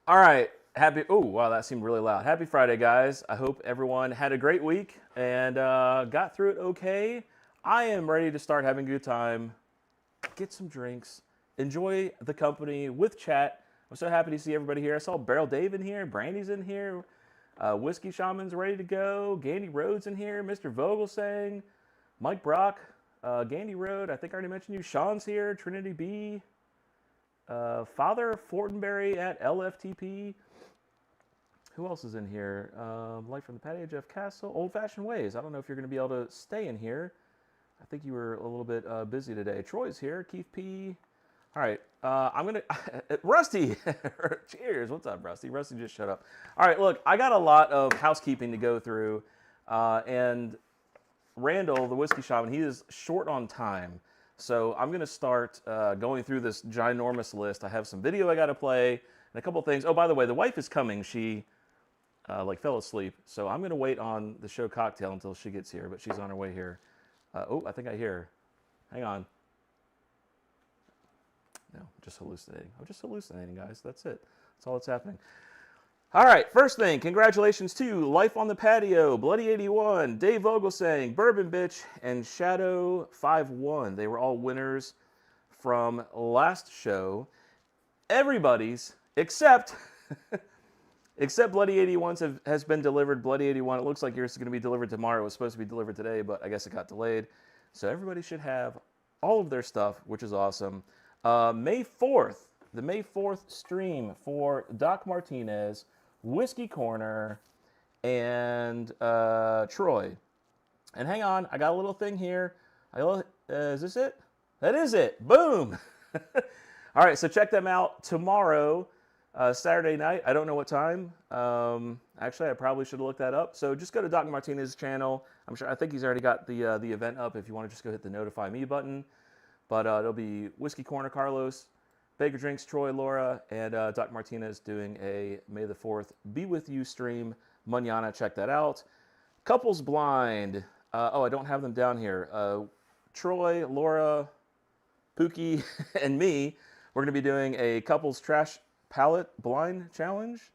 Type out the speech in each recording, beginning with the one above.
All right. Happy. Oh, wow, that seemed really loud. Happy Friday, guys. I hope everyone had a great week and got through it okay. I am ready to start having a good time, get some drinks, enjoy the company with chat. I'm so happy to see everybody here. I saw Barrel Dave in here, Brandy's in here, Whiskey Shaman's ready to go, Gandy Rhodes in here, Mr. Vogelsang, Mike Brock, Gandy Road. I think I already mentioned you. Sean's here, Trinity B. Father Fortenberry at LFTP. Who else is in here? Light from the Patio, Jeff Castle. Old Fashioned Ways. I don't know if you're going to be able to stay in here. I think you were a little bit busy today. Troy's here. Keith P. All right. I'm going to. Rusty! Cheers. What's up, Rusty? Rusty just shut up. All right, look, I got a lot of housekeeping to go through. And Randall, the Whiskey Shaman, he is short on time. So I'm going to start going through this ginormous list. I have some video I got to play and a couple things. Oh, by the way, the wife is coming. She fell asleep. So I'm going to wait on the show cocktail until she gets here, but she's on her way here. Oh, I think I hear her. Hang on. No, just hallucinating. I'm just hallucinating, guys. That's it. That's all that's happening. All right, first thing, congratulations to Life on the Patio, Bloody 81, Dave Vogelsang, Bourbon Bitch, and Shadow 51. They were all winners from last show. Everybody's, except Bloody 81's has been delivered. Bloody 81, it looks like yours is going to be delivered tomorrow. It was supposed to be delivered today, but I guess it got delayed. So everybody should have all of their stuff, which is awesome. May 4th, the May 4th stream for Doc Martinez, Whiskey Corner, and Troy. And hang on, I got a little thing here. Is this it? That is it. Boom. All right, so check them out tomorrow, Saturday night. I don't know what time. Actually, I probably should have looked that up. So just go to Doc Martinez's channel. I think he's already got the event up. If you want to just go hit the notify me button. But it'll be Whiskey Corner Carlos, Baker Drinks Troy, Laura, and Doc Martinez doing a May the 4th Be With You stream. Mañana, check that out. Couples Blind. I don't have them down here. Troy, Laura, Pookie, and me, we're going to be doing a couples trash palette blind challenge.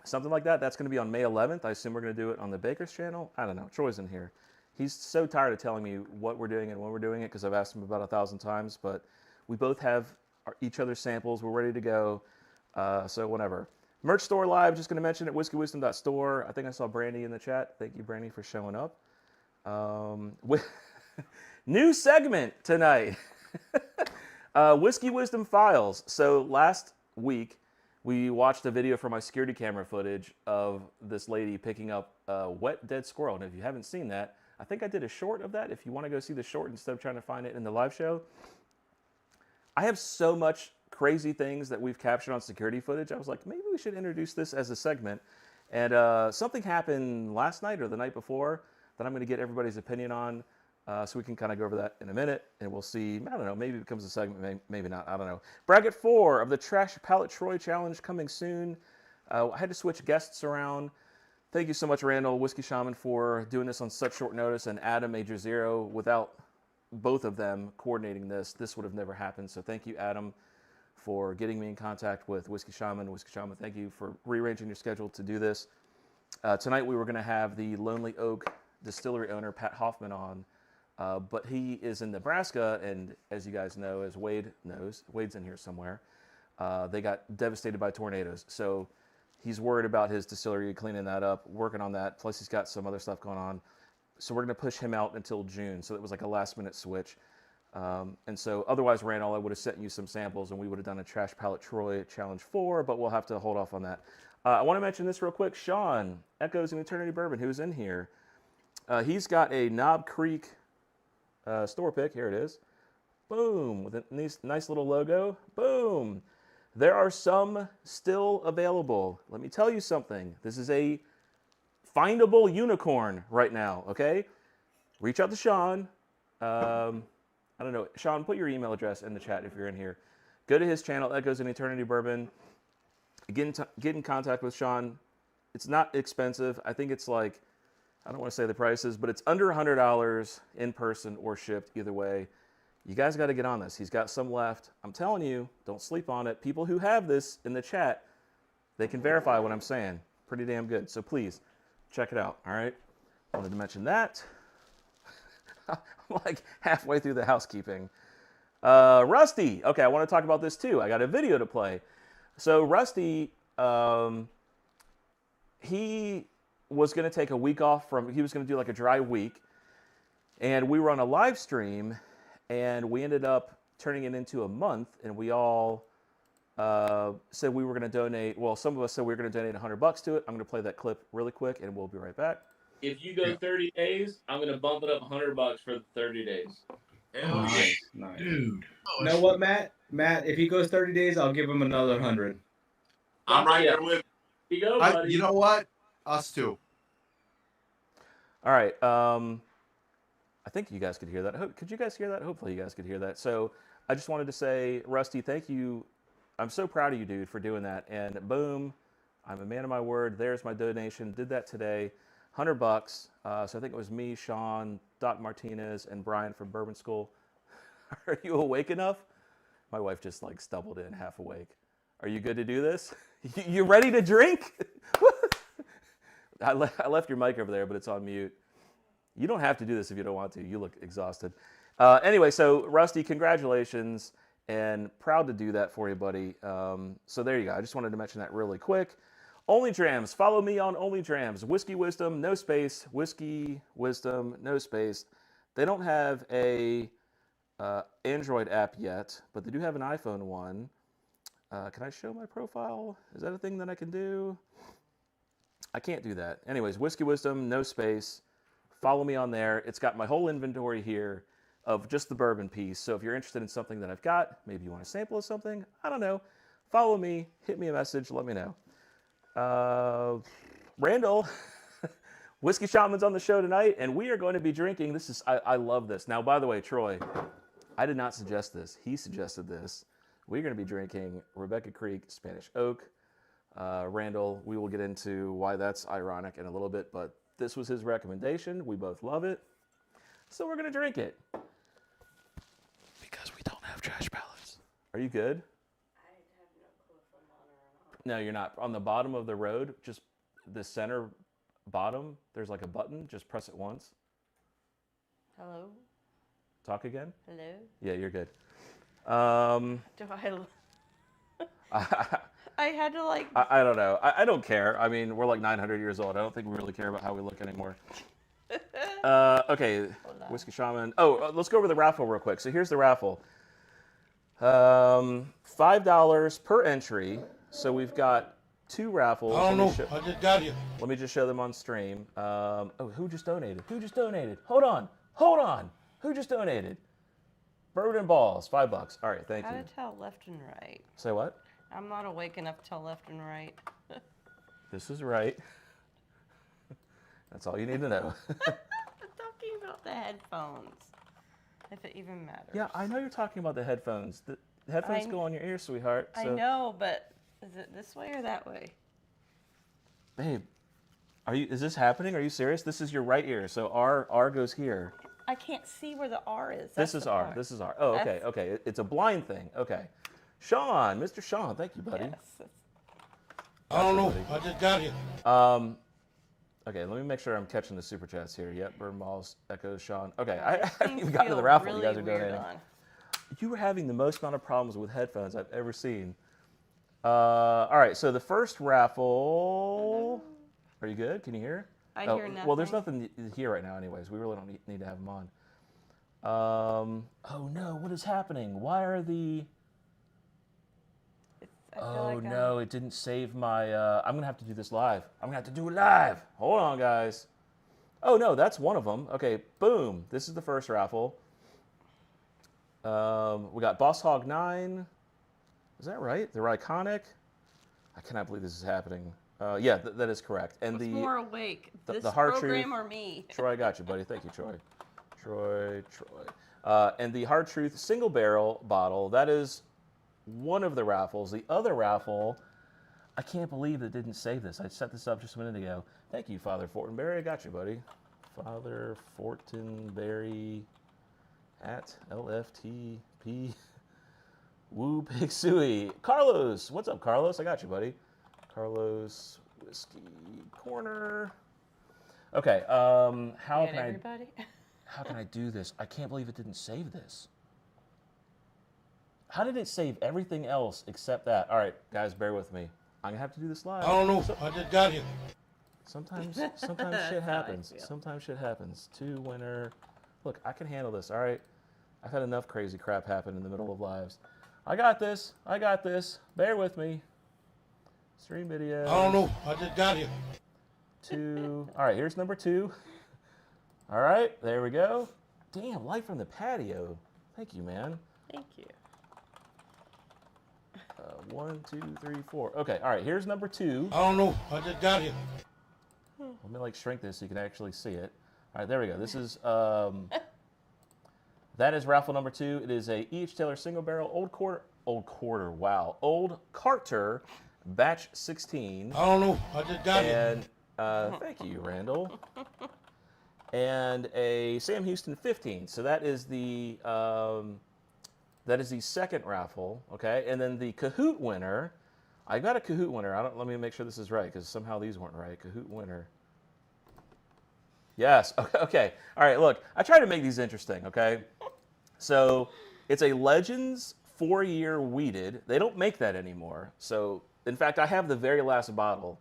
Something like that. That's going to be on May 11th. I assume we're going to do it on the Baker's channel. I don't know. Troy's in here. He's so tired of telling me what we're doing and when we're doing it because I've asked him about 1,000 times. But we both have each other's samples. We're ready to go. So whatever. Merch store live. Just going to mention it. WhiskeyWisdom.store. I think I saw Brandy in the chat. Thank you, Brandy, for showing up. New segment tonight. Whiskey Wisdom Files. So last week we watched a video from my security camera footage of this lady picking up a wet dead squirrel. And if you haven't seen that, I think I did a short of that. If you want to go see the short instead of trying to find it in the live show. I have so much crazy things that we've captured on security footage. I was like, maybe we should introduce this as a segment. And something happened last night or the night before that I'm going to get everybody's opinion on. So we can kind of go over that in a minute. And we'll see. I don't know. Maybe it becomes a segment. Maybe not. I don't know. Bracket 4 of the Trash Palette Troy Challenge coming soon. I had to switch guests around. Thank you so much, Randall, Whiskey Shaman, for doing this on such short notice, and Adam, Major Zero. Without both of them coordinating this would have never happened. So thank you, Adam, for getting me in contact with Whiskey Shaman. Whiskey Shaman, thank you for rearranging your schedule to do this. Tonight we were going to have the Lonely Oak distillery owner, Pat Hoffman, on, but he is in Nebraska, and as you guys know, as Wade knows, Wade's in here somewhere, they got devastated by tornadoes. So he's worried about his distillery, cleaning that up, working on that. Plus, he's got some other stuff going on. So we're going to push him out until June. So it was like a last-minute switch. And so otherwise, Randall, I would have sent you some samples, and we would have done a Trash Palette Troy Challenge 4, but we'll have to hold off on that. I want to mention this real quick. Sean, Echoes in Eternity Bourbon, who's in here, he's got a Knob Creek store pick. Here it is. Boom. With a nice little logo. Boom. There are some still available. Let me tell you something. This is a findable unicorn right now, okay? Reach out to Sean. I don't know. Sean, put your email address in the chat if you're in here. Go to his channel, Echoes in Eternity Bourbon. Get in contact with Sean. It's not expensive. I think it's like, I don't want to say the prices, but it's under $100 in person or shipped either way. You guys got to get on this. He's got some left. I'm telling you, don't sleep on it. People who have this in the chat, they can verify what I'm saying. Pretty damn good. So please, check it out, all right? Wanted to mention that. I'm like halfway through the housekeeping. Rusty. Okay, I want to talk about this too. I got a video to play. So Rusty, he was going to take a week off he was going to do like a dry week. And we were on a live stream, and we ended up turning it into a month, and we all said we were going to donate. Well, some of us said we were going to donate $100 to it. I'm going to play that clip really quick, and we'll be right back. If you go 30 days, I'm going to bump it up $100 for the 30 days. Hell Nice, yeah. nice. Dude. You know what, Matt? Matt, if he goes 30 days, I'll give him another 100. I'm right there with you. Go, buddy. You know what? Us too. All right. I think you guys could hear that. Could you guys hear that? Hopefully you guys could hear that. So I just wanted to say, Rusty, thank you. I'm so proud of you, dude, for doing that. And boom, I'm a man of my word. There's my donation. Did that today. $100. So I think it was me, Sean, Doc Martinez, and Brian from Bourbon School. Are you awake enough? My wife just like stumbled in half awake. Are you good to do this? You ready to drink? I left your mic over there, but it's on mute. You don't have to do this if you don't want to. You look exhausted. Anyway, so Rusty, congratulations, and proud to do that for you, buddy. So there you go. I just wanted to mention that really quick. OnlyDrams. Follow me on OnlyDrams. WhiskeyWisdom, no space. WhiskeyWisdom, no space. They don't have a Android app yet, but they do have an iPhone one. Can I show my profile? Is that a thing that I can do? I can't do that. Anyways, WhiskeyWisdom, no space. Follow me on there. It's got my whole inventory here of just the bourbon piece. So if you're interested in something that I've got, maybe you want a sample of something, I don't know. Follow me, hit me a message, let me know. Randall, Whiskey Shaman's on the show tonight, and we are going to be drinking. I love this. Now, by the way, Troy, I did not suggest this. He suggested this. We're going to be drinking Rebecca Creek Spanish Oak. Randall, we will get into why that's ironic in a little bit, but this was his recommendation. We both love it. So we're going to drink it. Because we don't have trash pallets. Are you good? I have no clue if I'm on or not. No, you're not. On the bottom of the road, just the center bottom, there's like a button. Just press it once. Hello? Talk again? Hello? Yeah, you're good. Do I had to like... I don't know. I don't care. I mean, we're like 900 years old. I don't think we really care about how we look anymore. Okay, Whiskey Shaman. Oh, let's go over the raffle real quick. So here's the raffle. $5 per entry. So we've got 2 raffles. I don't know. I just got you. Let me just show them on stream. Oh, who just donated? Who just donated? Hold on. Who just donated? Bird and Balls, $5. All right, thank you. How to tell left and right. Say what? I'm not awake enough to tell left and right. This is right. That's all you need to know. I'm talking about the headphones, if it even matters. Yeah, I know you're talking about the headphones. The headphones go on your ear, sweetheart. So. I know, but is it this way or that way? Babe, is this happening? Are you serious? This is your right ear, so R goes here. I can't see where the R is. This is R. This is R. Oh, okay, okay. It's a blind thing. Okay. Sean, Mr. Sean, thank you, buddy. Yes. I don't know. I just got you. Okay, let me make sure I'm catching the super chats here. Yep, Burn Balls, Echoes, Sean. Okay, Yeah, I haven't even gotten to the raffle really you guys are weird donating. on. You were having the most amount of problems with headphones I've ever seen. All right, so the first raffle. Are you good? Can you hear? I hear nothing. Well, there's nothing here right now, anyways. We really don't need to have them on. Oh no, what is happening? Why are the? No, it didn't save my. I'm gonna have to do this live. I'm gonna have to do it live. Hold on, guys. Oh no, that's one of them. Okay, boom. This is the first raffle. We got Boss Hog 9. Is that right? They're iconic. I cannot believe this is happening. Yeah, that is correct. And What's more awake, this the Hard program Truth, or me? Troy, I got you, buddy. Thank you, Troy. Troy. And the Hard Truth single barrel bottle. That is one of the raffles. The other raffle, I can't believe it didn't save this. I set this up just a minute ago. Thank you, Father Fortenberry. I got you, buddy. Father Fortenberry at LFTP. Woo Pig Suey. Carlos. What's up, Carlos? I got you, buddy. Carlos Whiskey Corner. Okay, how can I do this? I can't believe it didn't save this. How did it save everything else except that? All right, guys, bear with me. I'm gonna have to do this live. I don't know. I just got you. Sometimes shit happens. Sometimes shit happens. 2 winner. Look, I can handle this. All right. I've had enough crazy crap happen in the middle of lives. I got this. Bear with me. Stream video. I don't know. I just got you. 2. All right, here's number 2. All right, there we go. Damn, light from the patio. Thank you, man. Thank you. 1, 2, 3, 4. Okay, all right, here's number 2. I don't know. I just got here. Let me like shrink this so you can actually see it. All right, there we go. This is that is raffle number 2. It is a E.H. Taylor single barrel old Carter batch 16. I don't know. I just got here. And thank you, Randall. And a Sam Houston 15. So that is the second raffle, okay? And then the Kahoot winner, I got a Kahoot winner. Let me make sure this is right because somehow these weren't right. Kahoot winner. Yes. Okay. All right. Look, I try to make these interesting. Okay. So it's a Legends 4-year weeded. They don't make that anymore. So in fact, I have the very last bottle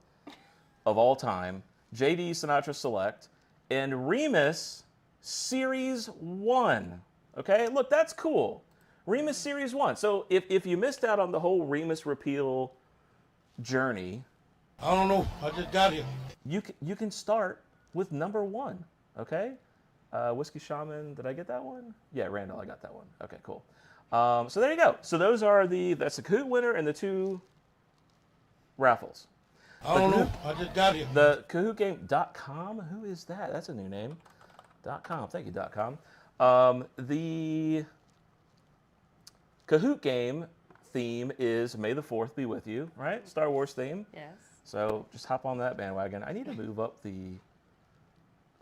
of all time, JD Sinatra Select, and Remus Series 1. Okay. Look, that's cool. Remus Series 1. So if you missed out on the whole Remus repeal journey, I don't know. I just got here. you can start with number 1, okay? Whiskey Shaman, did I get that one? Yeah, Randall, I got that one. Okay, cool. So there you go. So those are that's the Kahoot winner and the 2 raffles. I don't know. I just got here. The CahootGame.com, who is that? That's a new name. .com, thank you, .com. The Kahoot Game theme is May the 4th be with you, right? Star Wars theme. Yes. So just hop on that bandwagon. I need to move up the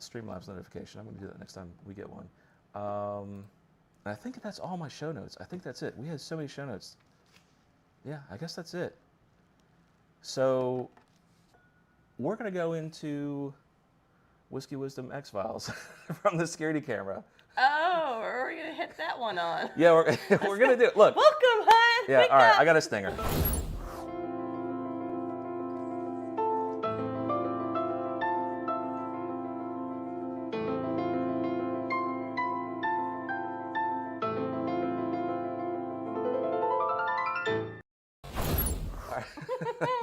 Streamlabs notification. I'm going to do that next time we get one. And I think that's all my show notes. I think that's it. We had so many show notes. Yeah, I guess that's it. So we're going to go into Whiskey Wisdom X-Files from the security camera. Oh, we're going to hit that one on. Yeah, we're going to do it. Look. Welcome, hon. Yeah, Wake all right. up. I got a stinger.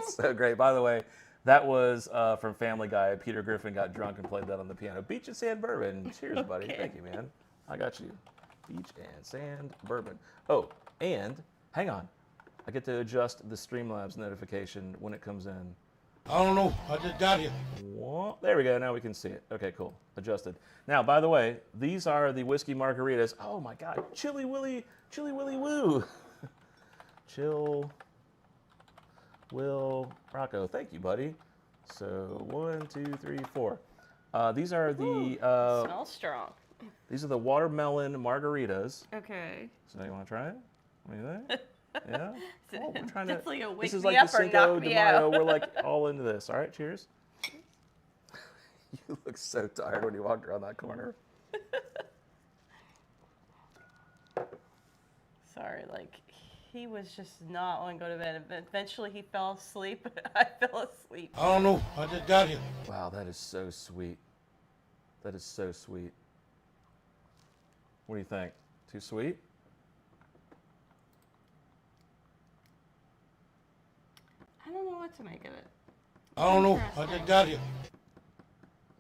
So great. By the way, that was from Family Guy. Peter Griffin got drunk and played that on the piano. Beach and Sand Bourbon. Cheers, buddy. Okay. Thank you, man. I got you. Beach and Sand Bourbon. Oh, and hang on. I get to adjust the Streamlabs notification when it comes in. I don't know. I just got here. Well, there we go. Now we can see it. Okay, cool. Adjusted. Now, by the way, these are the whiskey margaritas. Oh my God. Chili Willy Woo. Chill Will Rocco. Thank you, buddy. So 1, 2, 3, 4. These are the Smells strong. these are the watermelon margaritas. Okay. So you want to try it? What do you think? Yeah. Oh, we're trying to. It's like a wake This is me like up the or Cinco knock de me Mayo. out. We're like all into this. All right, cheers. You look so tired when you walked around that corner. Sorry, like he was just not wanting to go to bed. Eventually he fell asleep, but I fell asleep. I don't know. I just got here. Wow, that is so sweet. That is so sweet. What do you think? Too sweet? I don't know what to make of it. I don't know. I Interesting. just got here.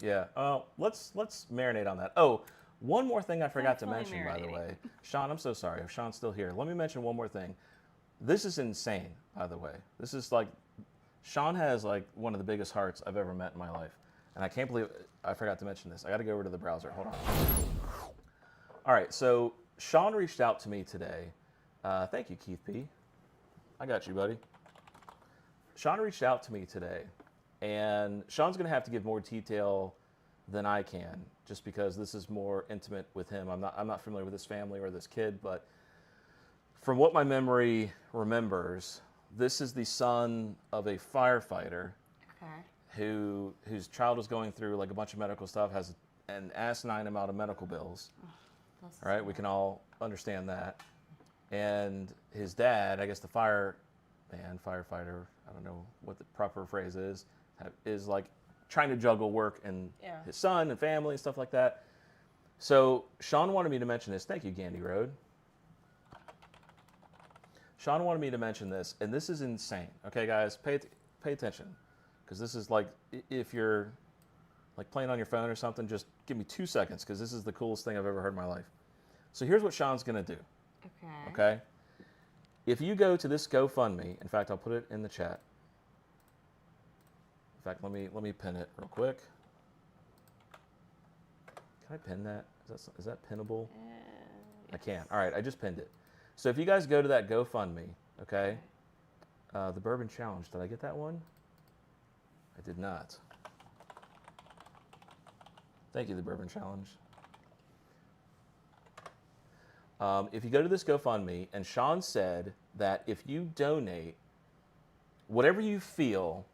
Yeah. Let's marinate on that. Oh, one more thing I forgot to Definitely mention, by the marinating. way. Sean, I'm so sorry if Sean's still here. Let me mention one more thing. This is insane, by the way. This is like, Sean has like one of the biggest hearts I've ever met in my life. And I can't believe I forgot to mention this. I got to go over to the browser. Hold on. All right. So Sean reached out to me today. Thank you, Keith P. I got you, buddy. Sean reached out to me today, and Sean's going to have to give more detail than I can, just because this is more intimate with him. I'm not familiar with this family or this kid, but from what my memory remembers, this is the son of a firefighter Okay. whose child was going through like a bunch of medical stuff, has an asinine amount of medical bills. That's All right, we can all understand that. And his dad, I guess the firefighter, I don't know what the proper phrase is like trying to juggle work and Yeah. his son and family and stuff like that. So Sean wanted me to mention this. Thank you, Gandy Road. Sean wanted me to mention this, and this is insane. Okay, guys, pay attention, because this is like, if you're like playing on your phone or something, just give me 2 seconds, because this is the coolest thing I've ever heard in my life. So here's what Sean's going to do. Okay? If you go to this GoFundMe, in fact, I'll put it in the chat. In fact, let me pin it real quick. Can I pin that? Is that pinnable? I can't. All right, I just pinned it. So if you guys go to that GoFundMe, okay, the Bourbon Challenge, did I get that one? I did not. Thank you, the Bourbon Challenge. If you go to this GoFundMe, and Sean said that if you donate whatever you feel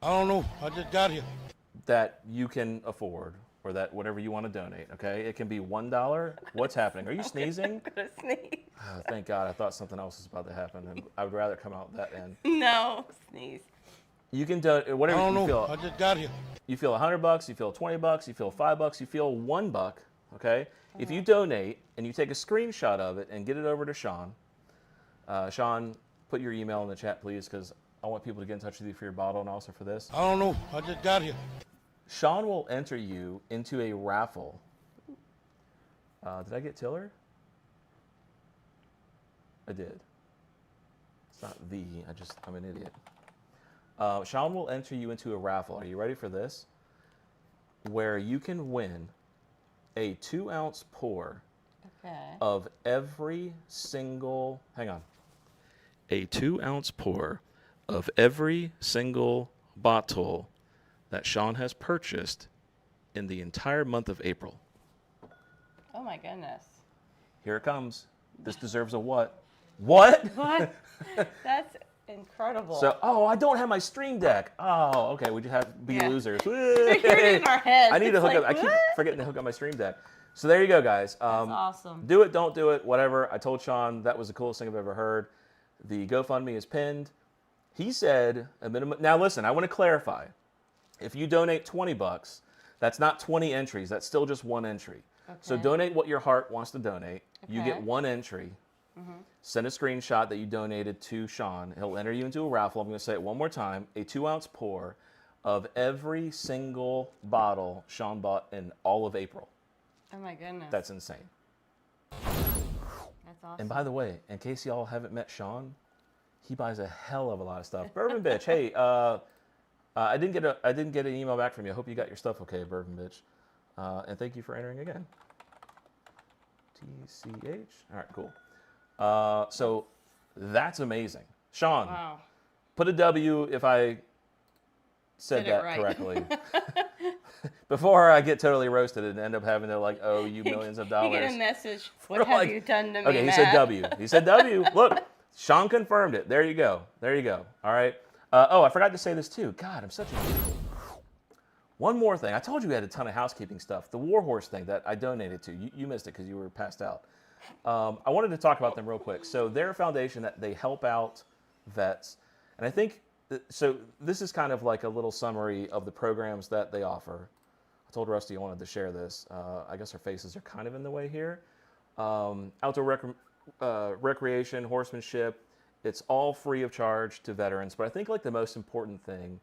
I don't know. I just got here. that you can afford, or that whatever you want to donate, okay? It can be $1. What's happening? Are you sneezing? I'm gonna sneeze. Oh, thank God. I thought something else was about to happen, and I would rather come out that end. No, sneeze. You can donate I whatever don't you know. feel. I just got here. You feel $100, you feel $20, you feel $5, you feel $1, okay? If you donate and you take a screenshot of it and get it over to Sean, Sean, put your email in the chat, please, because I want people to get in touch with you for your bottle and also for this. I don't know. I just got here. Sean will enter you into a raffle. Did I get Tiller? I did. It's not the, I'm an idiot. Sean will enter you into a raffle. Are you ready for this? Where you can win a 2-ounce pour of every single, hang on, a 2-ounce pour of every single bottle that Sean has purchased in the entire month of April. Oh my goodness. Here it comes. This deserves a what? What? What? That's incredible. So, I don't have my Stream Deck. Oh, okay. We just have to be losers. You're in our heads. I need to It's hook up. like, I keep what? forgetting to hook up my Stream Deck. So there you go, guys. That's awesome. Do it, don't do it, whatever. I told Sean that was the coolest thing I've ever heard. The GoFundMe is pinned. He said a minimum. Now listen, I want to clarify. If you donate $20, that's not 20 entries. That's still just one entry. Okay. So donate what your heart wants to donate. You Okay. get one entry. Send a screenshot that you donated to Sean. He'll enter you into a raffle. I'm going to say it one more time. A 2-ounce pour of every single bottle Sean bought in all of April. Oh my goodness. That's insane. That's awesome. And by the way, in case y'all haven't met Sean, he buys a hell of a lot of stuff. Bourbon Bitch, hey, I didn't get an email back from you. I hope you got your stuff okay, Bourbon Bitch. And thank you for entering again. TCH. All right, cool. So that's amazing. Sean, Wow. put a W if I said Did it that right. correctly. Before I get totally roasted and end up having to owe you millions of You dollars. get a message. We're What have like- you done to me, Okay, he Matt? said W. He said W. Look, Sean confirmed it. There you go. There you go. All right. I forgot to say this too. God, I'm such a idiot. One more thing. I told you we had a ton of housekeeping stuff. The Warhorse thing that I donated to. You missed it because you were passed out. I wanted to talk about them real quick. So they're a foundation that they help out vets. And I think, so this is kind of like a little summary of the programs that they offer. I told Rusty I wanted to share this. I guess our faces are kind of in the way here. Outdoor recreation, horsemanship. It's all free of charge to veterans. But I think like the most important thing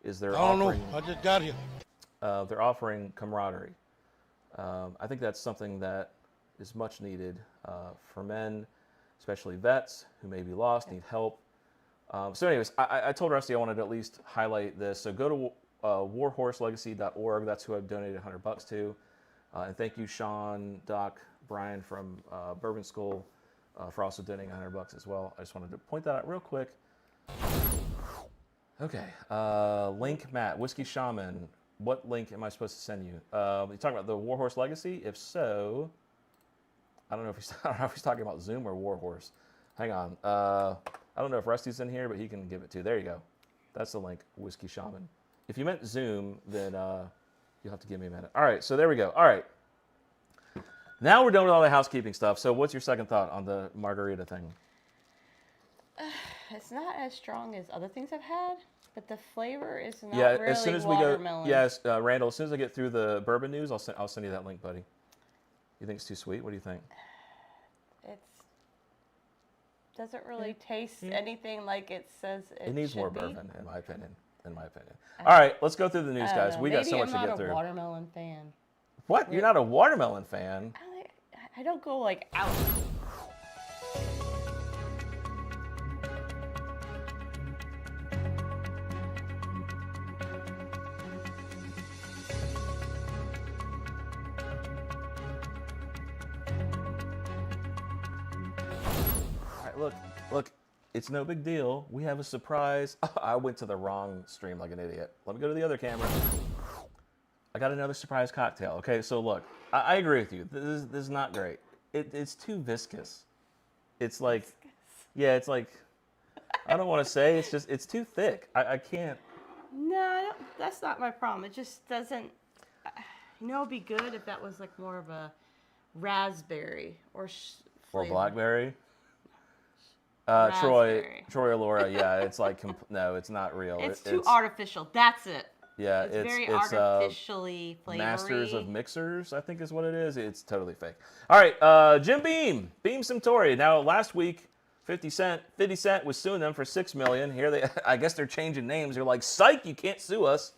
is they're I don't offering, know. I just got here. they're offering camaraderie. I think that's something that is much needed for men, especially vets who may be lost, need help. So anyways, I told Rusty I wanted to at least highlight this. So go to warhorselegacy.org. That's who I've donated $100 to. And thank you, Sean, Doc, Brian from Bourbon School for also donating $100 as well. I just wanted to point that out real quick. Okay, link Matt, Whiskey Shaman. What link am I supposed to send you? You talking about the Warhorse Legacy? If so, I don't know if he's talking about Zoom or Warhorse. Hang on. I don't know if Rusty's in here, but he can give it to you. There you go. That's the link, Whiskey Shaman. If you meant Zoom, then you'll have to give me a minute. All right, so there we go. All right. Now we're done with all the housekeeping stuff. So what's your second thought on the margarita thing? It's not as strong as other things I've had, but the flavor is not really as soon as watermelon. we go, yes, Randall. As soon as I get through the bourbon news, I'll send you that link, buddy. You think it's too sweet? What do you think? It doesn't really taste anything like it says It needs should more be. bourbon, in my opinion. All right, let's go through the news, I don't guys. know. We got Maybe so much I'm to get not through. a watermelon fan. What? You're not a watermelon fan? I I don't go like out. All right, look, it's no big deal. We have a surprise. I went to the wrong stream like an idiot. Let me go to the other camera. I got another surprise cocktail. Okay, so look, I agree with you. This is not great. It's too viscous. It's like, yeah, it's like, I don't want to say, it's too thick. I can't. No, that's not my problem. It just doesn't. You know, it'd be good if that was like more of a raspberry or Or flavor. blackberry. Raspberry. Troy Laura, yeah, it's like, no, it's not real. It's too artificial. That's it. Yeah, It's very artificially flavory. Masters of Mixers, I think is what it is. It's totally fake. All right, Jim Beam Suntory. Now, last week, 50 Cent was suing them for $6 million. Here I guess they're changing names. They're like, psych, you can't sue us.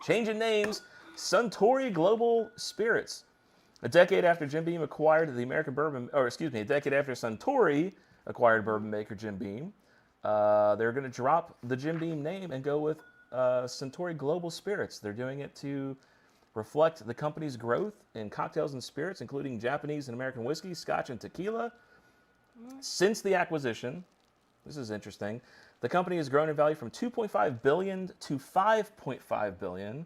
Changing names. Suntory Global Spirits. A decade after Jim Beam acquired the American bourbon, or excuse me, a decade after Suntory acquired bourbon maker Jim Beam, they're going to drop the Jim Beam name and go with Suntory Global Spirits. They're doing it to reflect the company's growth in cocktails and spirits, including Japanese and American whiskey, scotch, and tequila. Since the acquisition, this is interesting, the company has grown in value from $2.5 billion to $5.5 billion.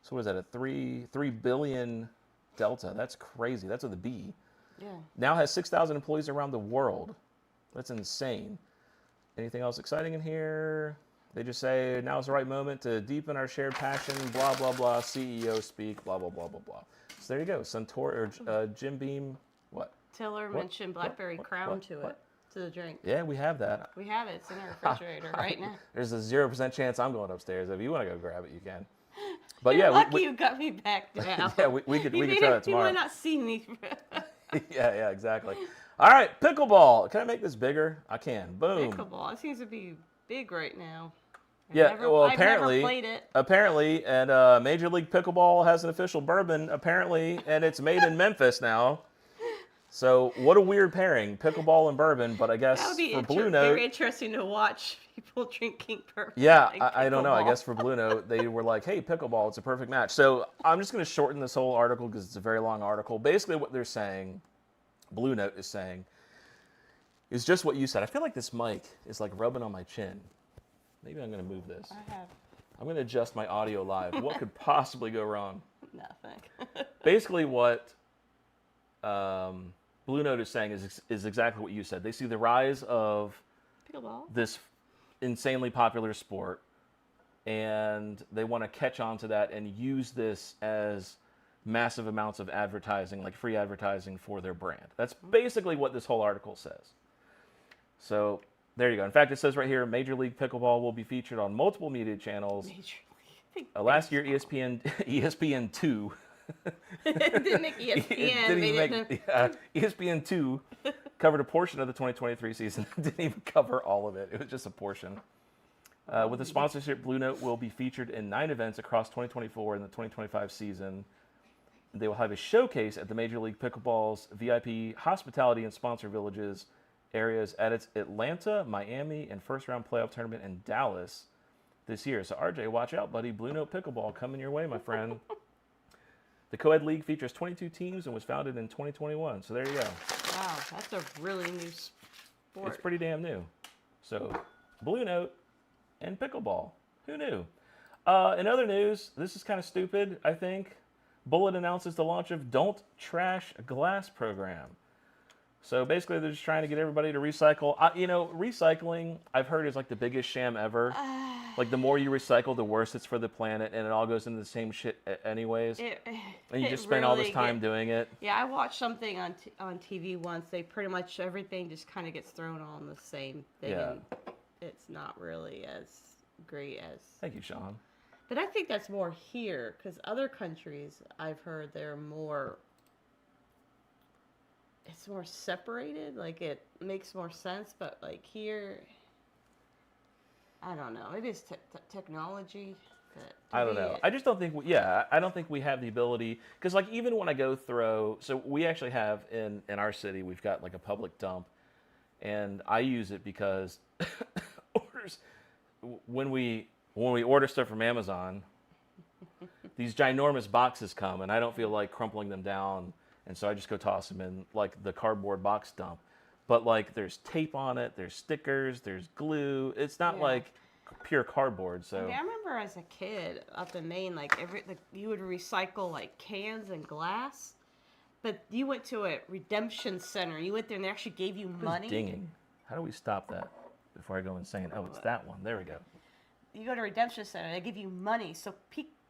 So what is that, a $3 billion delta? That's crazy. That's with a B. Yeah. Now has 6,000 employees around the world. That's insane. Anything else exciting in here? They just say, now's the right moment to deepen our shared passion, blah, blah, blah, CEO speak, blah, blah, blah, blah, blah. So there you go. Suntory, or Jim Beam, what? Tiller mentioned blackberry crown to the drink. Yeah, we have that. We have it. It's in our refrigerator right now. There's a 0% chance I'm going upstairs. If you want to go grab it, you can. But You're yeah, lucky you got me back down. yeah, we could try that tomorrow. You might not see me. yeah, exactly. All right, pickleball. Can I make this bigger? I can. Boom. Pickleball. It seems to be big right now. I've never played it. Apparently, and Major League Pickleball has an official bourbon, apparently, and it's made in Memphis now. So what a weird pairing, pickleball and bourbon. But I guess That would be for Blue Note, very interesting to watch people drinking bourbon. yeah, like I don't know. I pickleball. guess for Blue Note, they were like, hey, pickleball, it's a perfect match. So I'm just going to shorten this whole article because it's a very long article. Basically what they're saying, Blue Note is saying, is just what you said. I feel like this mic is like rubbing on my chin. Maybe I'm going to move this. I'm going to adjust my audio live. What could possibly go wrong? Nothing. Basically what Blue Note is saying is exactly what you said. They see the rise of Pickleball. this insanely popular sport, and they want to catch on to that and use this as massive amounts of advertising, like free advertising for their brand. That's basically what this whole article says. So there you go. In fact, it says right here, Major League Pickleball will be featured on multiple media channels. Last year, ESPN2. It didn't make ESPN. ESPN2 covered a portion of the 2023 season. Didn't even cover all of it. It was just a portion. With the sponsorship, Blue Note will be featured in 9 events across 2024 and the 2025 season. They will have a showcase at the Major League Pickleball's VIP hospitality and sponsor villages areas at its Atlanta, Miami, and first-round playoff tournament in Dallas this year. So, RJ, watch out, buddy. Blue Note Pickleball coming your way, my friend. The co-ed league features 22 teams and was founded in 2021. So there you go. Wow, that's a really new sport. It's pretty damn new. So, Blue Note and pickleball. Who knew? In other news, this is kind of stupid, I think. Bullet announces the launch of Don't Trash Glass program. So basically, they're just trying to get everybody to recycle. Recycling, I've heard, is like the biggest sham ever. Like, the more you recycle, the worse it's for the planet, and it all goes into the same shit anyways. And you just spend all this time doing it. Yeah, I watched something on TV once. They pretty much, everything just kind of gets thrown on the same thing. Yeah. And it's not really as great as... Thank you, Sean. But I think that's more here, because other countries, I've heard they're more... It's more separated, like it makes more sense, but like here, I don't know. Maybe it's technology. it. I don't know. I just don't think. I don't think we have the ability because, like, even when I go throw, so we actually have in our city, we've got like a public dump, and I use it because orders when we order stuff from Amazon, these ginormous boxes come, and I don't feel like crumpling them down, and so I just go toss them in like the cardboard box dump. But like, there's tape on it, there's stickers, there's glue. It's not like pure cardboard. So I mean, I remember as a kid up in Maine, like you would recycle like cans and glass, but you went to a redemption center. You went there and they actually gave you money. Dinging. How do we stop that before I go insane? Oh, it's that one. There we go. You go to a redemption center, they give you money. So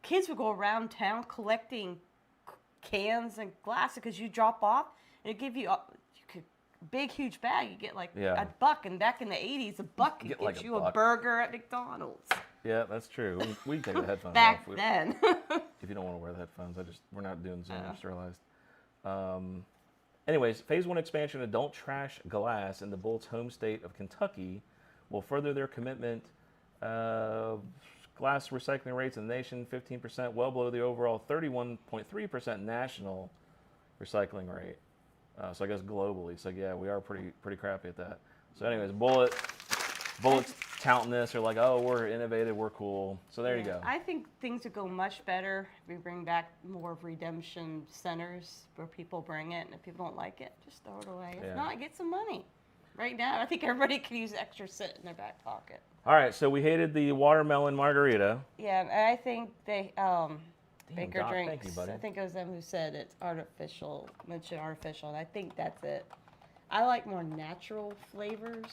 kids would go around town collecting cans and glass because you drop off and it give you big huge bag. You get like a buck, and back in the 80s, a buck get gives like you a burger at McDonald's. Yeah, that's true. We can take the headphones Back off. then. If you don't want to wear the headphones, we're not doing Zoom. I just realized. Anyways, Phase 1 expansion of Don't Trash Glass in the Bolts' home state of Kentucky will further their commitment. Glass recycling rates in the nation, 15%, well below the overall 31.3% national recycling rate. So I guess globally. So yeah, we are pretty crappy at that. So anyways, Bullets touting this. They're like, oh, we're innovative, we're cool. So there you go. I think things would go much better if we bring back more of redemption centers where people bring it, and if people don't like it, just throw it away. If not, get some money. Right now, I think everybody could use extra cent in their back pocket. All right, so we hated the watermelon margarita. Yeah, and I think they Baker Doc, Drinks. thank you, buddy. I think it was them who said it's artificial, mentioned artificial, and I think that's it. I like more natural flavors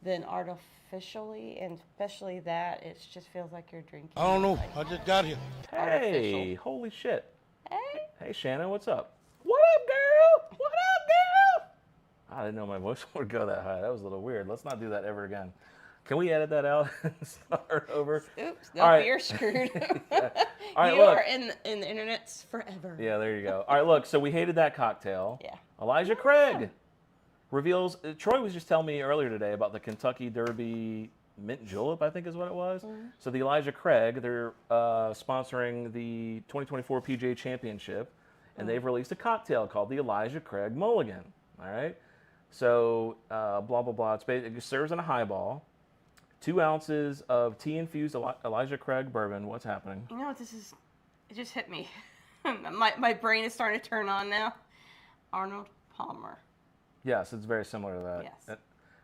than artificially, and especially that it just feels like you're drinking. I don't know. Like, I just got here. Hey, artificial. holy shit. Hey. Hey, Shannon, what's up? What up, girl? What up, girl? I didn't know my voice would go that high. That was a little weird. Let's not do that ever again. Can we edit that out and start over? Oops, All right. you're screwed. All right, you look. are in the internets forever. Yeah, there you go. All right, look, so we hated that cocktail. Yeah. Elijah Craig reveals, Troy was just telling me earlier today about the Kentucky Derby mint julep, I think is what it was. So the Elijah Craig, they're sponsoring the 2024 PGA Championship, and they've released a cocktail called the Elijah Craig Mulligan. All right? So, blah, blah, blah. It serves in a highball. 2 ounces of tea-infused Elijah Craig bourbon. What's happening? You know what this is? It just hit me. my brain is starting to turn on now. Arnold Palmer. Yes, it's very similar to that. Yes.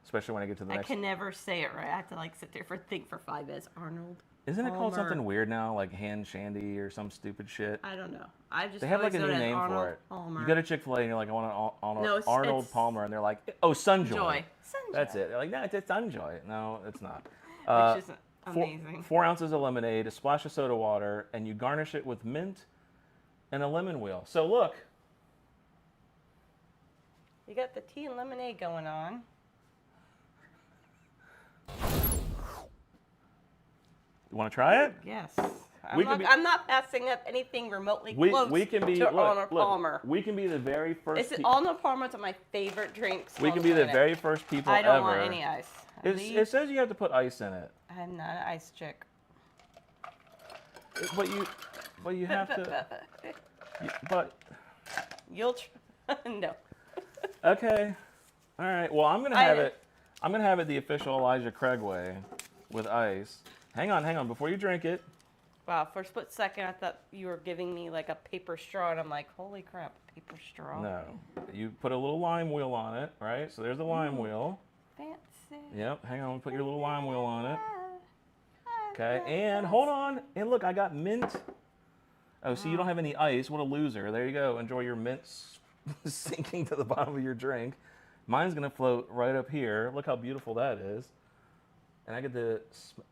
Especially when I get to the next. I can never say it right. I have to sit there think for 5 minutes. Arnold. Isn't it called Palmer. something weird now, like hand shandy or some stupid shit? I don't know. I just They have like a always new know it as name Arnold for it. Palmer. You go to Chick-fil-A and you're like, I want an No, Arnold it's Palmer, and they're like, oh, Sunjoy. Sunjoy. That's it. They're like, no, it's Sunjoy. No, it's not. Which is amazing. 4 ounces of lemonade, a splash of soda water, and you garnish it with mint and a lemon wheel. So look. You got the tea and lemonade going on. You want to try it? Yes. We can be- I'm not passing up anything remotely close We can be to look, Arnold look, Palmer. We can be the very first. Arnold Palmer's one of my favorite drinks. We can be the very first people I don't ever. want any ice. It says you have to put ice in it. I'm not an ice chick. But you have to. But You'll no. okay, all right. Well, I'm gonna have it. I'm gonna have it the official Elijah Craig way, with ice. Hang on. Before you drink it. Wow, for a split second, I thought you were giving me like a paper straw, and I'm like, holy crap, paper straw. No, you put a little lime wheel on it, right? So there's the lime wheel. Fancy. Yep. Hang on. Put your little lime wheel on it. Okay. And hold on. And look, I got mint. Oh, so you don't have any ice. What a loser. There you go. Enjoy your mint sinking to the bottom of your drink. Mine's going to float right up here. Look how beautiful that is. And I get to,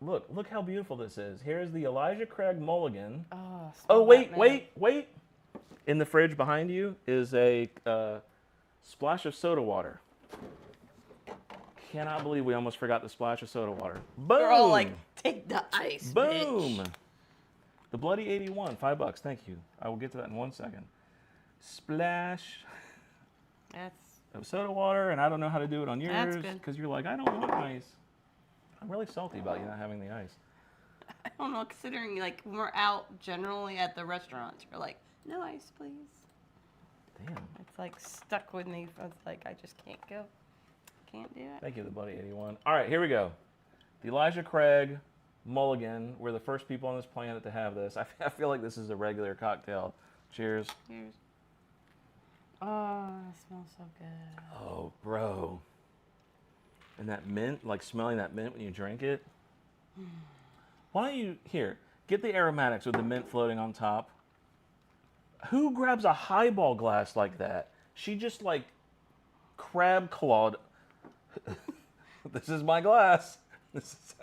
look how beautiful this is. Here's the Elijah Craig Mulligan. Oh, wait. In the fridge behind you is a splash of soda water. Cannot believe we almost forgot the splash of soda water. Boom! They're all like, take the ice, boom! bitch. The Bloody 81, $5. Thank you. I will get to that in 1 second. Splash of soda water, and I don't know how to do it on yours good. because you're like, I don't want ice. I'm really salty about you not having the ice. don't know, considering like when we're out generally at the restaurants, we're like, no ice, please. Damn. It's like stuck with me. It's like I just can't go. Can't do it. Thank you, the buddy 81. All right, here we go. The Elijah Craig Mulligan. We're the first people on this planet to have this. I feel like this is a regular cocktail. Cheers. Cheers. Oh, it smells so good. Oh, bro. And that mint, like smelling that mint when you drink it. Why don't you, here, get the aromatics with the mint floating on top. Who grabs a highball glass like that? She just like crab clawed. This is my glass. This is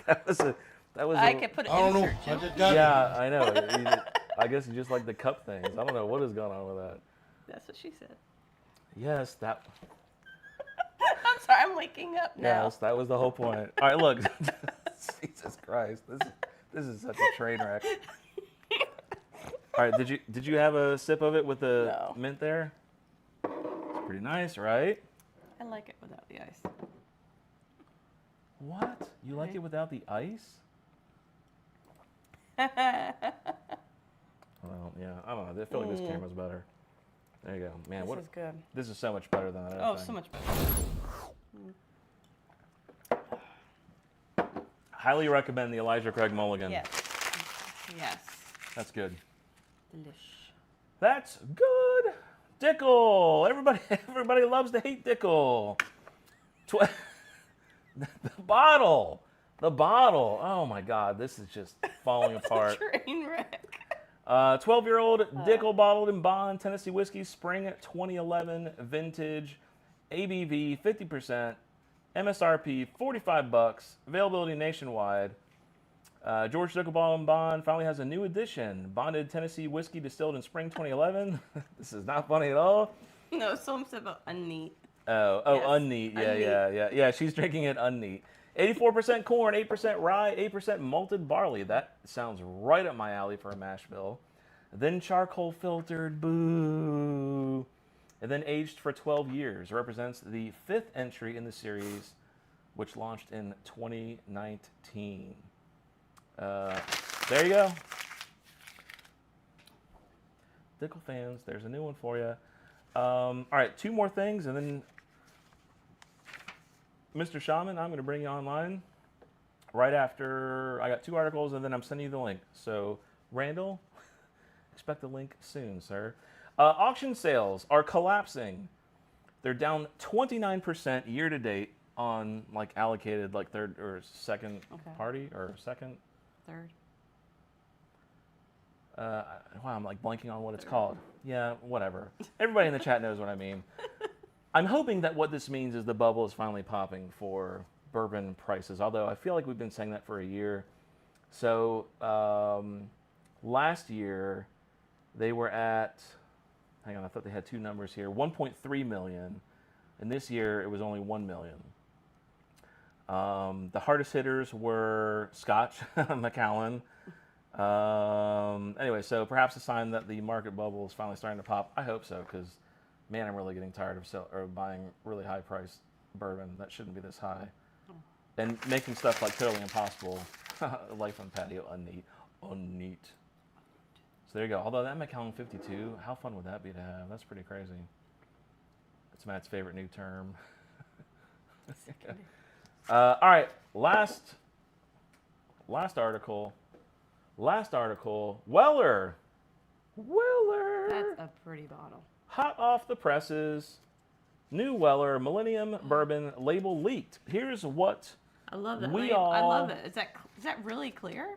that was. I could put it I don't in know. church. I just got Yeah, I know. I guess you just like the cup things. I don't know what is going on with that. That's what she said. Yes, that. I'm sorry, I'm waking up now. Yes, that was the whole point. All right, look. Jesus Christ, this is such a train wreck. All right, did you have a sip of it with the No. mint there? It's pretty nice, right? I like it without the ice. What? You like Okay. it without the ice? Well, yeah, I don't know. I feel like this camera's better. There you go, man. This is good. This is so much better than that. Oh, other thing. so much better. Highly recommend the Elijah Craig Mulligan. Yes. Yes. That's good. Delish. That's good. Dickel. Everybody loves to hate Dickel. The bottle. The bottle. Oh my God, this is just falling apart. Train wreck. 12-year-old Dickel bottled in bond Tennessee whiskey, spring 2011 vintage, ABV 50%, MSRP $45, availability nationwide. George Dickel bottled in bond finally has a new edition, bonded Tennessee whiskey distilled in spring 2011. This is not funny at all. No, someone said about unneat. Oh, Yes, unneat. Yeah. She's drinking it unneat. 84% corn, 8% rye, 8% malted barley. That sounds right up my alley for a mash bill. Then charcoal filtered, boo. And then aged for 12 years. Represents the 5th entry in the series, which launched in 2019. There you go. Dickel fans, there's a new one for you. All right, 2 more things, and then Mr. Shaman, I'm going to bring you online right after I got 2 articles, and then I'm sending you the link. So, Randall, expect the link soon, sir. Auction sales are collapsing. They're down 29% year to date on like allocated like third or second party or second. Third. Wow, I'm like blanking on what it's called. Yeah, whatever. Everybody in the chat knows what I mean. I'm hoping that what this means is the bubble is finally popping for bourbon prices, although I feel like we've been saying that for a year. So last year they were at, hang on, I thought they had 2 numbers here, 1.3 million, and this year it was only 1 million. The hardest hitters were Scotch, Macallan. Anyway, so perhaps a sign that the market bubble is finally starting to pop. I hope so, because man, I'm really getting tired of buying really high priced bourbon that shouldn't be this high, and making stuff like Totally Impossible, Life on Patio, unneat. So there you go. Although that Macallan 52, how fun would that be to have? That's pretty crazy. It's Matt's favorite new term. All right, last article. Weller. That's a pretty bottle. Hot off the presses. New Weller Millennium Bourbon label leaked. Here's what I love that. we I all. love it. Is that really clear?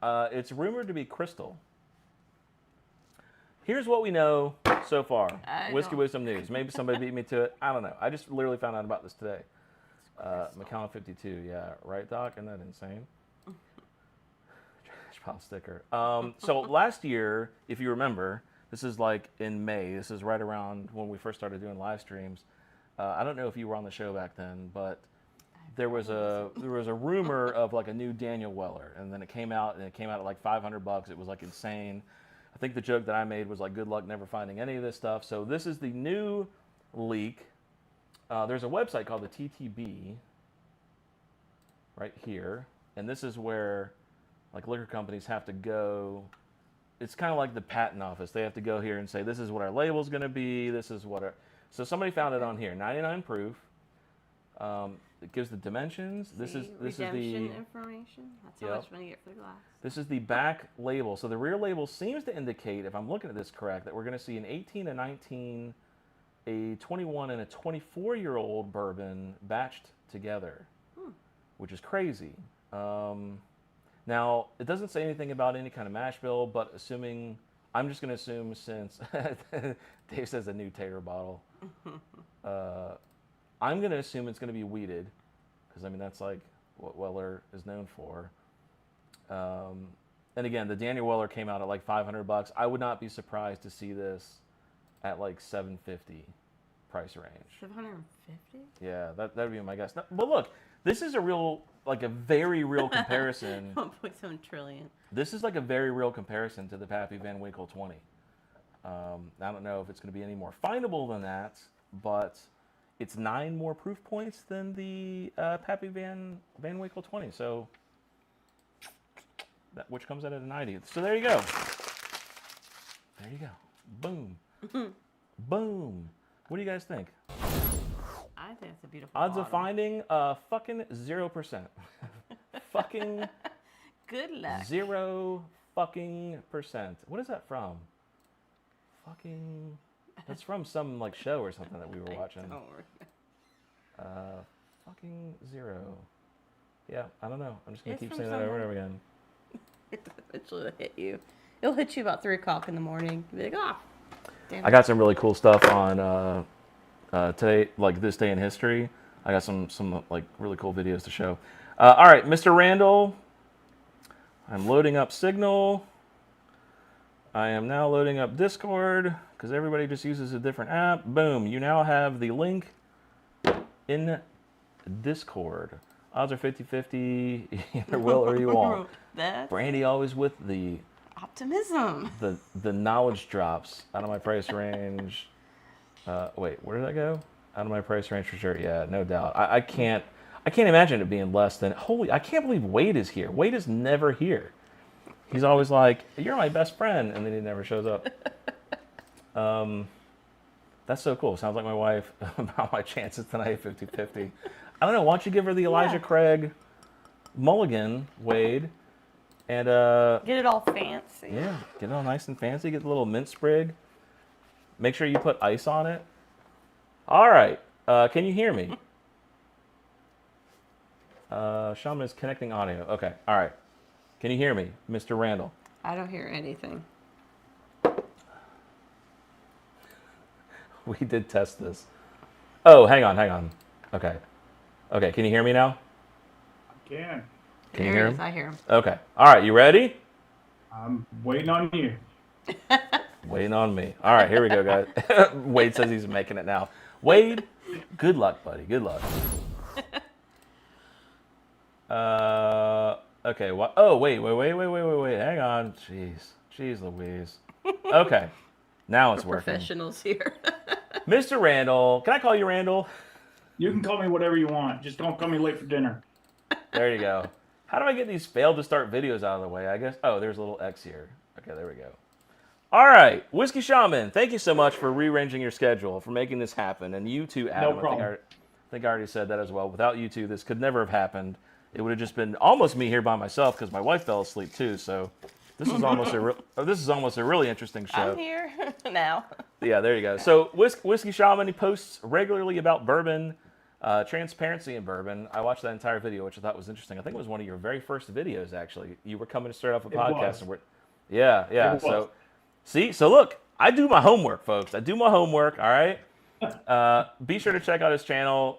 It's rumored to be crystal. Here's what we know so far. Whiskey don't- Wisdom News. Maybe somebody beat me to it. I don't know. I just literally found out about this today. Macallan 52. Yeah, right, Doc? Isn't that insane? Trash pile sticker. So last year, if you remember, this is like in May. This is right around when we first started doing live streams. I don't know if you were on the show back then, but there was a rumor of like a new Daniel Weller, and then it came out at like $500. It was like insane. I think the joke that I made was like, good luck never finding any of this stuff. So this is the new leak. There's a website called the TTB right here. and this is where like liquor companies have to go. It's kind of like the patent office. They have to go here and say, this is what our label's going to be. This is what our... So somebody found it on here, 99 proof. It gives the dimensions. This is the information. That's how much money you get for the glass. This is the back label. So the rear label seems to indicate, if I'm looking at this correct, that we're going to see an 18, a 19, a 21, and a 24-year-old bourbon batched together, which is crazy. Now, it doesn't say anything about any kind of mash bill, but assuming, I'm just going to assume since Dave says a new Tater bottle, I'm going to assume it's going to be wheated, because I mean that's like what Weller is known for. And again, the Daniel Weller came out at like $500. I would not be surprised to see this at like $750 price range. $750? Yeah, that'd be my guess. No, but look, this is a real, like a very real comparison. 1.7 trillion. This is like a very real comparison to the Pappy Van Winkle 20. I don't know if it's going to be any more findable than that, but it's 9 more proof points than the Pappy Van Winkle 20. So, which comes out at a 90. So there you go. There you go. Boom. Boom. What do you guys think? I think it's a beautiful Odds bottle. of finding fucking 0%. Fucking good luck. 0 fucking percent. What is that from? Fucking. That's from some like show or something that we were watching. Fucking 0. Yeah, I don't know. I'm just gonna keep saying that over and over again. Eventually it'll hit you. It'll hit you about 3 o'clock in the morning. You'll be like, ah. Damn I got some really cool stuff on today, like this day in history. I got some like really cool videos to show. All right, Mr. Randall, I'm loading up Signal. I am now loading up Discord because everybody just uses a different app. Boom, you now have the link in Discord. Odds are 50-50, either will or you won't. Brandy always with the optimism. The knowledge drops out of my price range. Wait, where did that go? Out of my price range for sure. Yeah, no doubt. I can't imagine it being less than. Holy, I can't believe Wade is here. Wade is never here. He's always like, "You're my best friend," and then he never shows up. That's so cool. Sounds like my wife about my chances tonight, 50-50. I don't know. Why don't you give her the Elijah Craig mulligan, Wade? And get it all fancy. Yeah, get it all nice and fancy. Get the little mint sprig. Make sure you put ice on it. All right. Can you hear me? Shaman is connecting audio. Okay. All right. Can you hear me, Mr. Randall? I don't hear anything. We did test this. Oh, hang on. Okay. Okay. Can you hear me now? I can. Can you hear him? I hear him. Okay. All right. You ready? I'm waiting on you. Waiting on me. All right, here we go, guys. Wade says he's making it now. Wade, good luck, buddy. Good luck. Okay. Oh, wait. Hang on. Jeez Louise. Okay. Now it's working. Professionals here. Mr. Randall. Can I call you Randall? You can call me whatever you want. Just don't call me late for dinner. There you go. How do I get these failed to start videos out of the way? I guess. Oh, there's a little X here. Okay, there we go. All right, Whiskey Shaman, thank you so much for rearranging your schedule, for making this happen. And you too, Adam. No problem. I think I already said that as well. Without you two, this could never have happened. It would have just been almost me here by myself because my wife fell asleep too. So this is almost a really interesting show. I'm here now. Yeah, there you go. So Whiskey Shaman, he posts regularly about bourbon, transparency in bourbon. I watched that entire video, which I thought was interesting. I think it was one of your very first videos, actually. You were coming to start off a podcast. And yeah. So. See, so look, I do my homework, folks. I do my homework, all right? Be sure to check out his channel,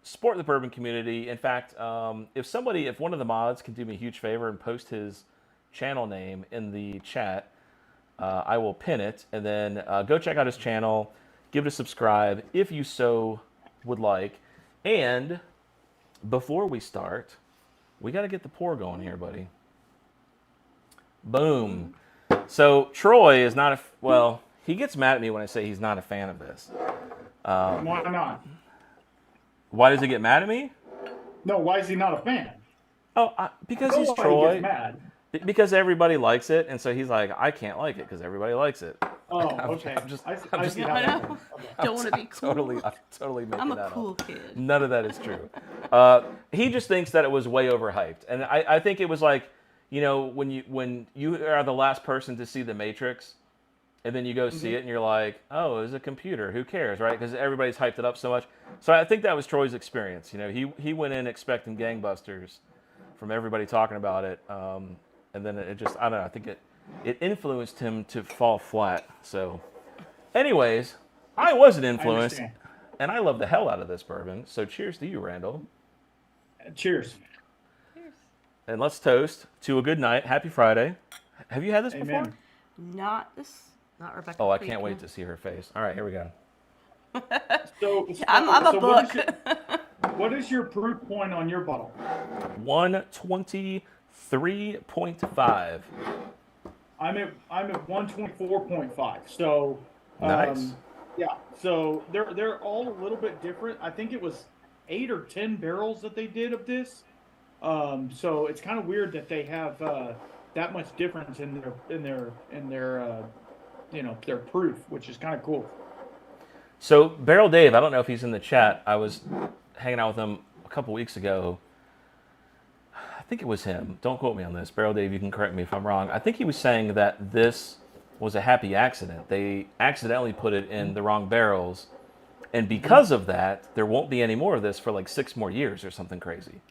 support the bourbon community. In fact, if one of the mods can do me a huge favor and post his channel name in the chat, I will pin it. And then go check out his channel, give it a subscribe if you so would like. And before we start, we got to get the pour going here, buddy. Boom. So Troy is not he gets mad at me when I say he's not a fan of this. Why not? Why does he get mad at me? No, why is he not a fan? Because No he's one Troy. gets mad. Because everybody likes it, and so he's like, I can't like it because everybody likes it. Oh, okay. I see how I that know. goes. Okay. Don't want to be cool. I'm totally making I'm that a cool up. kid. None of that is true. He just thinks that it was way overhyped, and I think it was like, when you are the last person to see The Matrix, and then you go see it, and you're like, oh, it's a computer. Who cares, right? Because everybody's hyped it up so much. So I think that was Troy's experience. He went in expecting gangbusters from everybody talking about it, and then it just, I don't know. I think it influenced him to fall flat. So, anyways, I wasn't influenced, understand. and I love the hell out of this bourbon. So cheers to you, Randall. Cheers. And let's toast to a good night. Happy Friday. Have you had this before? Amen. Not Rebecca. Oh, I Creek, can't wait no. to see her face. All right, here we go. I'm a book. What is your proof point on your bottle? 123.5. I'm at 124.5. So Nice. yeah. So they're all a little bit different. I think it was 8 or 10 barrels that they did of this. So it's kind of weird that they have that much difference in their their proof, which is kind of cool. So Barrel Dave, I don't know if he's in the chat. I was hanging out with him a couple weeks ago. I think it was him. Don't quote me on this. Barrel Dave, you can correct me if I'm wrong. I think he was saying that this was a happy accident. They accidentally put it in the wrong barrels. And because of that, there won't be any more of this for like 6 more years or something crazy.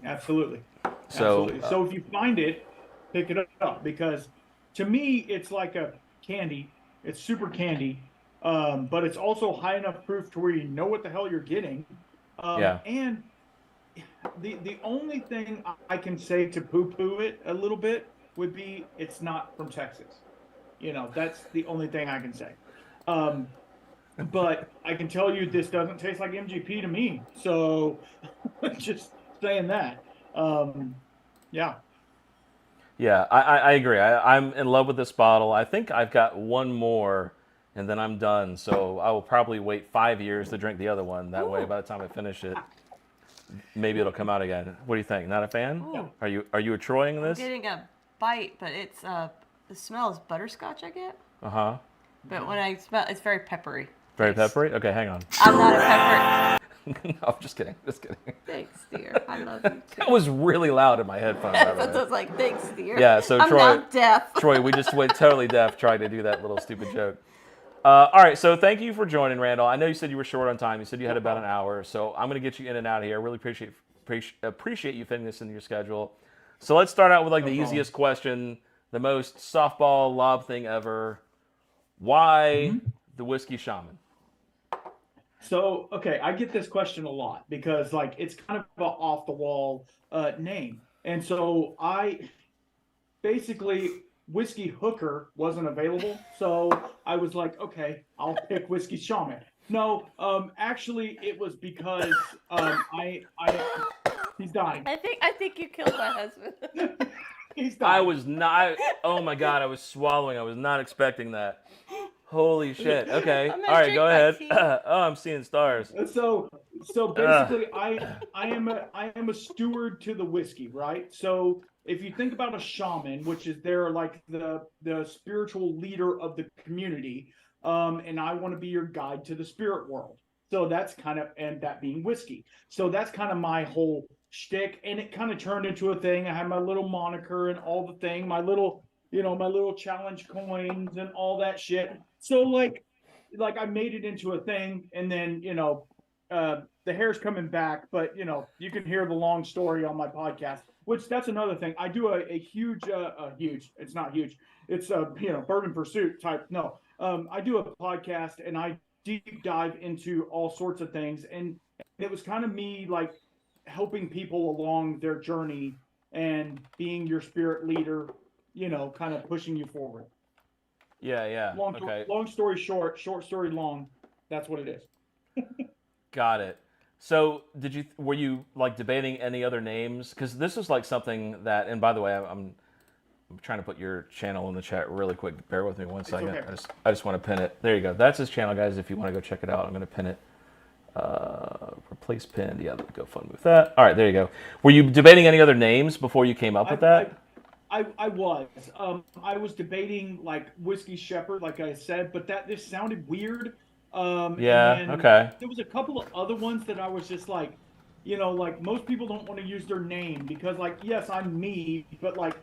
Absolutely. So, Absolutely. So if you find it, pick it up, because to me it's like a candy. It's super candy, but it's also high enough proof to where you know what the hell you're getting. Yeah. And the only thing I can say to poo-poo it a little bit would be it's not from Texas. That's the only thing I can say. But I can tell you this doesn't taste like MGP to me. So just saying that. Yeah. Yeah, I agree. I'm in love with this bottle. I think I've got one more, and then I'm done. So I will probably wait 5 years to drink the other one. That way, by the time I finish it, maybe it'll come out again. What do you think? Not a fan? Ooh. Are you Troying I'm this? getting a bite, but it's the smell is butterscotch. I get, Uh-huh. but when I smell, it's very peppery. Very Taste. peppery? Okay, hang on. I'm not a pepper. No, I'm just kidding. Just kidding. Thanks, dear. I love you too. That was really loud in my headphones. by the way. So it's like, thanks, dear. Yeah, so I'm Troy- not deaf. Troy, we just went totally deaf trying to do that little stupid joke. All right, so thank you for joining, Randall. I know you said you were short on time. You said you had about an hour, so I'm going to get you in and out of here. I really appreciate you fitting this into your schedule. So let's start out with the easiest question, the most softball lob thing ever. Why the Whiskey Shaman? So, okay, I get this question a lot because it's kind of an off the wall name. And so basically Whiskey Hooker wasn't available. So I was like, okay, I'll pick Whiskey Shaman. No, actually it was because he's dying. I think you killed my husband. He's dying. I was not, oh my God, I was swallowing. I was not expecting that. Holy shit. Okay. I'm All gonna right, go ahead. drink my tea. Oh, I'm seeing stars. So basically, I am a steward to the whiskey, right? So if you think about a shaman, which is they're like the spiritual leader of the community, and I want to be your guide to the spirit world. So that's and that being whiskey. So that's kind of my whole shtick, and it kind of turned into a thing. I had my little moniker and all the thing, my little challenge coins and all that shit. So like I made it into a thing, and then the hair's coming back, but you can hear the long story on my podcast, which that's another thing. I do a huge it's not huge, it's Bourbon Pursuit type. No, I do a podcast and I deep dive into all sorts of things, and it was kind of me helping people along their journey and being your spirit leader, kind of pushing you forward. Yeah. Okay. Long story short, short story long. That's what it is. Got it. So, were you debating any other names? Because this was something that, and by the way, I'm trying to put your channel in the chat really quick. Bear with me one second. Okay. I just want to pin it. There you go. That's his channel, guys. If you want to go check it out, I'm going to pin it. Place pinned. Yeah, go fun with that. All right, there you go. Were you debating any other names before you came up with that? I was. I was debating like Whiskey Shepherd, like I said, but that just sounded weird. And Yeah. then Okay. there was a couple of other ones that I was just like, like most people don't want to use their name because, like, yes, I'm me, but like,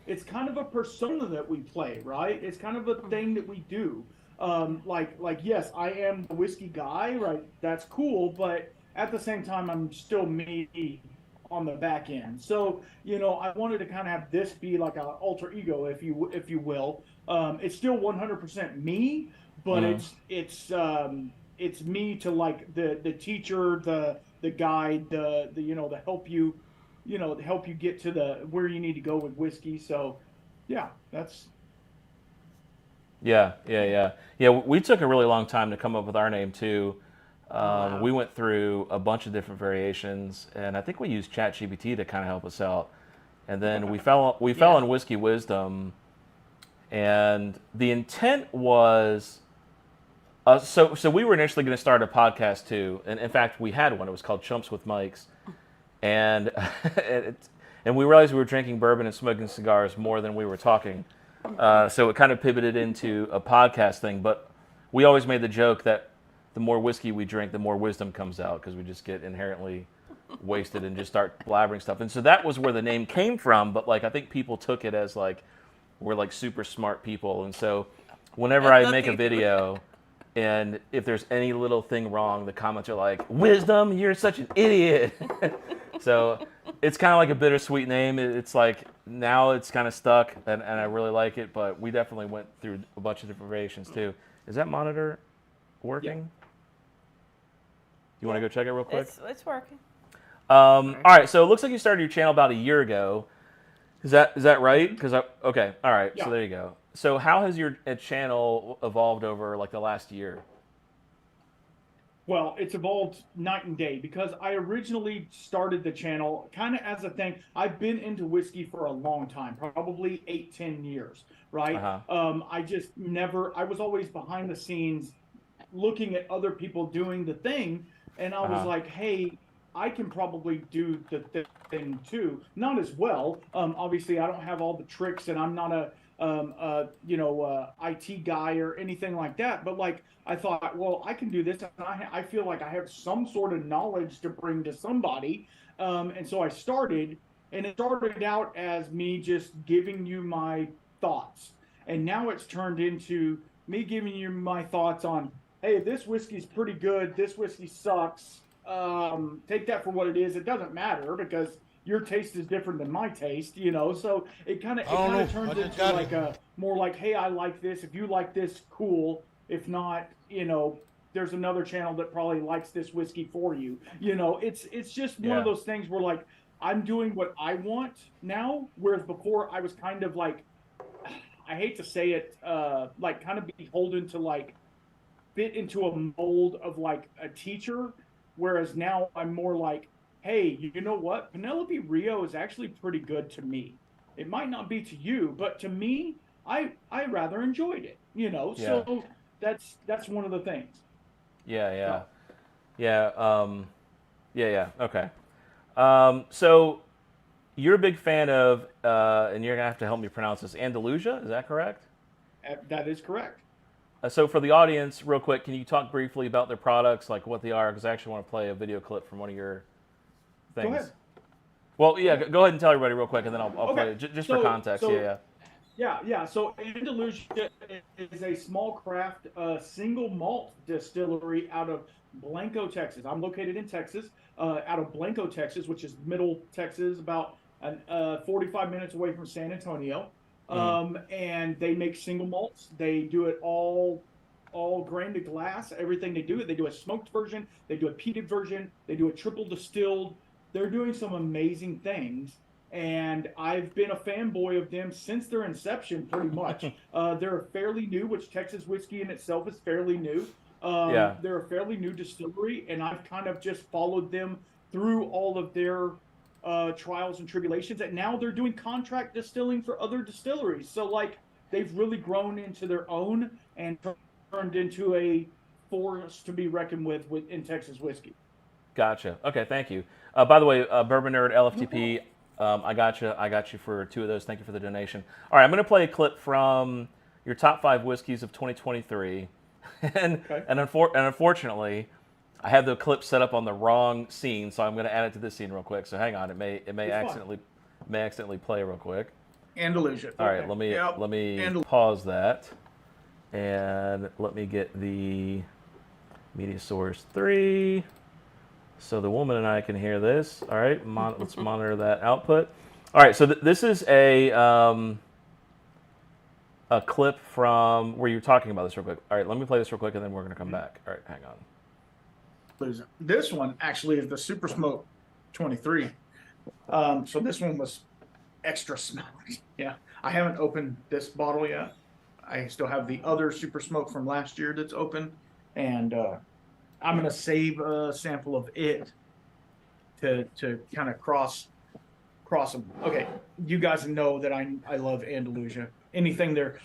it's kind of a persona that we play, right? It's kind of a thing that we do. Like yes, I am the whiskey guy, right? That's cool, but at the same time, I'm still me on the back end. So, I wanted to kind of have this be like an alter ego, if you will. It's still 100% me, but Mhm. it's me to like the teacher, the guide, the help you get to the where you need to go with whiskey. So, yeah, that's Yeah. We took a really long time to come up with our name too. wow. We went through a bunch of different variations, and I think we used ChatGPT to kind of help us out. And then we fell on WhiskeyWisdom, and the intent was so we were initially going to start a podcast too, and in fact we had one. It was called Chumps with Mics, and and we realized we were drinking bourbon and smoking cigars more than we were talking. So it kind of pivoted into a podcast thing, but we always made the joke that the more whiskey we drink, the more wisdom comes out because we just get inherently wasted and just start blabbering stuff. And so that was where the name came from, but like I think people took it as like we're like super smart people. And so whenever I make a video and if there's any little thing wrong, the comments are like, "Wisdom, you're such an idiot." So it's kind of like a bittersweet name. It's like now it's kind of stuck, and I really like it. But we definitely went through a bunch of different variations too. Is that monitor working? You want to go check it real quick? It's working. All right. So it looks like you started your channel about a year ago. Is that right? Because okay. All right. Yeah. So there you go. So how has your channel evolved over like the last year? Well, it's evolved night and day because I originally started the channel kind of as a thing. I've been into whiskey for a long time, probably 8-10 years, right? I just never, I was always behind the scenes looking at other people doing the thing. And I was like, hey, I can probably do the thing too. Not as well. Obviously, I don't have all the tricks, and I'm not a IT guy or anything like that. But like, I thought, well, I can do this. And I feel like I have some sort of knowledge to bring to somebody. And so I started, and it started out as me just giving you my thoughts. And now it's turned into me giving you my thoughts on, hey, this whiskey's pretty good. This whiskey sucks. Take that for what it is. It doesn't matter because your taste is different than my taste, So it kind of turns into like a more like, hey, I like this. If you like this, cool. If not, there's another channel that probably likes this whiskey for you. It's just one of those things where like I'm doing what I want now, whereas before I was kind of like, I hate to say it, like kind of beholden to like fit into a mold of like a teacher, whereas now I'm more like, hey, you know what? Penelope Rio is actually pretty good to me. It might not be to you, but to me, I rather enjoyed it. So that's one of the things. Yeah. Okay. So you're a big fan of, and you're gonna have to help me pronounce this, Andalusia. Is that correct? That is correct. So for the audience, real quick, can you talk briefly about their products, like what they are? Because I actually want to play a video clip from one of your things. Go ahead. Well, yeah, go ahead and tell everybody real quick, and then I'll play it just for context. Yeah. So Andalusia is a small craft single malt distillery out of Blanco, Texas. I'm located in Texas, out of Blanco, Texas, which is middle Texas, about 45 minutes away from San Antonio. And they make single malts. They do it all grain to glass. Everything they do. They do a smoked version. They do a peated version. They do a triple distilled. They're doing some amazing things. And I've been a fanboy of them since their inception, pretty much. They're fairly new, which Texas whiskey in itself is fairly new. They're a fairly new distillery, and I've kind of just followed them through all of their trials and tribulations. And now they're doing contract distilling for other distilleries. So, like, they've really grown into their own and turned into a force to be reckoned with in Texas whiskey. Gotcha. Okay, thank you. By the way, Bourbon Nerd LFTP, I got you. I got you for 2 of those. Thank you for the donation. All right, I'm going to play a clip from your top 5 whiskeys of 2023, and Okay. and unfortunately, I have the clip set up on the wrong scene, so I'm going to add it to this scene real quick. So hang on, it may It's fine. accidentally play real quick. Andalusia. All right, let me pause that, and let me get the media source 3. So the woman and I can hear this. All right, let's monitor that output. All right, so this is a clip from where you're talking about this real quick. All right, let me play this real quick, and then we're going to come back. All right, hang on. This one actually is the Super Smoke 23. So this one was extra smoked. Yeah, I haven't opened this bottle yet. I still have the other Super Smoke from last year that's open, and I'm gonna save a sample of it to kind of cross them. Okay, you guys know that I love Andalusia. Anything that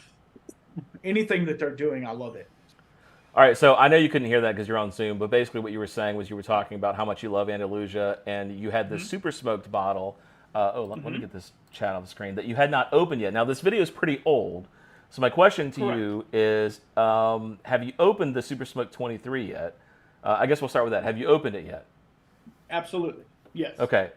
they're doing, I love it. All right, so I know you couldn't hear that because you're on Zoom, but basically what you were saying was you were talking about how much you love Andalusia, and you had this super smoked bottle. Let me get this chat on the screen that you had not opened yet. Now this video is pretty old, so my question to you is: have you opened the Super Smoked 23 yet? I guess we'll start with that. Have you opened it yet? Absolutely, yes. Okay.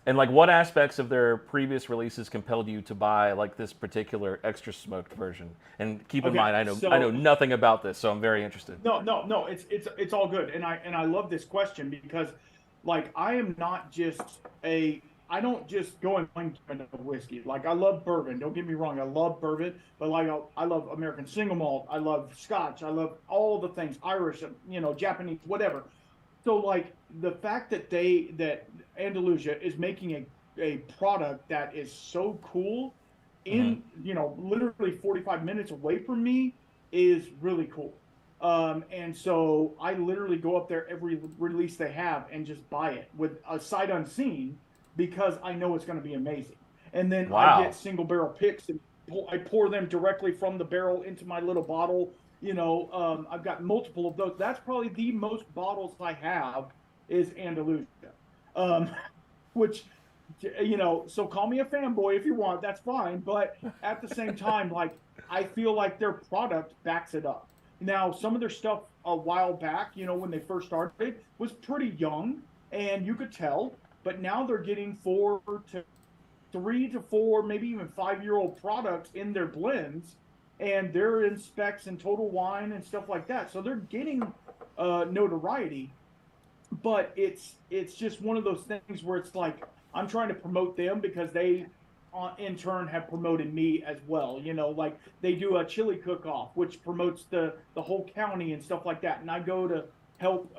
And like, what aspects of their previous releases compelled you to buy like this particular extra smoked version? And keep in mind, I know nothing about this, so I'm very interested. No. It's all good, and I love this question because, like, I don't just go and find whiskey. Like, I love bourbon. Don't get me wrong, I love bourbon, but like I love American single malt. I love Scotch. I love all the things, Irish, Japanese, whatever. So like the fact that Andalusia is making a product that is so cool in literally 45 minutes away from me is really cool. And so I literally go up there every release they have and just buy it with a sight unseen because I know it's going to be amazing. And then I get single barrel picks and I pour them directly from the barrel into my little bottle. I've got multiple of those. That's probably the most bottles I have is Andalusia, which, so call me a fanboy if you want, that's fine. But at the same time, like, I feel like their product backs it up. Now, some of their stuff a while back, when they first started, was pretty young and you could tell, but now they're getting 3 to 4, maybe even 5-year-old products in their blends. And they're in specs and Total Wine and stuff like that. So they're getting notoriety, but it's just one of those things where it's like I'm trying to promote them because they, in turn, have promoted me as well. Like they do a chili cook-off, which promotes the whole county and stuff like that. And I go to help,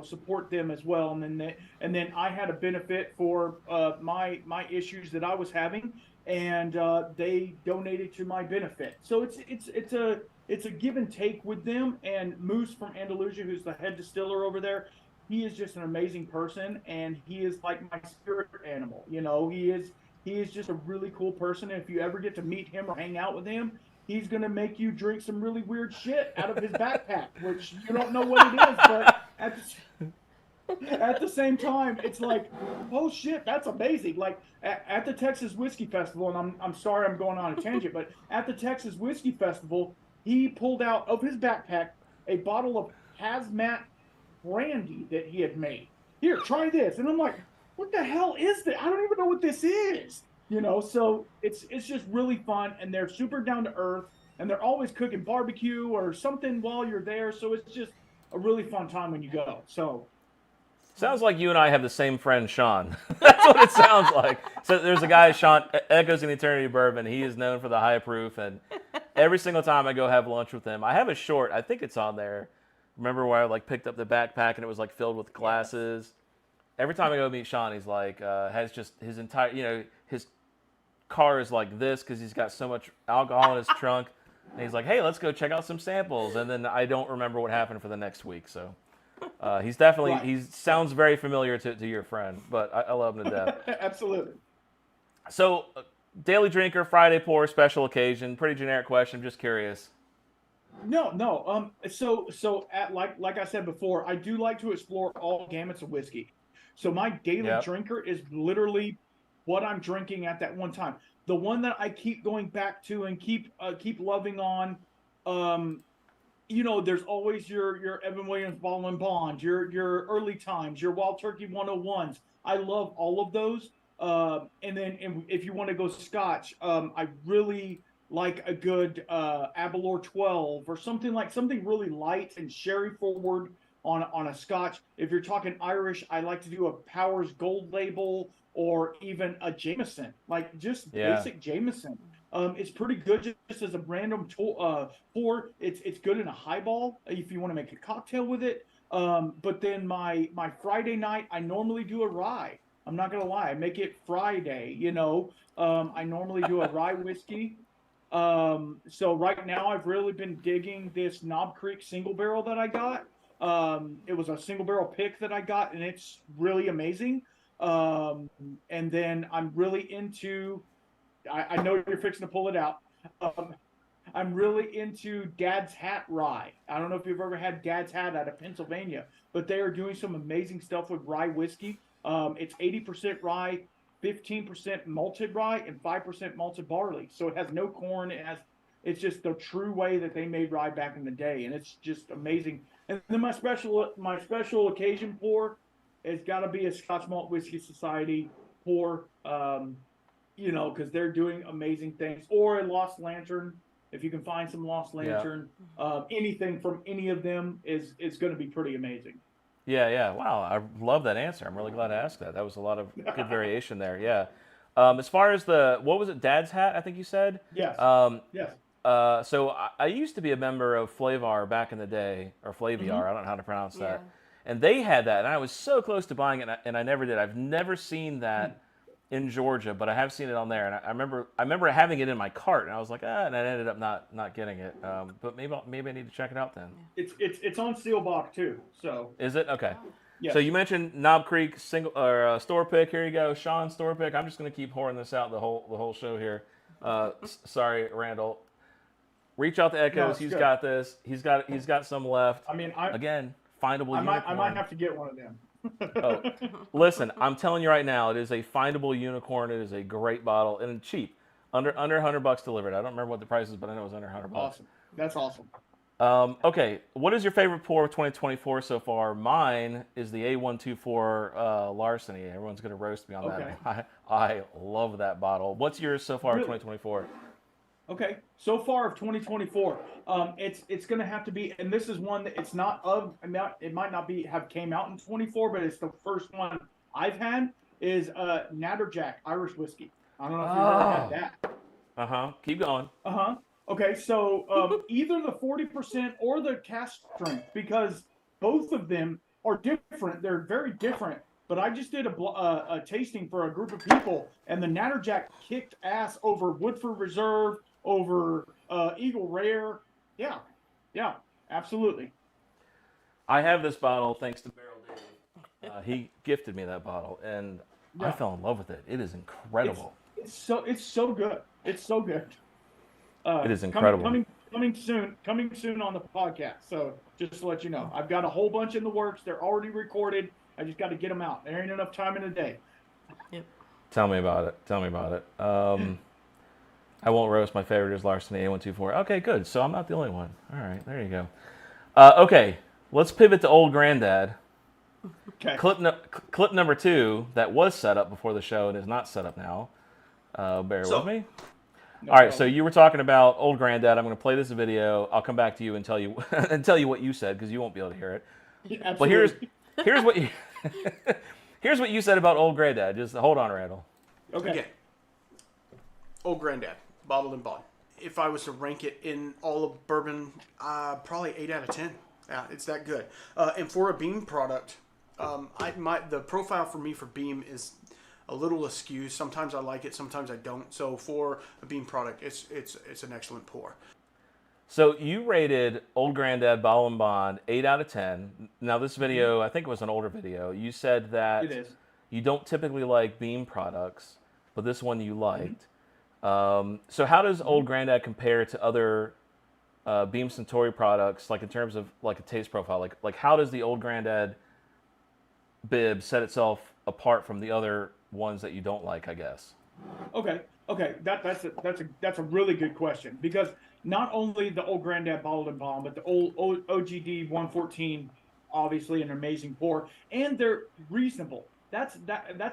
support them as well. And then I had a benefit for my issues that I was having. And they donated to my benefit. So it's a give and take with them. And Moose from Andalusia, who's the head distiller over there, he is just an amazing person, and he is like my spirit animal. He is just a really cool person. And if you ever get to meet him or hang out with him, he's gonna make you drink some really weird shit out of his backpack, which you don't know what it is, but at the same time, it's like, oh shit, that's amazing. Like at the Texas Whiskey Festival, and I'm sorry I'm going on a tangent, but at the Texas Whiskey Festival, he pulled out of his backpack a bottle of hazmat brandy that he had made. Here, try this. And I'm like, what the hell is this? I don't even know what this is. So it's just really fun, and they're super down to earth, and they're always cooking barbecue or something while you're there. So it's just a really fun time when you go. So sounds like you and I have the same friend, Sean. That's what it sounds like. So there's a guy, Sean, Echoes in the Eternity of Bourbon. He is known for the high proof, and every single time I go have lunch with him, I have a short. I think it's on there. Remember where I like picked up the backpack and it was like filled with glasses. Every time I go meet Sean, he's like has just his entire, his car is like this because he's got so much alcohol in his trunk. And he's like, hey, let's go check out some samples. And then I don't remember what happened for the next week. So he's definitely, he sounds very familiar to your friend, but I love him to death. Absolutely. So daily drinker, Friday pour, special occasion, pretty generic question. I'm just curious. No. So like I said before, I do like to explore all gamuts of whiskey. So my daily Yep. drinker is literally what I'm drinking at that one time. The one that I keep going back to and keep loving on. Um, there's always your Evan Williams Bottle and Bond, your early times, your Wild Turkey 101s. I love all of those. And if you want to go Scotch, I really like a good Aberlour 12 or something really light and sherry forward on a Scotch. If you're talking Irish, I like to do a Powers Gold Label or even a Jameson, like just Yeah. basic Jameson. It's pretty good just as a random pour. It's good in a highball if you want to make a cocktail with it. But then my Friday night, I normally do a rye. I'm not gonna lie, I make it Friday. I normally do a rye whiskey. So right now I've really been digging this Knob Creek single barrel that I got. It was a single barrel pick that I got, and it's really amazing. And then I'm really into. I know you're fixing to pull it out. Um, I'm really into Dad's Hat rye. I don't know if you've ever had Dad's Hat out of Pennsylvania, but they are doing some amazing stuff with rye whiskey. It's 80% rye, 15% malted rye, and 5% malted barley. So it has no corn. It's just the true way that they made rye back in the day, and it's just amazing. And then my special occasion pour has got to be a Scotch Malt Whiskey Society pour. Because they're doing amazing things. Or a Lost Lantern, if you can find some Lost Lantern, anything from any of them is going to be pretty amazing. Yeah. Wow, I love that answer. I'm really glad I asked that. That was a lot of good variation there. Yeah. As far as what was it, Dad's Hat? I think you said. Yes. Yes. So I used to be a member of Flavar back in the day, or Flaviar. I don't know how to pronounce that. And they had that, and I was so close to buying it, and I never did. I've never seen that in Georgia, but I have seen it on there, and I remember having it in my cart, and I was like, and I ended up not getting it. But maybe I need to check it out then. It's on Sealbach too. So is it okay? Yes. So you mentioned Knob Creek single or store pick. Here you go, Sean store pick. I'm just gonna keep pouring this out the whole show here. Sorry, Randall. Reach out to Echoes. No, He's good. got this. He's got some left. I mean, again, findable. I might have to get one of them. Oh, listen, I'm telling you right now, it is a findable unicorn. It is a great bottle and cheap, under $100 delivered. I don't remember what the price is, but I know it was under $100. Awesome. That's awesome. Okay, what is your favorite pour of 2024 so far? Mine is the A124 Larceny. Everyone's gonna roast me on that. I love that bottle. What's yours so far of 2024? Okay, so far of 2024, it's going to have to be, and this is one that it's not of. It might not have came out in 24, but it's the first one I've had is Natterjack Irish whiskey. I don't know if you've ever had that. Keep going. Okay, so either the 40% or the cask strength, because both of them are different. They're very different. But I just did a tasting for a group of people, and the Natterjack kicked ass over Woodford Reserve, over Eagle Rare. Yeah, absolutely. I have this bottle thanks to Barrel Dave. He gifted me that bottle, and I fell in love with it. It is incredible. It's so good. It's so good. It is incredible. Coming soon on the podcast. So just to let you know, I've got a whole bunch in the works. They're already recorded. I just got to get them out. There ain't enough time in the day. Yep. Tell me about it. I won't roast. My favorite is Larceny A124. Okay, good. So I'm not the only one. All right, there you go. Okay, let's pivot to Old Granddad. Okay. Clip number 2 that was set up before the show and is not set up now. Bear with me. No All right, problem. so you were talking about Old Granddad. I'm going to play this video. I'll come back to you and tell you what you said because you won't be able to hear it. Yeah, but here's what you here's what you said about Old Granddad. Just hold on, Randall. Okay. Old Granddad, bottled and bond. If I was to rank it in all of bourbon, probably 8 out of 10. Yeah, it's that good. And for a Beam product, the profile for me for Beam is a little askew. Sometimes I like it, sometimes I don't. So for a Beam product, it's an excellent pour. So you rated Old Granddad Bottle and Bond 8 out of 10. Now this video, I think it was an older video. You said that It is. you don't typically like Beam products, but this one you liked. So how does Old Granddad compare to other Beam Suntory products, like in terms of like a taste profile, like how does the Old Granddad bib set itself apart from the other ones that you don't like, I guess? Okay, okay, that's a really good question, because not only the Old Granddad Bottled and Bond, but the old OGD 114, obviously an amazing pour, and they're reasonable. That's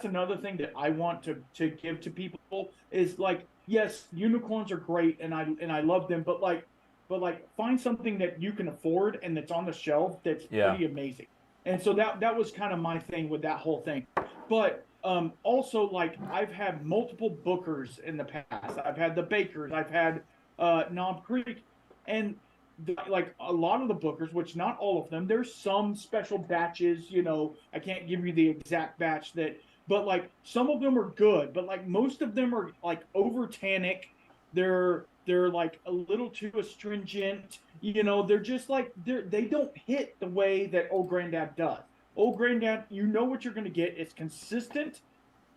another thing that I want to give to people is like, yes, unicorns are great, and I love them, but find something that you can afford and that's on the shelf that's Yeah. pretty amazing. And so that was kind of my thing with that whole thing. But also, like, I've had multiple bookers in the past. I've had the Bakers. I've had Knob Creek, and like a lot of the bookers, which not all of them. There's some special batches. I can't give you the exact batch but like some of them are good. But like most of them are like over tannic. They're like a little too astringent. They're just like they don't hit the way that Old Granddad does. Old Granddad, you know what you're going to get. It's consistent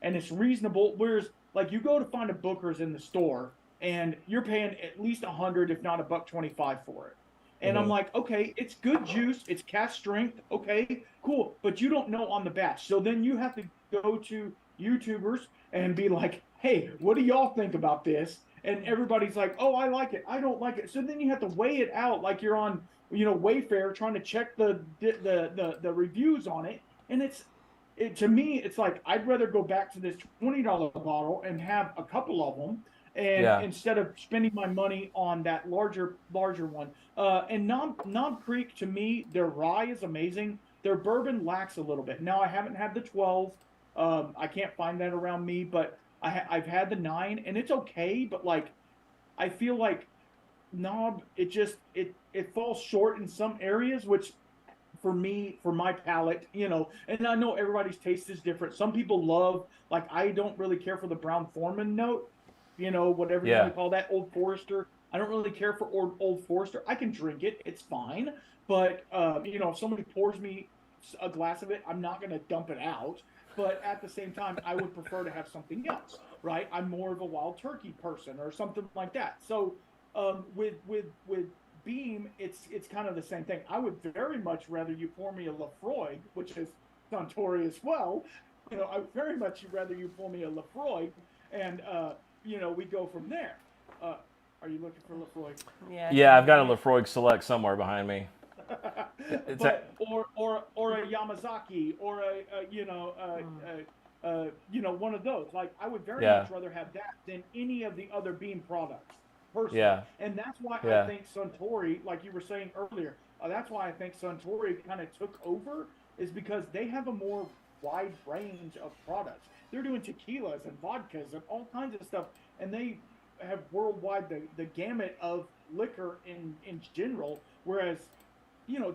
and it's reasonable. Whereas, like, you go to find a Booker's in the store and you're paying at least 100, if not $1.25 for it. And I'm like, okay, it's good juice, it's cast strength, okay, cool, but you don't know on the batch. So then you have to go to YouTubers and be like, hey, what do y'all think about this? And everybody's like, oh, I like it, I don't like it. So then you have to weigh it out like you're on, Wayfair trying to check the reviews on it. And to me, it's like, I'd rather go back to this $20 bottle and have a couple of them, and instead of spending my money on that larger one. And Knob Creek, to me, their rye is amazing. Their bourbon lacks a little bit. Now, I haven't had the 12. I can't find that around me, but I've had the 9, and it's okay. But like, I feel like Knob, it falls short in some areas, which for me, for my palate, and I know everybody's taste is different. Some people love, like, I don't really care for the Brown Forman note, whatever you want to call that, Old Forester. I don't really care for Old Forester. I can drink it, it's fine. But if somebody pours me a glass of it, I'm not going to dump it out. But at the same time, I would prefer to have something else, right? I'm more of a Wild Turkey person or something like that. So with Beam, it's kind of the same thing. I would very much rather you pour me a Lefroy, which is Suntory as well. I would very much rather you pour me a Lefroy, and we go from there. Are you looking for Lefroy? Yeah, I've got a Lefroy Select somewhere behind me. Or a Yamazaki, or one of those. Like, I would very much rather have that than any of the other Beam products, personally. Yeah. And that's why I think Suntory, like you were saying earlier, that's why I think Suntory kind of took over, is because they have a more wide range of products. They're doing tequilas and vodkas and all kinds of stuff, and they have worldwide the gamut of liquor in general, whereas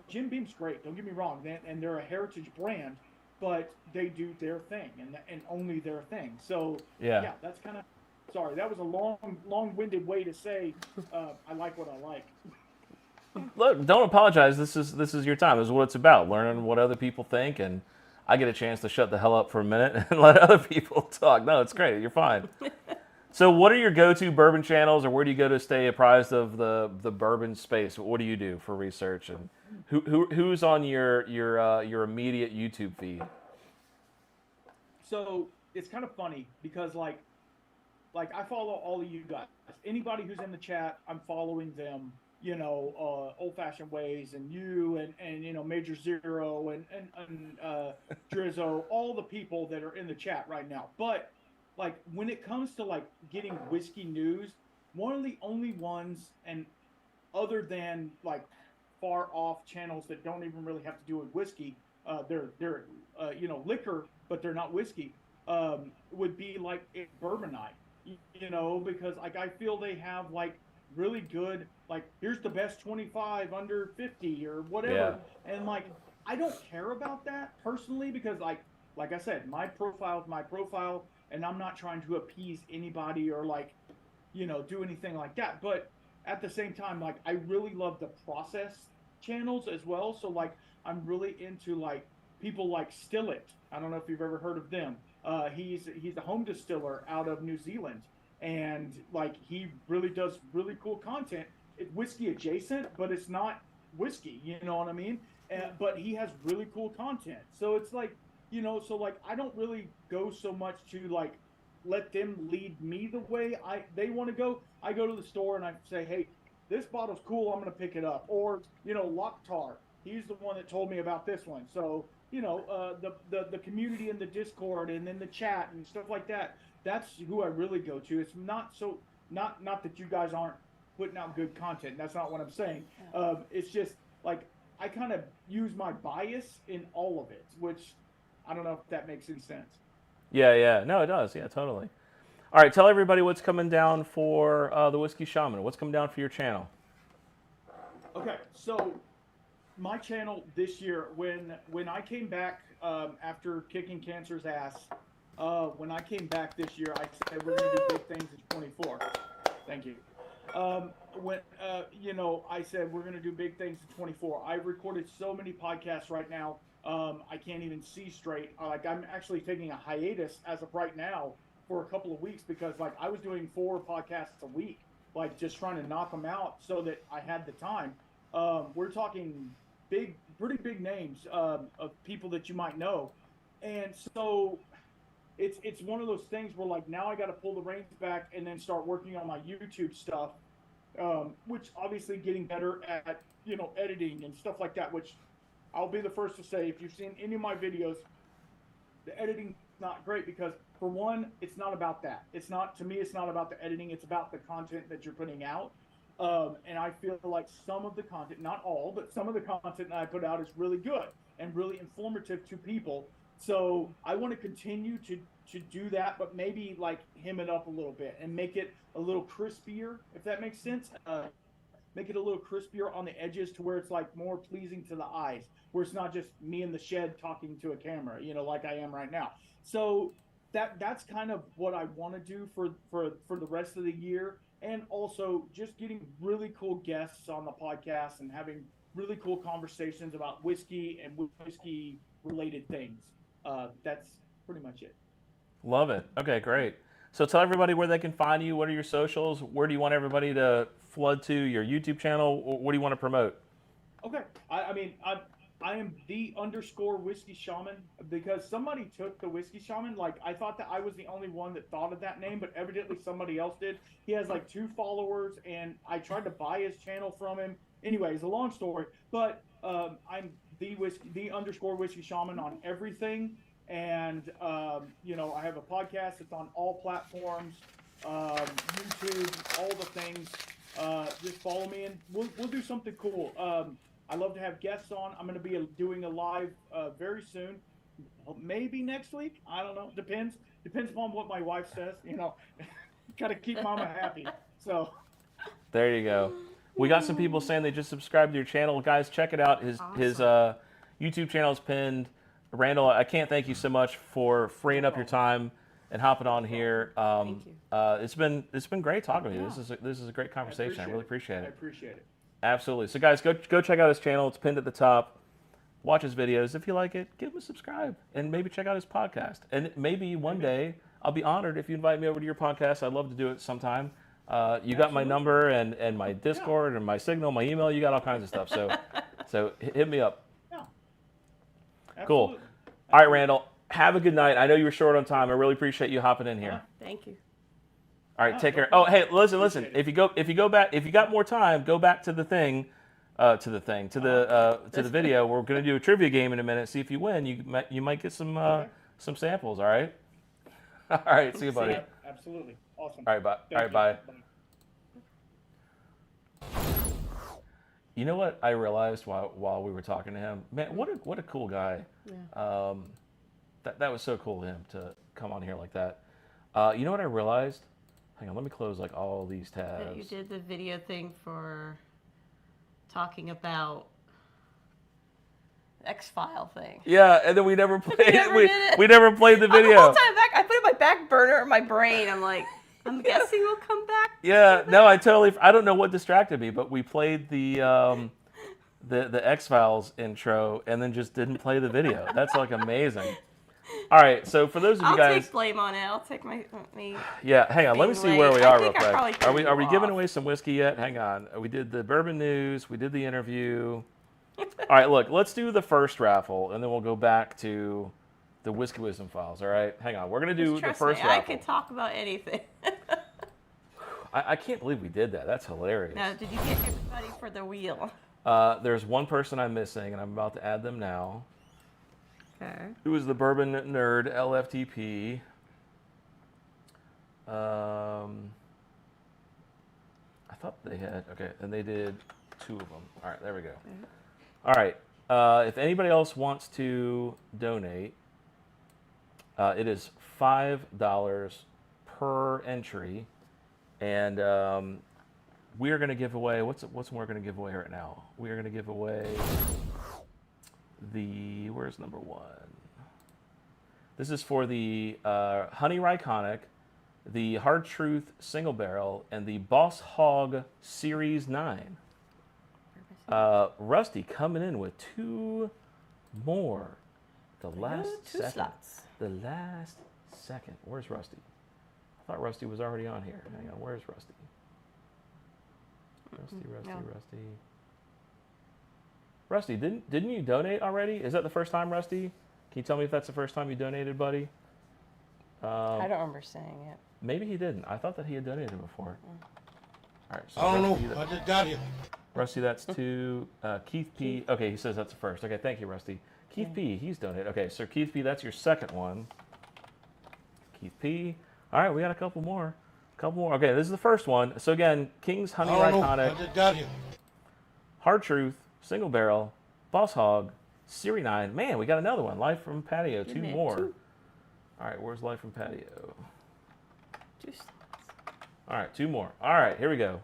Jim Beam's great, don't get me wrong, and they're a heritage brand, but they do their thing and only their thing. So yeah, that's kind of, sorry, that was a long-winded way to say I like what I like. Look, don't apologize. This is your time. This is what it's about, learning what other people think, and I get a chance to shut the hell up for a minute and let other people talk. No, it's great. You're fine. So what are your go-to bourbon channels, or where do you go to stay apprised of the bourbon space? What do you do for research, and who's on your immediate YouTube feed? So it's kind of funny because like I follow all of you guys. Anybody who's in the chat, I'm following them. Old Fashioned Ways, and you, and Major Zero, and Drizzo, all the people that are in the chat right now. But like, when it comes to like getting whiskey news, one of the only ones, and other than like far off channels that don't even really have to do with whiskey, they're liquor, but they're not whiskey, would be like Bourbon Night, because like I feel they have like really good, like, here's the best 25 under 50 or whatever, and like I don't care about that personally, because like I said, my profile is my profile, and I'm not trying to appease anybody or like do anything like that. But at the same time, like, I really love the process channels as well. So like, I'm really into like people like Stillet. I don't know if you've ever heard of them. He's a home distiller out of New Zealand, and like he really does really cool content whiskey adjacent, but it's not whiskey. You know what I mean? But he has really cool content. So it's like, so like I don't really go so much to like let them lead me the way they want to go. I go to the store and I say, hey, this bottle's cool. I'm going to pick it up. Or, Locktar. He's the one that told me about this one. So, the community in the Discord and then the chat and stuff like that. That's who I really go to. It's not that you guys aren't putting out good content. That's not what I'm saying. It's just like I kind of use my bias in all of it, which I don't know if that makes any sense. Yeah. No, it does. Yeah, totally. All right, tell everybody what's coming down for the Whiskey Shaman. What's coming down for your channel? Okay, so my channel this year, when I came back after kicking cancer's ass, when I came back this year, I said we're going to do big things in 24. Thank you. I said we're going to do big things in 24. I've recorded so many podcasts right now. I can't even see straight. Like I'm actually taking a hiatus as of right now for a couple of weeks because like I was doing 4 podcasts a week, like just trying to knock them out so that I had the time. We're talking pretty big names of people that you might know, and so it's one of those things where like now I got to pull the reins back and then start working on my YouTube stuff, which obviously getting better at editing and stuff like that. Which I'll be the first to say, if you've seen any of my videos, the editing's not great because for one, it's not about that. It's not about the editing. It's about the content that you're putting out. And I feel like some of the content, not all, but some of the content that I put out is really good and really informative to people. So I want to continue to do that, but maybe like hem it up a little bit and make it a little crispier, if that makes sense. Make it a little crispier on the edges to where it's like more pleasing to the eyes, where it's not just me in the shed talking to a camera, like I am right now. So that's kind of what I want to do for the rest of the year. And also just getting really cool guests on the podcast and having really cool conversations about whiskey and whiskey related things. That's pretty much it. Love it. Okay, great. So tell everybody where they can find you. What are your socials? Where do you want everybody to flood to? Your YouTube channel? What do you want to promote? Okay. I am the _whiskey shaman because somebody took the whiskey shaman. Like I thought that I was the only one that thought of that name, but evidently somebody else did. He has like 2 followers and I tried to buy his channel from him. Anyways, a long story, but I'm the _whiskey shaman on everything. And, I have a podcast. It's on all platforms, YouTube, all the things. Just follow me and we'll do something cool. I love to have guests on. I'm going to be doing a live very soon, maybe next week. I don't know. Depends upon what my wife says. Got to keep Mama happy. So there you go. We got some people saying they just subscribed to your channel. Guys, check it out. His YouTube channel is pinned. Randall, I can't thank you so much for freeing up your time and hopping on here. Thank you. It's been great talking to you. This is a great conversation. I really appreciate it. I appreciate it. Absolutely. So guys, go check out his channel. It's pinned at the top. Watch his videos. If you like it, give him a subscribe and maybe check out his podcast. And maybe one day I'll be honored if you invite me over to your podcast. I'd love to do it sometime. You got my number and my Discord and my Signal, my email. You got all kinds of stuff. So hit me up. Yeah. Cool. All right, Randall. Have a good night. I know you were short on time. I really appreciate you hopping in here. Thank you. All right, take care. Oh, hey, listen. If you go back, if you got more time, go back to the thing, to the video. We're gonna do a trivia game in a minute. See if you win. You might get some samples. All right. All right. See you, buddy. Absolutely. Awesome. All right. Bye. Thank All right. you. Bye. You know what I realized while we were talking to him? Man, what a cool guy. Yeah. That was so cool of him to come on here like that. You know what I realized? Hang on, let me close like all these tabs. That you did the video thing for talking about X-File thing. Yeah, and then we never played it. We never played the video. The whole time back, I put it in my back burner in my brain. I'm like, I'm guessing we'll come back. Yeah, no, I don't know what distracted me, but we played the X-Files intro and then just didn't play the video. That's like amazing. All right, so for those of you I'll guys, take blame on it. I'll take me. yeah, hang on. Let me being see where late. we I are real think I probably quick. threw Are we you giving off. away some whiskey yet? Hang on. We did the bourbon news. We did the interview. All right, look, let's do the first raffle, and then we'll go back to the Whiskey Wisdom files. All right, hang on. We're gonna do Just the trust first me, I raffle. can talk about anything. I can't believe we did that. That's hilarious. Now, did you get everybody for the wheel? There's one person I'm missing, and I'm about to add them now. Okay. Who is the Bourbon Nerd LFTP? I thought they had, okay, and they did 2 of them. All right, there we go. All right, if anybody else wants to donate, it is $5 per entry, and we are going to give away, what's we're going to give away right now? We are going to give away the, where's number 1? This is for the Honey Ryconic, the Hard Truth Single Barrel, and the Boss Hog Series 9. Rusty coming in with 2 more. The last Two second. slots. The last second. Where's Rusty? I thought Rusty was already on here. Hang on, where's Rusty? No. Rusty, didn't you donate already? Is that the first time, Rusty? Can you tell me if that's the first time you donated, buddy? I don't remember saying it. Maybe he didn't. I thought that he had donated before. All right. So I don't Rusty, know. I just got here. Rusty, that's 2. Keith P. Okay, he says that's the first. Okay, thank you, Rusty. Keith P. He's donated. Okay, so Keith P. That's your second one. Keith P. All right, we got a couple more. Okay, this is the first one. So again, King's Honey I don't know. I Ryconic, just got here. Hard Truth, Single Barrel, Boss Hog, Series 9. Man, we got another one. Life from Patio, 2 me more. 2. All right, where's Life from Patio? 2 slots. All right, 2 more. All right, here we go.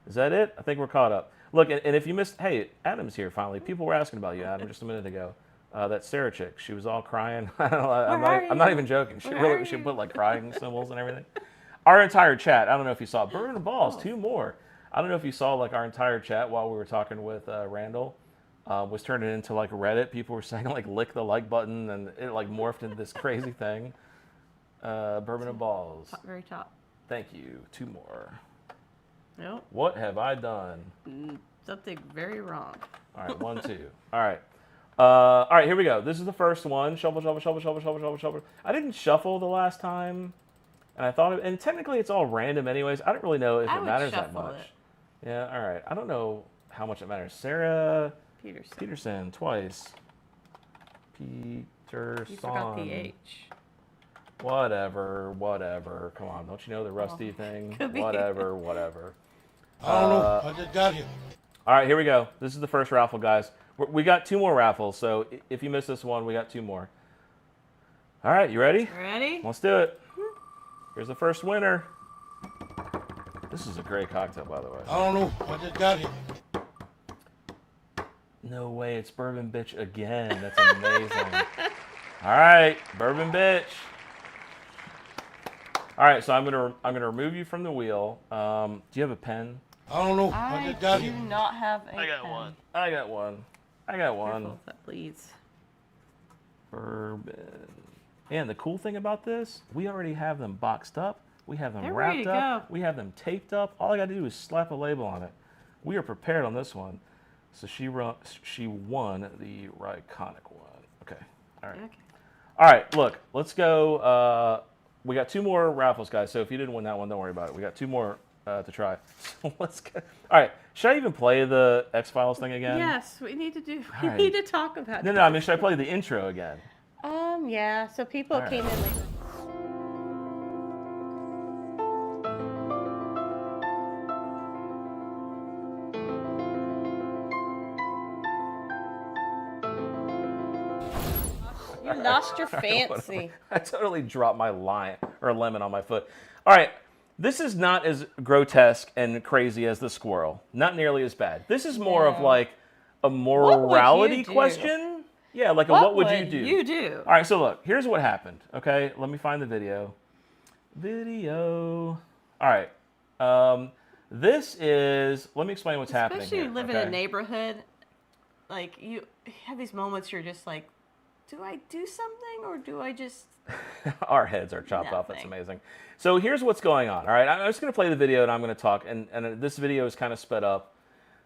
Is that it? I think we're caught up. Look, and if you missed, hey, Adam's here finally. People were asking about you, Adam, just a minute ago. That Sarah chick, she was all crying. I'm not even joking. She put like crying symbols and everything. Our entire chat, I don't know if you saw, Burn the Balls, 2 more. I don't know if you saw like our entire chat while we were talking with Randall. Was turning into like Reddit. People were saying like lick the like button, and it like morphed into this crazy thing. Bourbon and Balls. Very top. Thank you. 2 more. Nope. What have I done? Something very wrong. All right, 1, 2. All right. All right, here we go. This is the first one. Shuffle, shuffle, shuffle, shuffle, shuffle, shuffle, shuffle. I didn't shuffle the last time, and I thought, and technically it's all random anyways. I don't really know if I it would matters that shuffle much. it. Yeah, all right. I don't know how much it matters. Sarah Peterson. Peterson, twice. Peterson. You forgot the H. Whatever. Come on, don't you know the Rusty thing? Could be. Whatever. I don't know. I just got here. All right, here we go. This is the first raffle, guys. We got 2 more raffles, so if you missed this one, we got 2 more. All right, you ready? Ready? Let's do it. Here's the first winner. This is a great cocktail, by the way. I don't know. I just got here. No way, it's Bourbon Bitch again. That's amazing. All right, Bourbon Bitch. All right, so I'm gonna remove you from the wheel. Do you have a pen? I don't know. I I just got do here. not have a I got pen. one. Careful with that, please. Bourbon. And the cool thing about this, we already have them boxed up. We have them They're ready wrapped to up. go. We have them taped up. All I got to do is slap a label on it. We are prepared on this one. So she won the Ryconic one. Okay. All right. Okay. All right. Look, let's go. We got 2 more raffles, guys. So if you didn't win that one, don't worry about it. We got 2 more to try. So let's go. All right. Should I even play the X-Files thing again? Yes, we need to do. We All right. need to talk about. No. I mean, should I play the intro again? Yeah. So people All right. came in later. You lost your fancy. I totally dropped my lemon on my foot. All right, this is not as grotesque and crazy as the squirrel. Not nearly as bad. This is more of No. like a morality you do? question. Yeah, like a what would you do? You do. All right, so look, here's what happened. Okay, let me find the video. All right. This is. Let me explain what's happening Especially here. you live in okay? a neighborhood, like you have these moments you're just like do I do something or do I just? Our heads are chopped off. That's Nothing. amazing. So here's what's going on. All right, I'm just going to play the video and I'm going to talk. And this video is kind of sped up.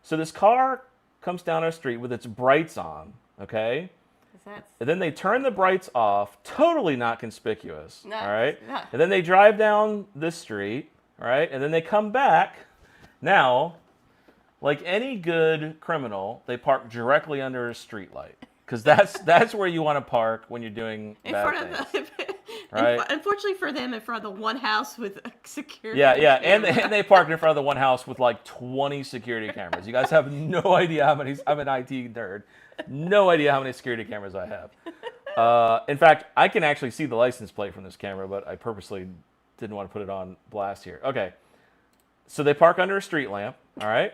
So this car comes down our street with its brights on. Okay. 'Cause that's And then they turn the brights off, totally not conspicuous. No, all right. no. And then they drive down this street. All right. And then they come back. Now, like any good criminal, they park directly under a street light. Because that's where you want to park when you're doing in bad front things. of the. Right. Unfortunately for them, in front of the one house with a security. Yeah, yeah, and camera. they parked in front of the one house with like 20 security cameras. You guys have no idea how many. I'm an IT nerd. No idea how many security cameras I have. In fact, I can actually see the license plate from this camera, but I purposely didn't want to put it on blast here. Okay, so they park under a street lamp. All right.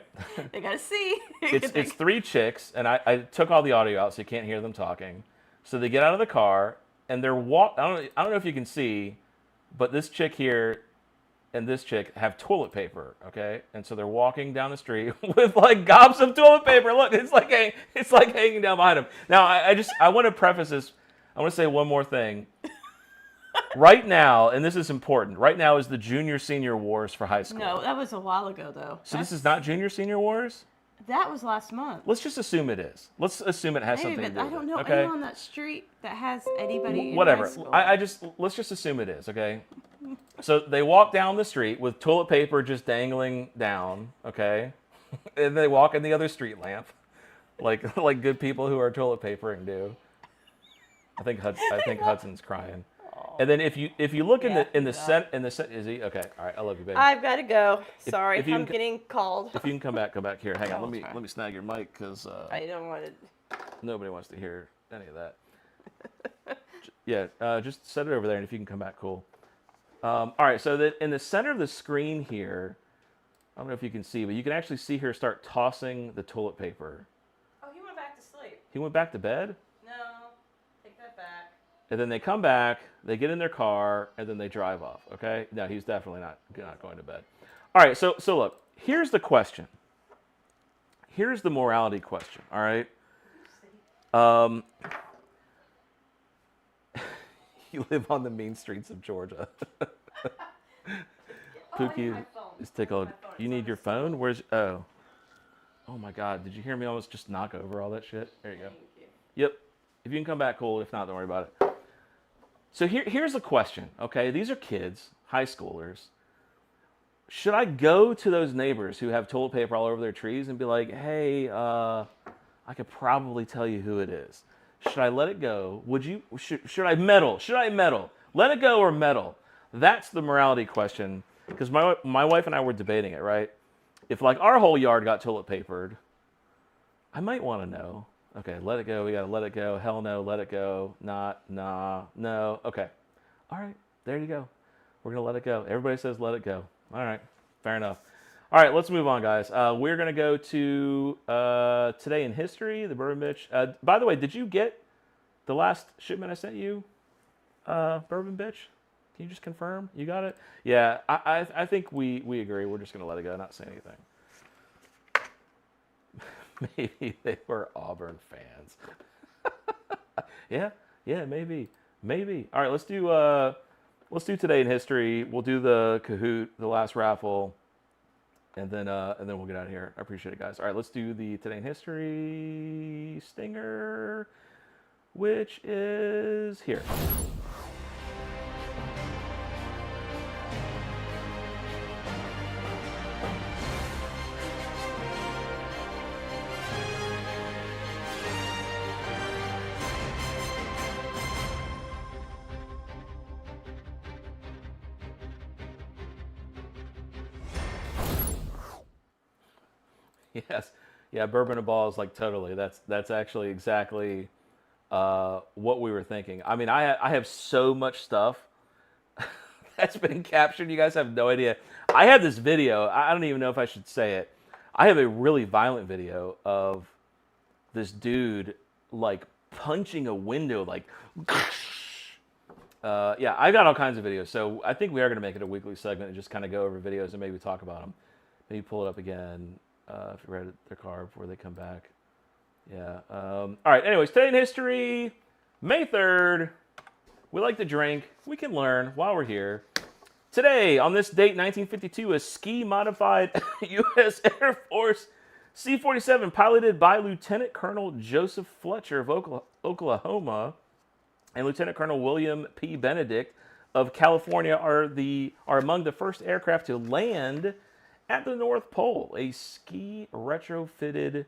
They gotta see. It's three chicks, and I took all the audio out so you can't hear them talking. So they get out of the car and they're I don't know if you can see, but this chick here and this chick have toilet paper, okay? And so they're walking down the street with like gobs of toilet paper. Look, it's like hanging down behind them. Now I want to preface this. I want to say one more thing. Right now, and this is important. Right now is the junior senior wars for high school. No, that was a while ago though. So this is not junior senior wars? That was last month. Let's just assume it is. Let's assume it has Maybe, something to but do I with don't it. know Okay. anyone on that street that has anybody in high Whatever. school. Let's just assume it is, okay? So they walk down the street with toilet paper just dangling down, okay? And they walk in the other street lamp, like good people who are toilet papering do. I think Hudson's crying. And then if you look Yeah, in the he's set is he okay? All right, I love you, baby. I've got to go. Sorry, if you I'm can- getting called. If you can come back here. Hang on, Oh, let sorry. me snag your mic because I don't want to. nobody wants to hear any of that. Yeah, just set it over there, and if you can come back, cool. All right, so in the center of the screen here, I don't know if you can see, but you can actually see her start tossing the toilet paper. Oh, he went back to sleep. He went back to bed, No, take that back. and then they come back, they get in their car, and then they drive off. Okay? No, he's definitely not going to bed. All right, so look, here's the question. Here's the morality question. All right. You live on the mean streets of Georgia. Pookie is tickled. You need your phone? Where's oh my God! Did you hear me almost just knock over all that shit? There you go. Yep. If you can come back, cool. If not, don't worry about it. So here's the question. Okay, these are kids, high schoolers. Should I go to those neighbors who have toilet paper all over their trees and be like, hey, I could probably tell you who it is. Should I let it go? Should I meddle? Should I meddle? Let it go or meddle? That's the morality question. Because my wife and I were debating it, right? If like our whole yard got toilet papered, I might want to know. Okay, let it go. We got to let it go. Hell no, let it go. No. Okay. All right, there you go. We're going to let it go. Everybody says let it go. All right, fair enough. All right, let's move on, guys. We're going to go to Today in History, the Bourbon Bitch. By the way, did you get the last shipment I sent you, Bourbon Bitch? Can you just confirm? You got it? Yeah, I think we agree. We're just going to let it go, not say anything. Maybe they were Auburn fans. Yeah, maybe. All right, let's do Today in History. We'll do the Kahoot, the last raffle. And then we'll get out of here. I appreciate it, guys. All right, let's do the Today in History stinger, which is here. Yes, yeah, bourbon and balls, like totally. That's actually exactly what we were thinking. I mean, I have so much stuff that's been captured. You guys have no idea. I had this video. I don't even know if I should say it. I have a really violent video of this dude like punching a window, like. Yeah, I got all kinds of videos. So I think we are going to make it a weekly segment and just kind of go over videos and maybe talk about them. Maybe pull it up again. If you read their car before they come back. Yeah. All right. Anyways, Today in History. May 3rd. We like to drink. We can learn while we're here. Today, on this date, 1952, a ski-modified U.S. Air Force C-47 piloted by Lieutenant Colonel Joseph Fletcher of Oklahoma and Lieutenant Colonel William P. Benedict of California are among the first aircraft to land at the North Pole. A ski retrofitted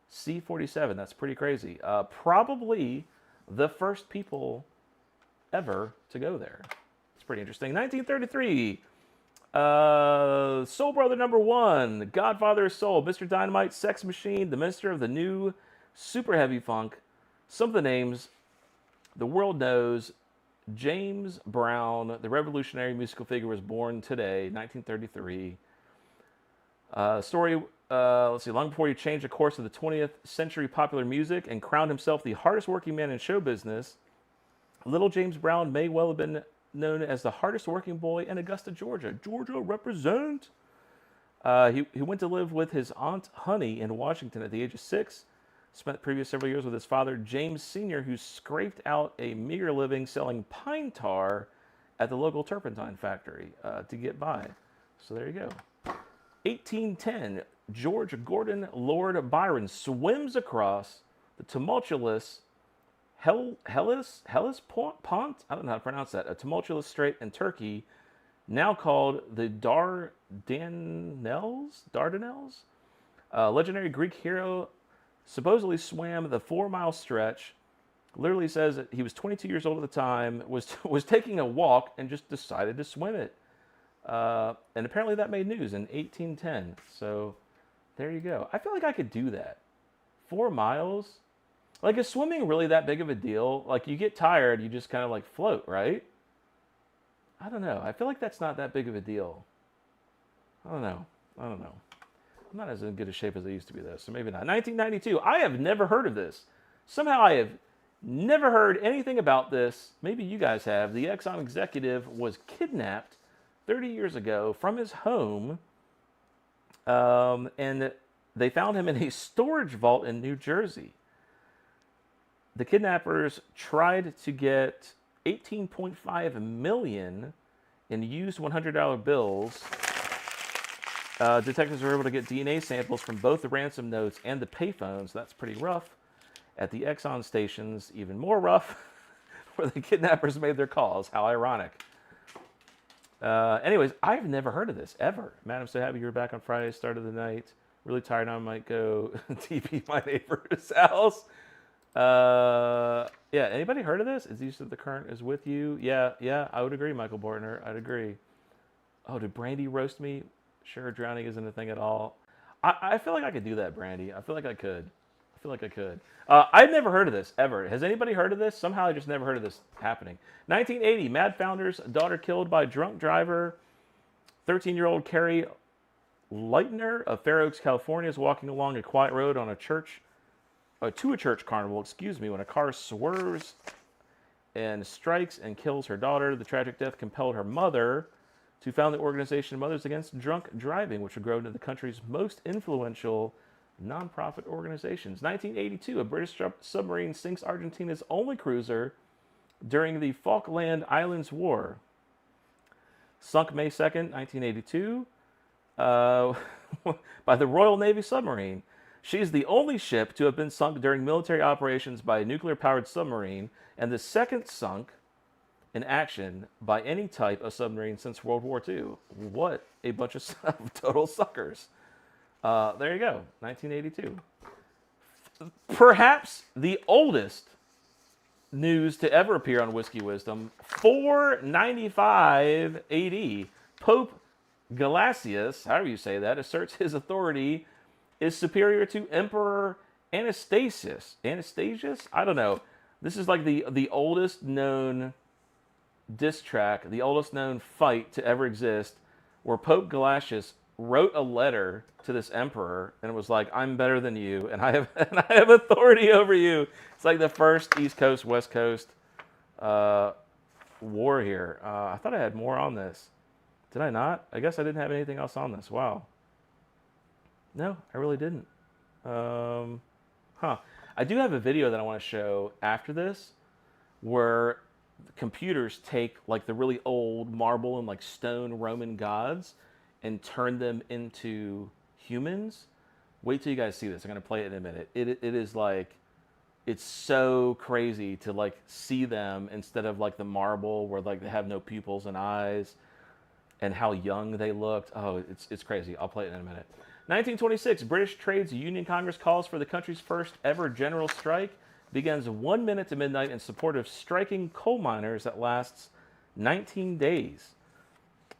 C-47. That's pretty crazy. Probably the first people ever to go there. It's pretty interesting. 1933. Soul Brother #1, the Godfather of Soul, Mr. Dynamite, Sex Machine, the Minister of the New, Super Heavy Funk. Some of the names the world knows. James Brown, the revolutionary musical figure, was born today, 1933. Let's see, long before he changed the course of the 20th century popular music and crowned himself the hardest working man in show business, little James Brown may well have been known as the hardest working boy in Augusta, Georgia. Georgia represent. He went to live with his aunt Honey in Washington at the age of 6. Spent the previous several years with his father, James Sr., who scraped out a meager living selling pine tar at the local turpentine factory to get by. So there you go. 1810, George Gordon Lord Byron swims across the tumultuous Hellespont? I don't know how to pronounce that. A tumultuous strait in Turkey, now called the Dardanelles? Legendary Greek hero supposedly swam the 4-mile stretch. Literally says that he was 22 years old at the time, was taking a walk and just decided to swim it. And apparently that made news in 1810. So there you go. I feel like I could do that. 4 miles? Like, is swimming really that big of a deal? Like, you get tired, you just kind of like float, right? I don't know. I feel like that's not that big of a deal. I don't know. I'm not as in good a shape as I used to be, though, so maybe not. 1992. I have never heard of this. Somehow I have never heard anything about this. Maybe you guys have. The Exxon executive was kidnapped 30 years ago from his home, and they found him in a storage vault in New Jersey. The kidnappers tried to get $18.5 million in used $100 bills. Detectives were able to get DNA samples from both the ransom notes and the payphones. That's pretty rough. At the Exxon stations, even more rough, where the kidnappers made their calls. How ironic. Anyways, I've never heard of this, ever. Matt, I'm so happy you were back on Friday, start of the night. Really tired now, I might go TP my neighbor's house. Yeah, anybody heard of this? Is you said the current is with you? Yeah, I would agree, Michael Bortner. I'd agree. Oh, did Brandy roast me? Sure, drowning isn't a thing at all. I feel like I could do that, Brandy. I feel like I could. I've never heard of this, ever. Has anybody heard of this? Somehow I just never heard of this happening. 1980, Mad Founder's daughter killed by drunk driver. 13-year-old Carrie Leitner of Fair Oaks, California, is walking along a quiet road on a church carnival, when a car swerves and strikes and kills her daughter. The tragic death compelled her mother to found the organization Mothers Against Drunk Driving, which would grow into the country's most influential nonprofit organizations. 1982, a British submarine sinks Argentina's only cruiser during the Falkland Islands War. Sunk May 2nd, 1982, by the Royal Navy submarine. She's the only ship to have been sunk during military operations by a nuclear-powered submarine, and the second sunk in action by any type of submarine since World War II. What a bunch of total suckers. There you go, 1982. Perhaps the oldest news to ever appear on Whiskey Wisdom, 495 AD, Pope Gelasius, however you say that, asserts his authority is superior to Emperor Anastasius. Anastasius? I don't know. This is like the oldest known diss track, the oldest known fight to ever exist, where Pope Gelasius wrote a letter to this emperor and it was like, I'm better than you and I have authority over you. It's like the first East Coast, West Coast war here. I thought I had more on this. Did I not? I guess I didn't have anything else on this. Wow. No, I really didn't. I do have a video that I want to show after this. where computers take like the really old marble and like stone Roman gods and turn them into humans. Wait till you guys see this. I'm gonna play it in a minute. It is like, it's so crazy to like see them instead of like the marble where like they have no pupils and eyes, and how young they looked. Oh, it's crazy. I'll play it in a minute. 1926, British Trades Union Congress calls for the country's first ever general strike. Begins 1 minute to midnight in support of striking coal miners that lasts 19 days.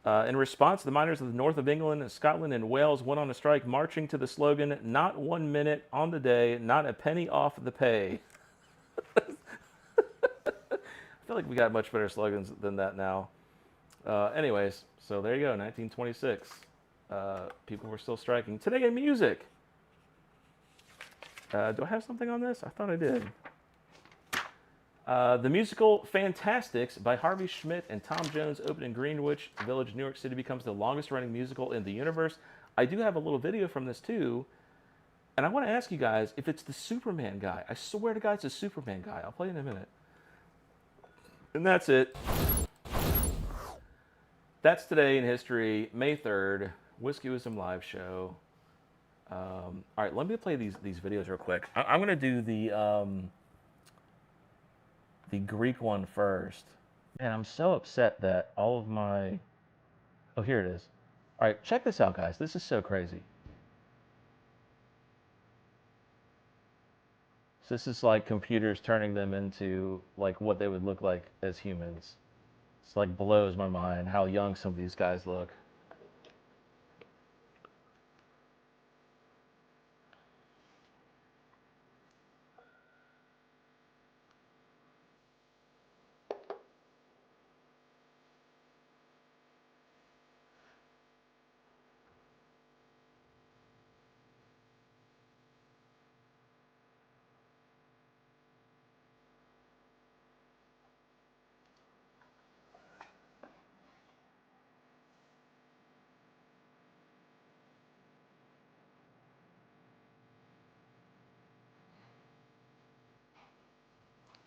In response, the miners of the north of England and Scotland and Wales went on a strike, marching to the slogan, "Not 1 minute on the day, not a penny off the pay." I feel like we got much better slogans than that now. Anyways, so there you go, 1926. People were still striking. Today in music. Do I have something on this? I thought I did. The musical Fantastics by Harvey Schmidt and Tom Jones opened in Greenwich Village, New York City, becomes the longest running musical in the universe. I do have a little video from this too. And I want to ask you guys if it's the Superman guy. I swear to God it's a Superman guy. I'll play in a minute. And that's it. That's today in history, May 3rd, Whiskey Wisdom live show. All right, let me play these videos real quick. I'm going to do the Greek one first. Man, I'm so upset that all of my... Oh, here it is. All right, check this out, guys. This is so crazy. So this is like computers turning them into like what they would look like as humans. It's like blows my mind how young some of these guys look.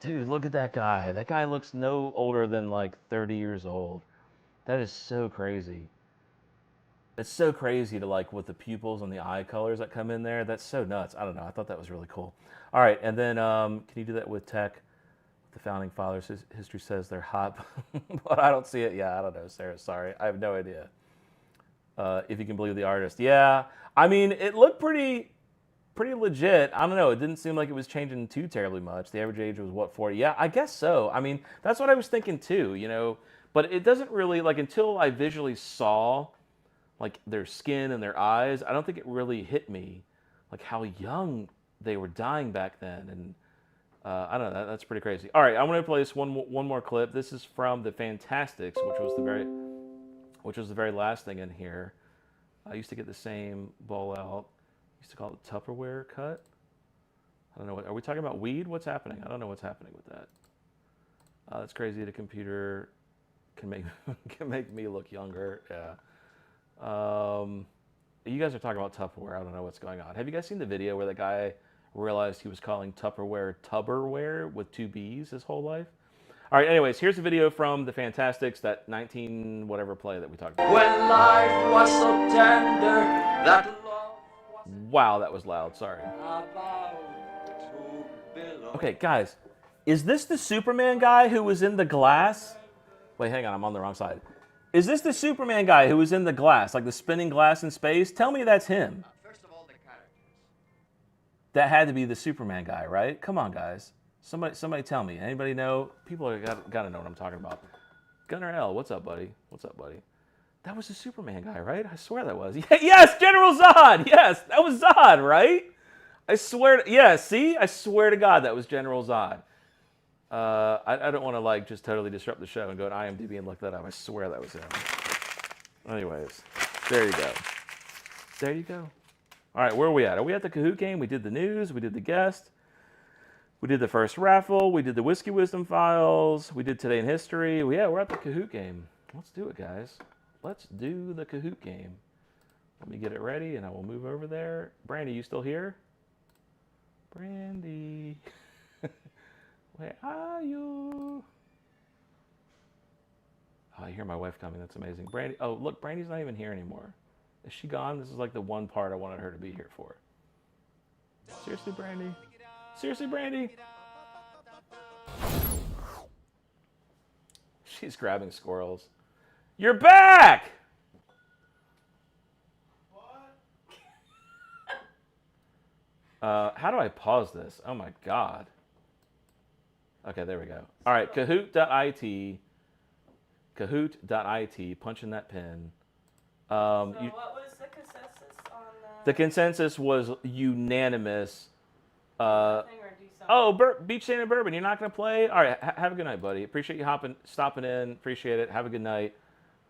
Dude, look at that guy. That guy looks no older than like 30 years old. That is so crazy. It's so crazy to like with the pupils and the eye colors that come in there. That's so nuts. I don't know. I thought that was really cool. All right, and then can you do that with tech? The founding fathers, history says they're hot, but I don't see it. Yeah, I don't know, Sarah. Sorry, I have no idea. If you can believe the artist, yeah. I mean, it looked pretty legit. I don't know. It didn't seem like it was changing too terribly much. The average age was what, 40? Yeah, I guess so. I mean, that's what I was thinking too. You know, but it doesn't really like until I visually saw like their skin and their eyes. I don't think it really hit me like how young they were dying back then. And I don't know. That's pretty crazy. All right, I'm gonna play this one more clip. This is from the Fantastics, which was the very last thing in here. I used to get the same bowl out. Used to call it Tupperware cut. I don't know. Are we talking about weed? What's happening? I don't know what's happening with that. That's crazy. The computer can make me look younger. Yeah. You guys are talking about Tupperware. I don't know what's going on. Have you guys seen the video where the guy realized he was calling Tupperware Tubberware with 2 B's his whole life? All right, anyways, here's a video from the Fantastics, that 19 whatever play that we talked about. When life was so tender, that love was Wow, that was loud, sorry. about to billow. Okay, guys, is this the Superman guy who was in the glass? Wait, hang on, I'm on the wrong side. Is this the Superman guy who was in the glass, like the spinning glass in space? Tell me that's him. First of all, the characters. That had to be the Superman guy, right? Come on, guys. Somebody tell me. Anybody know? People are gotta know what I'm talking about. Gunnar L, what's up, buddy? What's up, buddy? That was the Superman guy, right? I swear that was. Yes, General Zod. Yes, that was Zod, right? I swear. Yeah, see? I swear to God that was General Zod. I don't want to like just totally disrupt the show and go to IMDb and look that up. I swear that was him. Anyways, there you go. There you go. All right, where are we at? Are we at the Kahoot game? We did the news. We did the guest. We did the first raffle. We did the Whiskey Wisdom files. We did Today in History. Yeah, we're at the Kahoot game. Let's do it, guys. Let's do the Kahoot game. Let me get it ready, and I will move over there. Brandy, you still here? Brandy. Where are you? Oh, I hear my wife coming. That's amazing. Brandy. Oh, look, Brandy's not even here anymore. Is she gone? This is like the one part I wanted her to be here for. Seriously, Brandy? Seriously, Brandy? She's grabbing squirrels. You're back! How do I pause this? Oh my god. Okay, there we go. All right, Kahoot.it. Kahoot.it. Punch in that pin. What was the consensus on The consensus was unanimous. thing or do something? Oh, Beach Sand and Bourbon, you're not going to play? All right, have a good night, buddy. Appreciate you stopping in. Appreciate it. Have a good night.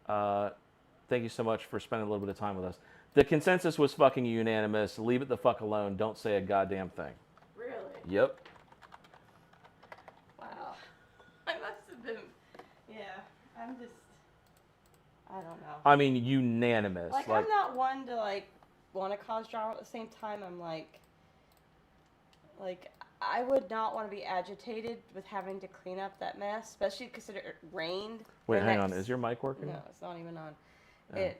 Thank you so much for spending a little bit of time with us. The consensus was fucking unanimous. Leave it the fuck alone. Don't say a goddamn thing. Really? Yep. Wow. I must have been. Yeah. I'm just. I don't know. I mean, unanimous. Like I'm not one to want to cause drama. At the same time, I'm like I would not want to be agitated with having to clean up that mess, especially because it rained. Wait, hang on. Is your mic working? No, it's not even on. Oh.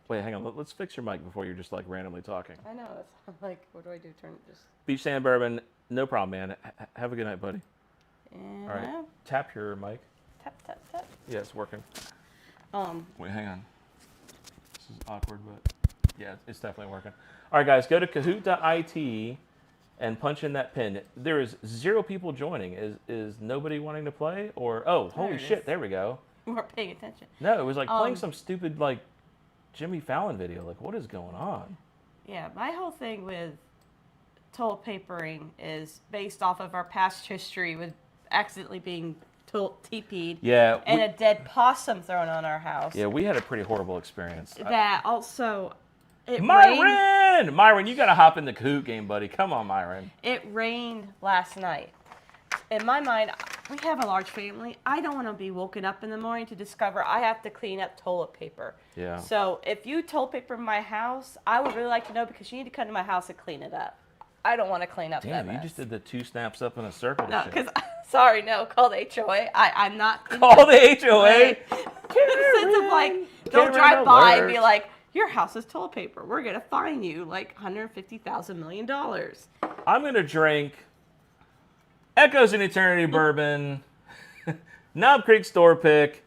Wait, hang on. Let's fix your mic before you're just like randomly talking. I know. It's like, what do I do? Turn it just. Beach Sand Bourbon, no problem, man. Have a good night, buddy. Yeah. All right. Tap your mic. Tap tap tap. Yeah, it's working. Wait, hang on. This is awkward, but yeah, it's definitely working. All right, guys, go to Kahoot.it and punch in that pin. There is 0 people joining. Is nobody wanting to play? Or holy shit, is. there we go. You weren't paying attention. No, it was like playing some stupid like Jimmy Fallon video. Like, what is going on? Yeah, my whole thing with toilet papering is based off of our past history with accidentally being TP'd. Yeah. And a dead possum thrown on our house. Yeah, we had a pretty horrible experience. That also, it rained. Myron, you got to hop in the Kahoot game, buddy. Come on, Myron. It rained last night. In my mind, we have a large family. I don't want to be woken up in the morning to discover I have to clean up toilet paper. Yeah. So if you toilet paper my house, I would really like to know because you need to come to my house and clean it up. I don't want to clean up that Damn, mess. you just did the 2 snaps up in a circle. No, because, sorry, no, call the HOA. I'm not. Call the HOA? In the sense of like, don't drive by and be like, your house is toilet paper. We're going to fine you like $150,000 million. I'm going to drink Echoes in Eternity Bourbon, Knob Creek Store Pick.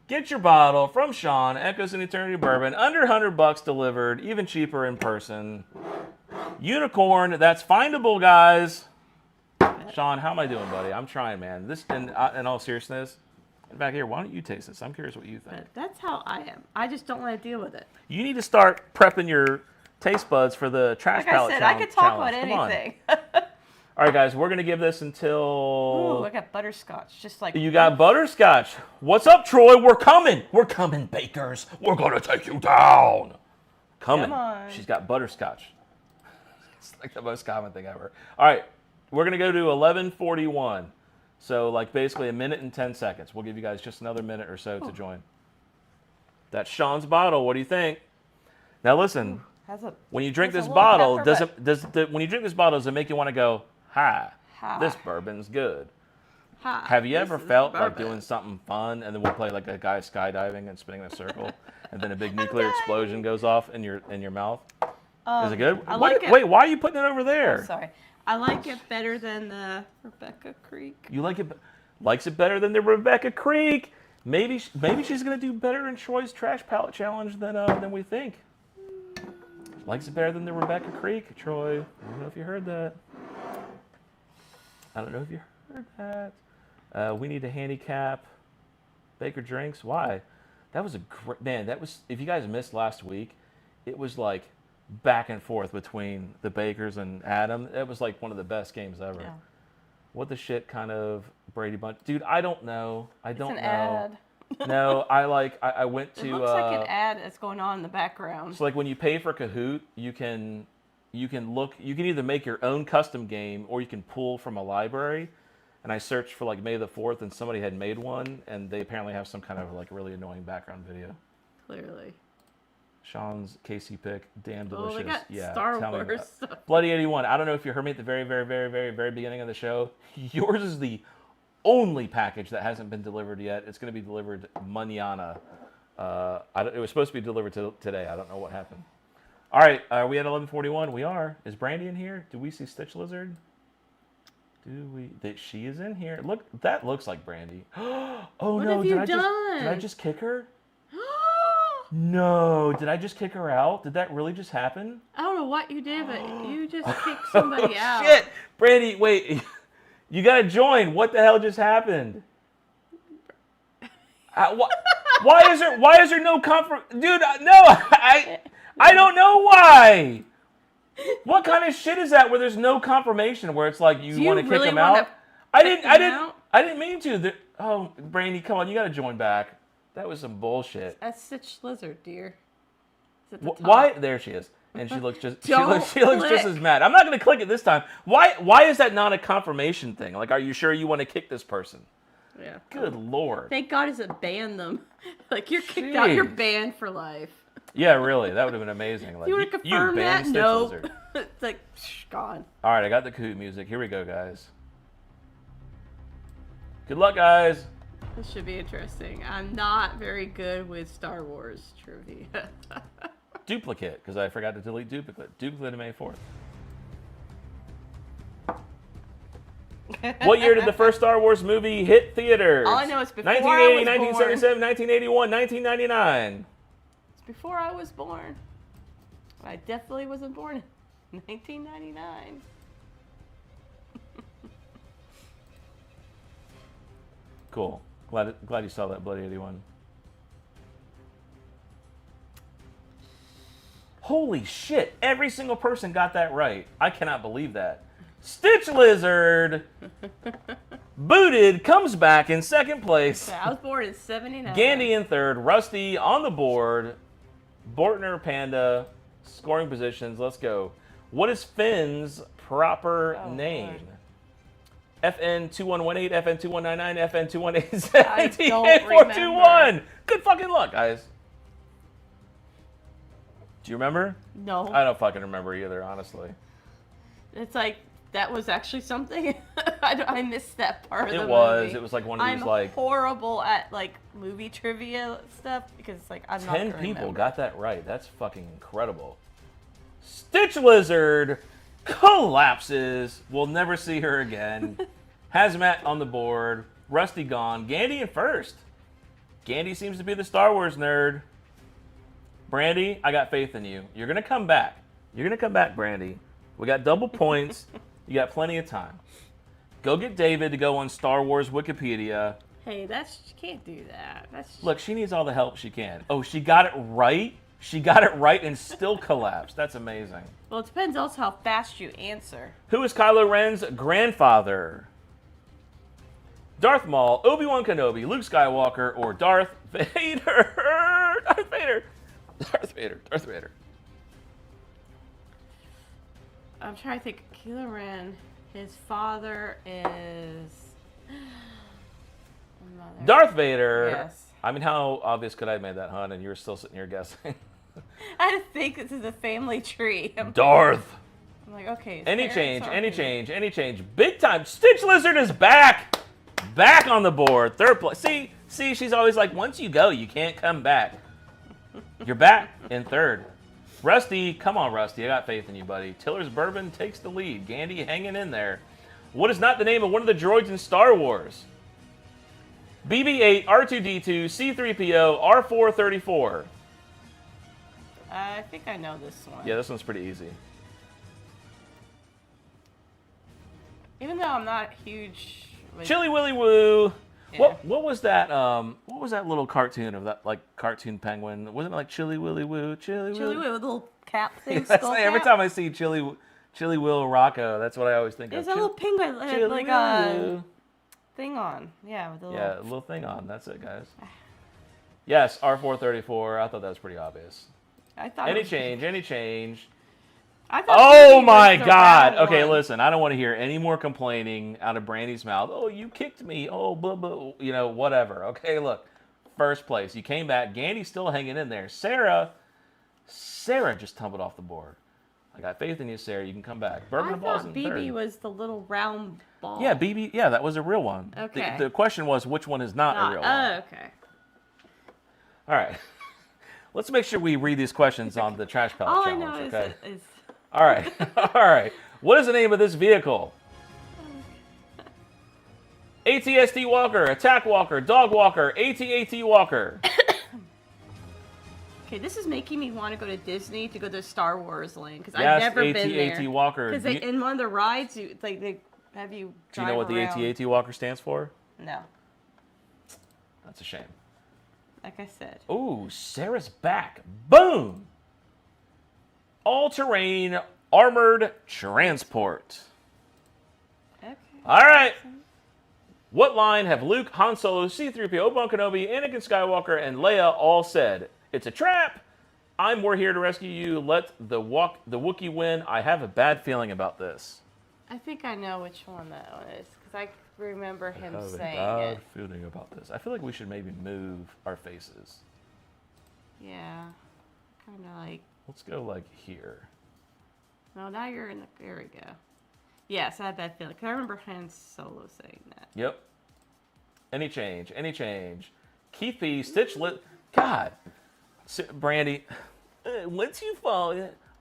Get your bottle from Sean, Echoes in Eternity Bourbon, under $100 delivered, even cheaper in person. Unicorn, that's findable, guys. Sean, how am I doing, buddy? I'm trying, man. This, in all seriousness, back here, why don't you taste this? I'm curious what you think. But that's how I am. I just don't want to deal with it. You need to start prepping your taste buds for the trash Like palette I said, challenge. I could talk about Come on. anything. All right, guys, we're going to give this until... Ooh, I got butterscotch. Just like... You got butterscotch. What's up, Troy? We're coming. We're coming, bakers. We're going to take you down. Coming. Come on. She's got butterscotch. It's like the most common thing ever. All right, we're going to go to 11:41. So, like, basically a minute and 10 seconds. We'll give you guys just another minute or so to join. That's Sean's bottle. What do you think? Now, listen. When you drink this bottle, does it make you want to go, hi, this bourbon's good? Hi, Have you ever felt like bourbon. doing something fun and then we'll play like a guy skydiving and spinning in a circle and then a big nuclear explosion goes off in your mouth? Is it good? I like it. Wait, why are you putting it over there? Oh, sorry. I like it better than the Rebecca Creek. You like it? Likes it better than the Rebecca Creek. Maybe she's gonna do better in Troy's trash palette challenge than we think. Likes it better than the Rebecca Creek, Troy. I don't know if you heard that. We need to handicap Baker Drinks. Why? That was a great, man. That was, if you guys missed last week, it was like back and forth between the Bakers and Adam. It was like one of the best games ever. Yeah. What the shit kind of Brady Bunch? Dude, I don't know. It's an ad. No, I went to. It looks like an ad that's going on in the background. So like when you pay for Kahoot, you can either make your own custom game or you can pull from a library. And I searched for like May the 4th and somebody had made one and they apparently have some kind of like really annoying background video. Clearly. Sean's KC pick, damn Oh, delicious. they got Yeah, Star tell me about Wars it. stuff. Bloody 81. I don't know if you heard me at the very, very, very, very, very beginning of the show. Yours is the only package that hasn't been delivered yet. It's going to be delivered mañana. It was supposed to be delivered today. I don't know what happened. All right, are we at 11:41? We are. Is Brandy in here? Do we see Stitch Lizard? Do we? That she is in here. Look, that looks like Brandy. Oh What no! have you did I done? just kick her? No! Did I just kick her out? Did that really just happen? I don't know what you did, but you just kicked somebody out. Shit, Brandy, wait. You gotta join. What the hell just happened? Why is there no comfort, dude? No, I don't know why. What kind of shit is that where there's no confirmation where it's like you want to kick him out? I didn't mean to. Oh, Brandy, come on, you gotta join back. That was some bullshit. That's Stitch Lizard, dear. It's at the top. Why? There she is, and she looks just she looks click. just as mad. I'm not gonna click it this time. Why is that not a confirmation thing? Like, are you sure you want to kick this person? Yeah. Good lord. Thank God it banned them. Like, you're kicked out. You're Jeez. banned for life. Yeah, really, that would have been amazing. Like, You want to confirm that? banned Stitch No. Lizard. It's like, gone. All right, I got the Kahoot music. Here we go, guys. Good luck, guys. This should be interesting. I'm not very good with Star Wars trivia. Duplicate, because I forgot to delete duplicate. Duplicate of May 4th. What year did the first Star Wars movie hit theaters? All I know is before 1980, I was 1977, 1981, 1999. It's before I was born. I definitely wasn't born in 1999. Cool. Glad you saw that, Bloody 81. Holy shit! Every single person got that right. I cannot believe that. Stitch Lizard booted comes back in second place. I was born in 79. Gandy in third. Rusty on the board. Bortner Panda scoring positions. Let's go. What is Finn's proper name? FN 2118, FN 2199, FN 2187, I don't 421. Good fucking luck, guys. Do you remember? No. I don't fucking remember either, honestly. It's like, that was actually something. I missed that part of the It was. movie. It was like one of these I'm like horrible at like movie trivia stuff because like I'm not 10 gonna people remember. got that right. That's fucking incredible. Stitch Lizard collapses. We'll never see her again. Hazmat on the board. Rusty gone. Gandy in first. Gandy seems to be the Star Wars nerd. Brandy, I got faith in you. You're going to come back. You're going to come back, Brandy. We got double points. You got plenty of time. Go get David to go on Star Wars Wikipedia. Hey, you can't do that. Look, she needs all the help she can. Oh, she got it right? She got it right and still collapsed. That's amazing. Well, it depends also how fast you answer. Who is Kylo Ren's grandfather? Darth Maul, Obi-Wan Kenobi, Luke Skywalker, or Darth Vader? Darth Vader. Darth Vader. Darth Vader. I'm trying to think. Kylo Ren, his father is... Mother. Darth Vader. Yes. I mean, how obvious could I have made that, hon? And you were still sitting here guessing. I had to think this is a family tree. Darth. I'm like, okay. his Any parents change, are any here. change, any change. Big time. Stitch Lizard is back. Back on the board. Third place. See, she's always like, once you go, you can't come back. You're back in third. Rusty, come on, Rusty. I got faith in you, buddy. Tiller's Bourbon takes the lead. Gandy hanging in there. What is not the name of one of the droids in Star Wars? BB-8, R2-D2, C-3PO, R4-34. I think I know this one. Yeah, this one's pretty easy. Even though I'm not huge. Like, Chili Willy Woo. Yeah. What was that? What was that little cartoon of that like cartoon penguin? Wasn't it like Chili Willy Woo? Chili Chili Willy. with a little cap thing. That's skull like, every cap. time I see Chili Will Rocco, that's what I always think There's of. a little penguin that had Chili like Willy a Woo. thing on. Yeah, with a little. Yeah, a little thing on. That's it, guys. Yes, R434. I thought that was pretty obvious. I thought. Any change. I thought Oh Chili my was the God. round Okay, one. listen. I don't want to hear any more complaining out of Brandy's mouth. Oh, you kicked me. Oh, blah, blah. You know, whatever. Okay, look. First place. You came back. Gandy's still hanging in there. Sarah, Sarah just tumbled off the board. I got faith in you, Sarah. You can come back. Bourbon I and balls thought in third. BB was the little round ball. Yeah, BB. Yeah, that was a real one. Okay. The question was which one is not a real one. Oh, okay. All right. Let's make sure we read these questions on the trash pallet All I challenge. know Okay. is All right. All right. What is the name of this vehicle? ATST Walker, Attack Walker, Dog Walker, AT-AT Walker. okay. This is making me want to go to Disney to go to Star Wars Land because Yes, I've never been AT-AT there. Walker. Because in one of the rides, you like they have you Do drive you know what around. the AT-AT Walker stands for? No, That's a shame. like I said. Ooh, Sarah's back. Boom! All-terrain armored transport. Okay. All right. What line have Luke, Han Solo, C-3PO, Obi-Wan Kenobi, Anakin Skywalker, and Leia all said? It's a trap. We're here to rescue you. Let the Wookiee win. I have a bad feeling about this. I think I know which one that one is because I remember him I have a saying bad it. feeling about this. I feel like we should maybe move our faces. Yeah, kind of like. Let's go like here. No, now you're in the. There we go. Yes, I had that feeling. 'Cause I remember Han Solo saying that. Yep. Any change? Any change? Keith P. Stitch Lit. God. Brandy. Once you fall.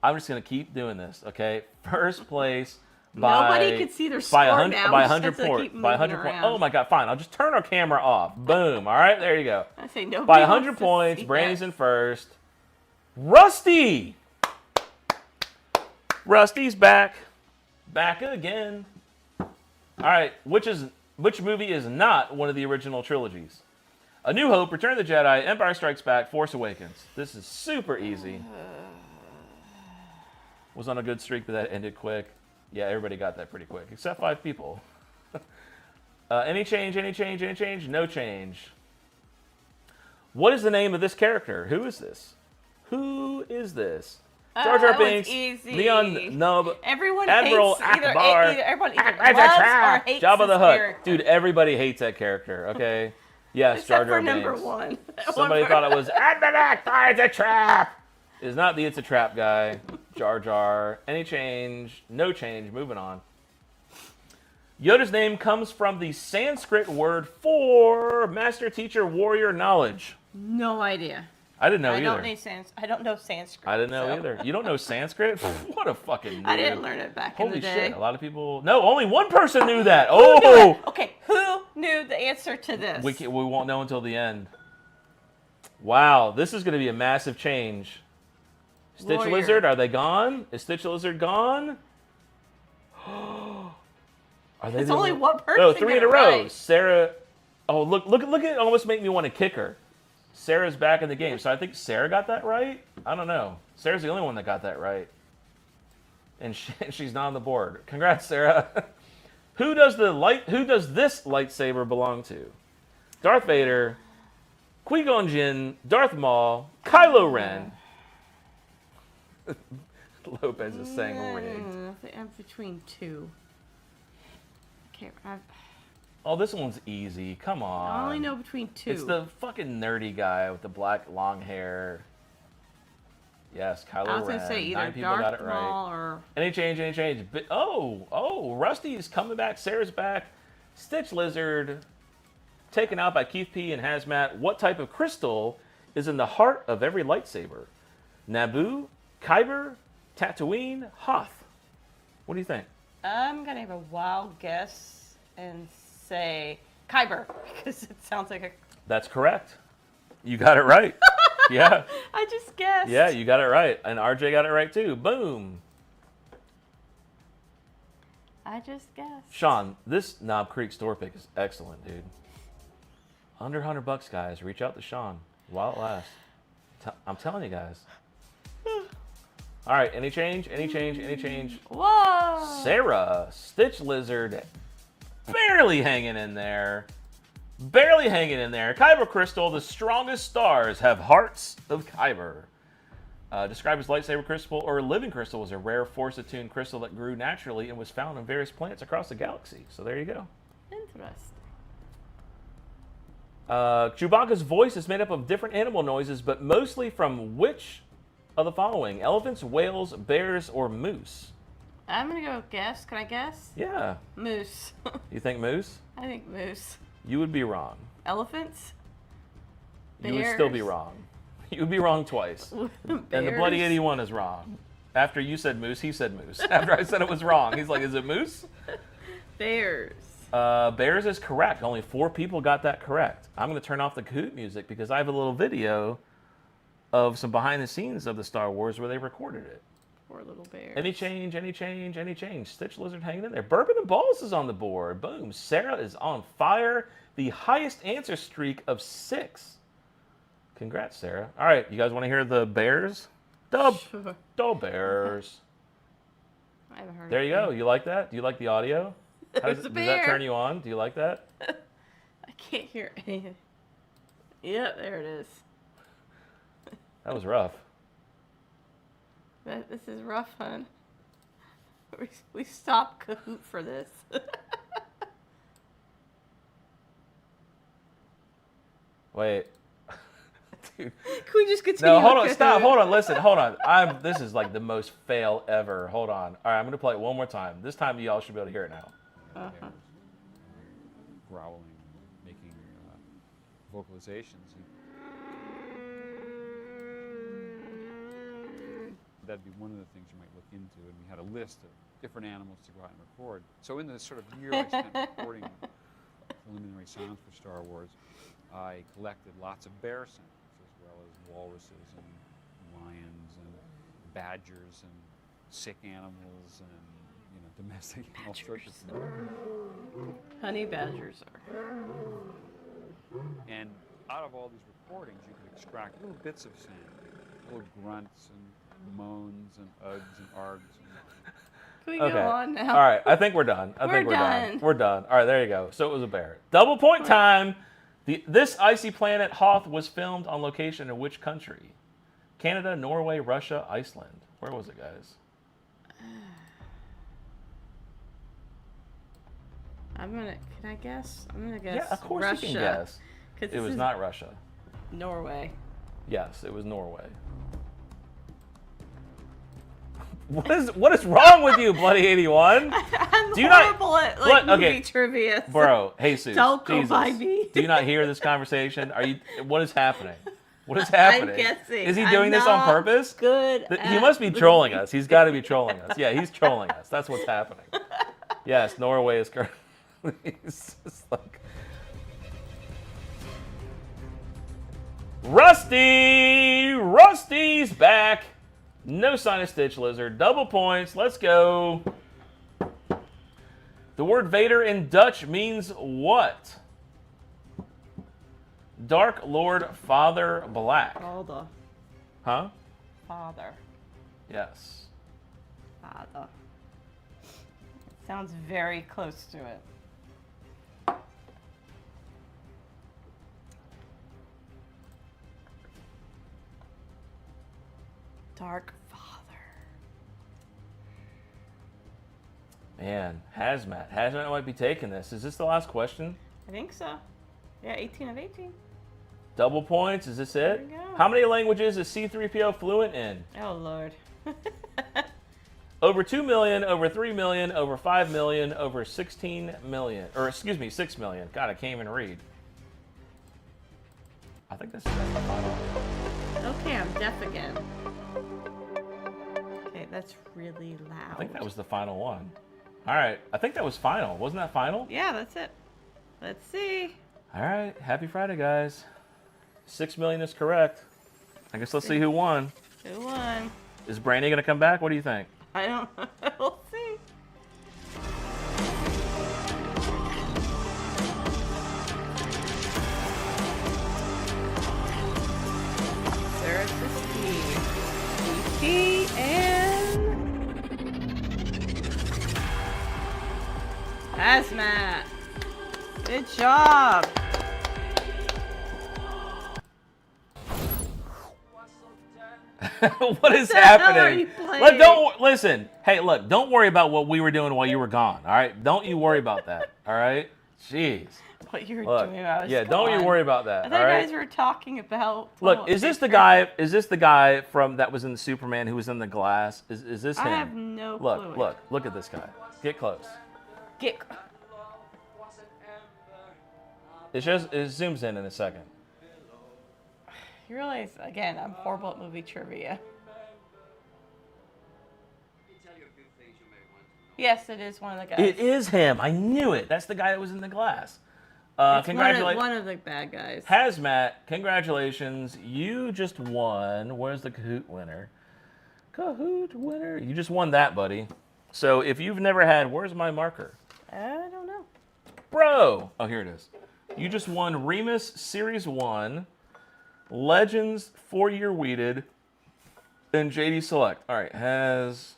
I'm just going to keep doing this, okay? First place by. Nobody can see their by score 100, now. by We just 100 have to points. keep By moving 100 points. around. Oh my God, fine. I'll just turn our camera off. Boom. All right, there you go. I say nobody By wants 100 to points, see Brandy's that. in first. Rusty! Rusty's back. Back again. All right, which movie is not one of the original trilogies? A New Hope, Return of the Jedi, Empire Strikes Back, Force Awakens. This is super easy. Was on a good streak, but that ended quick. Yeah, everybody got that pretty quick, except 5 people. Any change, any change, any change? No change. What is the name of this character? Who is this? Who is this? Jar Jar that one's Binks, easy. Leon Nub, Everyone Admiral hates either, Akbar, everyone either That's a loves trap. or hates Jabba this the Hutt. character. Dude, everybody hates that character, okay? Yes, Except Jar Jar for number Binks. one. Somebody thought it was Admiral Akbar, it's a trap. It's not the It's a Trap guy. Jar Jar. Any change? No change. Moving on. Yoda's name comes from the Sanskrit word for master, teacher, warrior, knowledge. No idea. I didn't know I either. don't know Sanskrit. I didn't know so. either. You don't know Sanskrit? What a fucking noob. I didn't learn it back in Holy the day. shit. A lot of people... No, only one person knew that. Who knew Oh! it? Okay, who knew the answer to this? We won't know until the end. Wow, this is going to be a massive change. Stitch Warrior. Lizard, are they gone? Is Stitch Lizard gone? Are they It's the only one person. No, 3 in a got it row. right. Sarah. Oh, look at it. Almost make me want to kick her. Sarah's back in the game. So I think Sarah got that right? I don't know. Sarah's the only one that got that right. And she's not on the board. Congrats, Sarah. Who does this lightsaber belong to? Darth Vader, Qui-Gon Jinn, Darth Maul, Kylo Ren. Lopez is saying rigged. I'm between two. Oh, this one's easy. Come on. I only know between two. It's the fucking nerdy guy with the black long hair. Yes, Kylo Ren. I was gonna say either 9 people Darth got it right. Maul or Any change, any change. Rusty's coming back. Sarah's back. Stitch Lizard taken out by Keith P. and Hazmat. What type of crystal is in the heart of every lightsaber? Naboo, Kyber, Tatooine, Hoth. What do you think? I'm gonna have a wild guess and say Kyber because it sounds like a. That's correct. You got it right. Yeah. I just guessed. Yeah, you got it right. And RJ got it right too. Boom. I just guessed. Sean, this Knob Creek store pick is excellent, dude. Under $100, guys. Reach out to Sean while it lasts. I'm telling you guys. All right, any change? Any change? Any change? Whoa. Sarah, Stitch Lizard, barely hanging in there. Barely hanging in there. Kyber Crystal, the strongest stars have hearts of Kyber. Described as lightsaber crystal or living crystal, was a rare force-attuned crystal that grew naturally and was found in various plants across the galaxy. So there you go. Interesting. Chewbacca's voice is made up of different animal noises, but mostly from which of the following? Elephants, whales, bears, or moose? I'm gonna go guess. Can I guess? Yeah. Moose. You think moose? I think moose. You would be wrong. Elephants? You would still be Bears? wrong. You would be wrong twice. And the Bloody 81 is wrong. After you said moose, he said moose. After I said it was wrong, he's like, is it moose? Bears. Bears is correct. Only 4 people got that correct. I'm going to turn off the Kahoot music because I have a little video of some behind the scenes of the Star Wars where they recorded it. Poor little bears. Any change, any change, any change. Stitch Lizard hanging in there. Bourbon and Balls is on the board. Boom. Sarah is on fire. The highest answer streak of 6. Congrats, Sarah. All right, you guys want to hear the Bears? Sure. The Bears. I haven't heard There of you go. You like that? Do you like the audio? There's a Does that bear. turn you on? Do you like that? I can't hear anything. Yep, there it is. That was rough. This is rough, hon. We stopped Kahoot for this. Wait. Dude. Can we just continue? No, hold with on. Stop. Kahoot? Hold on. Listen. Hold on. This is like the most fail ever. Hold on. All right, I'm going to play it one more time. This time y'all should be able to hear it now. Uh-huh. Growling, making vocalizations. That'd be one of the things you might look into, and we had a list of different animals to go out and record. So in the sort of year I spent recording preliminary sounds for Star Wars, I collected lots of bear sounds, as well as walruses and lions and badgers and sick animals and domestic and all sorts of things. Honey badgers are. And out of all these recordings, you could extract little bits of sound, little grunts and moans and ugs and args. Can we go on now? All right. I think we're done. I think we're done. We're done. All right. There you go. So it was a bear. Double point time. This icy planet Hoth was filmed on location in which country? Canada, Norway, Russia, Iceland. Where was it, guys? Can I guess? I'm gonna guess. Yeah, of course Russia. you can guess. 'Cause It was not Russia. Norway. Yes, it was Norway. What is wrong with you, Bloody 81? I'm Do you not- horrible at What? movie Okay. trivia. so Bro, Jesus. Don't go Jesus. by me. Do you not hear this conversation? What is happening? What is happening? I'm guessing. Is he doing this on not purpose? Good. He must be trolling us. He's got to be trolling us. Yeah, he's trolling us. That's what's happening. Yes, Norway is correct. He's just like... Rusty's back. No sign of Stitch Lizard. Double points. Let's go. The word Vader in Dutch means what? Dark Lord Father Black. Hold on. Huh? Father. Yes. Father. Sounds very close to it. Dark Father. Man, Hazmat. Hazmat might be taking this. Is this the last question? I think so. Yeah, 18 of 18. Double points. Is this it? There we go. How many languages is C-3PO fluent in? Oh, Lord. Over 2 million, over 3 million, over 5 million, over 16 million. Or, excuse me, 6 million. God, I can't even read. I think that's the final. Okay, I'm deaf again. Okay, that's really loud. I think that was the final one. All right. I think that was final. Wasn't that final? Yeah, that's it. Let's see. All right. Happy Friday, guys. 6 million is correct. I guess let's see who won. Who won? Is Brandy going to come back? What do you think? I don't know. We'll see. Sarah Siski, and Hazmat. Good job. What is the hell are happening? you playing? Look, don't listen. Hey, look, don't worry about what we were doing while you were gone. All right, don't you worry about that. All right, Jeez. What you were Look, doing, I was yeah, don't you gone. worry about that. I All thought you right. guys were talking about. Look, is this the guy? Is this the guy from that was in the Superman who was in the glass? Is this him? I have no clue. Look at this guy. Get close. Get. It zooms in a second. You realize again, I'm horrible at movie trivia. Yes, it is one of the guys. It is him. I knew it. That's the guy that was in the glass. It's Congratulations. one of the bad guys. Hazmat, congratulations. You just won. Where's the Kahoot winner? Kahoot winner. You just won that, buddy. So if you've never had, where's my marker? I don't know. Bro. Oh, here it is. You just won Remus Series 1, Legends 4-year weeded, and JD Select. All right, Hazmat.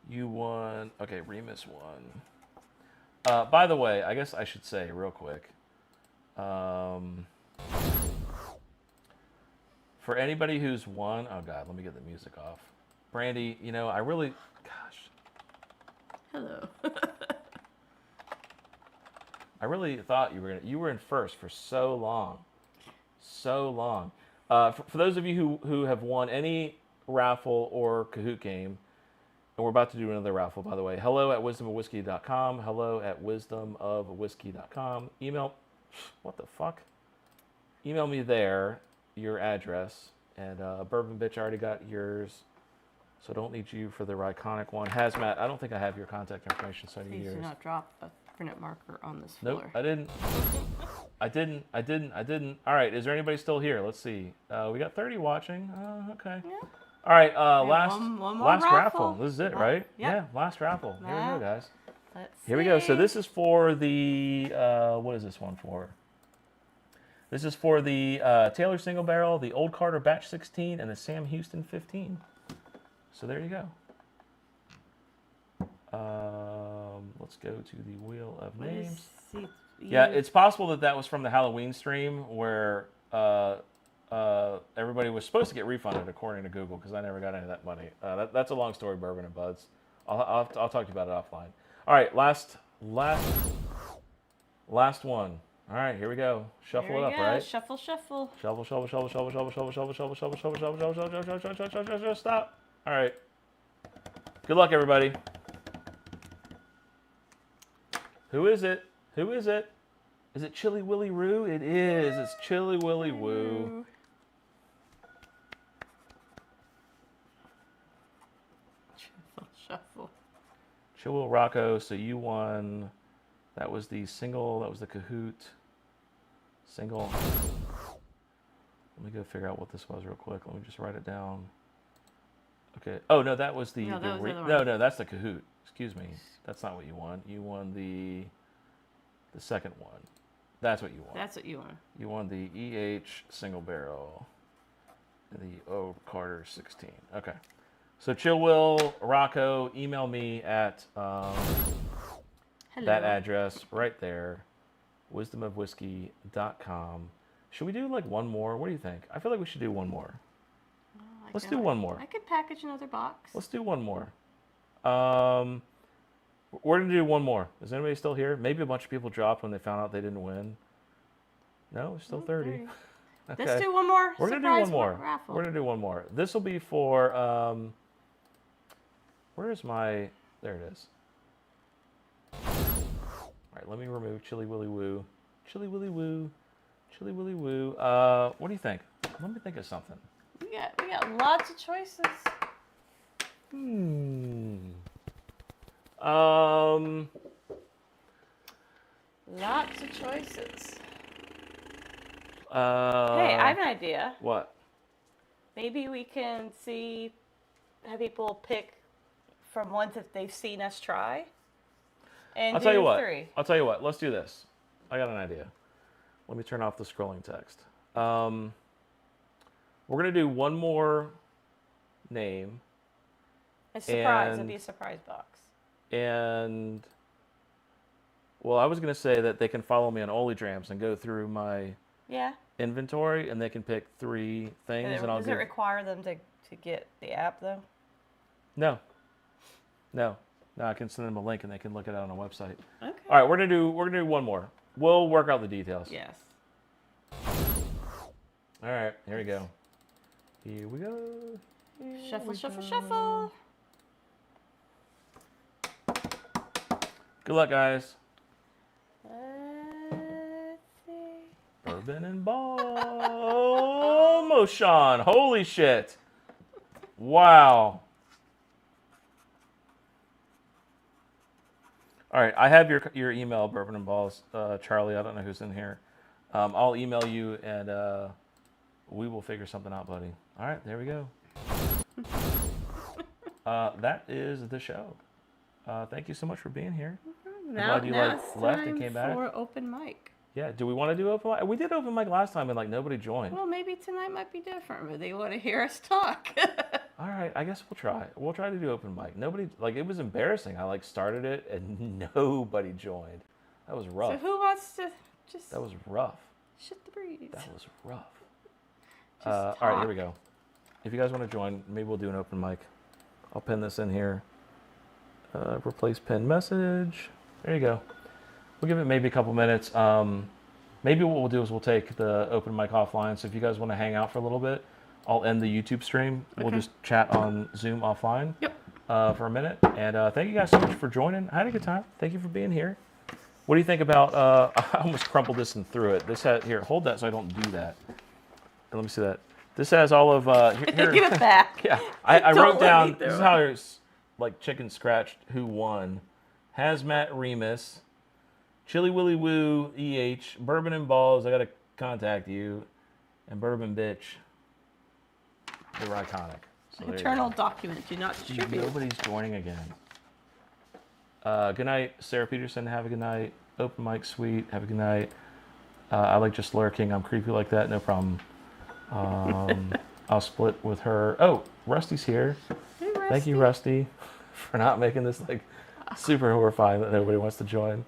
You won. Okay, Remus won. By the way, I guess I should say real quick. For anybody who's won, oh God, let me get the music off. Brandy, you know, I really, gosh. Hello. I really thought you were in first for so long. So long. For those of you who have won any raffle or Kahoot game, and we're about to do another raffle, by the way. Hello at wisdomofwhiskey.com. Hello at wisdomofwhiskey.com. Email, what the fuck? Email me there, your address. And Bourbon Bitch, I already got yours. So don't need you for the iconic one. Hazmat, I don't think I have your contact information, so I need Please yours. do not drop a print marker on this Nope, floor. I didn't. I didn't. All right, is there anybody still here? Let's see. We got 30 watching. Okay. Yeah. All right, one more last raffle. raffle. This is it, right? Yep. Yeah, last raffle. Here we Now, go, guys. Let's Here we go. So see. this is for the, what is this one for? This is for the Taylor Single Barrel, the Old Carter Batch 16, and the Sam Houston 15. So there you go. Let's go to the Wheel of What is Names. C- Yeah, you- it's possible that was from the Halloween stream where everybody was supposed to get refunded according to Google because I never got any of that money. That's a long story, Bourbon and Buds. I'll talk to you about it offline. All right, last one. All right, here we go. Shuffle Here it we up, go. right? Shuffle, shuffle. Shovel, shovel, shovel, shovel, shovel, shovel, shovel, shovel, shovel, shovel, shovel, shovel, shovel, shovel, shovel, shovel, shovel, stop. All right. Good luck, everybody. Who is it? Who is it? Is it Chili Willy Woo? It is. It's Chili Willy Woo. Shuffle, shuffle. Chili Rocco. So you won. That was the single. That was the Kahoot single. Let me go figure out what this was real quick. Let me just write it down. Okay. Oh no, that was the. No, that was the other no, one. no, that's the Kahoot. Excuse me. That's not what you won. You won the second one. That's what you won. That's what you want. You won the EH single barrel, the Old Carter 16. Okay. So Chill Will Rocco, email me at Hello. that address right there, wisdomofwhiskey.com. Should we do like one more? What do you think? I feel like we should do one more. Let's do one more. I could package another box. Let's do one more. We're going to do one more. Is anybody still here? Maybe a bunch of people dropped when they found out they didn't win. No, it's still 30. Okay. Let's do one more. We're going to do one more. Raffle. We're going to do one more. This will be for, where's my, there it is. All right, let me remove Chili Willy Woo. Chili Willy Woo. Chili Willy Woo. What do you think? Let me think of something. We got lots of choices. Lots of choices. Hey, I have an idea. What? Maybe we can have people pick from ones that they've seen us try. And I'll tell you what. three. I'll tell you what. Let's do this. I got an idea. Let me turn off the scrolling text. We're going to do one more name. A surprise. And- It'll be a surprise box. And, well, I was going to say that they can follow me on OnlyDrams and go through my Yeah. inventory and they can pick 3 things. And I'll Does give... it require them to get the app, though? No. I can send them a link and they can look it out on a website. Okay. All right, we're gonna do one more. We'll work out the details. Yes. All right, here we go. Here we go. Shuffle, shuffle, shuffle. Good luck, guys. Let's see. Bourbon and ball. Almost, Sean. Holy shit. Wow. All right, I have your email, Bourbon and Balls, Charlie. I don't know who's in here. I'll email you and we will figure something out, buddy. All right, there we go. That is the show. Thank you so much for being here. Now, glad you it's left and time came back. for open mic. Yeah, do we want to do open mic? We did open mic last time and nobody joined. Well, maybe tonight might be different, but they want to hear us talk. All right, I guess we'll try. We'll try to do open mic. Nobody, it was embarrassing. I started it and nobody joined. That was rough. So who wants to just That was rough. shit the breeze? That was rough. Just all right, here talk. we go. If you guys want to join, maybe we'll do an open mic. I'll pin this in here. Replace pin message. There you go. We'll give it maybe a couple minutes. Maybe what we'll do is we'll take the open mic offline. So if you guys want to hang out for a little bit, I'll end the YouTube stream. We'll Okay. just chat on Zoom offline. Yep. For a minute. And thank you guys so much for joining. I had a good time. Thank you for being here. What do you think about? I almost crumpled this and threw it. This has here. Hold that so I don't do that. Let me see that. This has all of. Here. Give it back. Yeah, I Don't wrote let down. me throw This is it. how it's chicken scratched. Who won? Hazmat Remus, Chili Willy Woo, EH, Bourbon and Balls. I gotta contact you, and Bourbon Bitch. They were iconic. So there you Internal go. document. Do not distribute. Nobody's joining again. Good night, Sarah Peterson. Have a good night. Open mic sweet. Have a good night. I like just lurking. I'm creepy like that. No problem. I'll split with her. Oh, Rusty's here. Hey, Thank you, Rusty, for not making this super horrifying that nobody wants to join.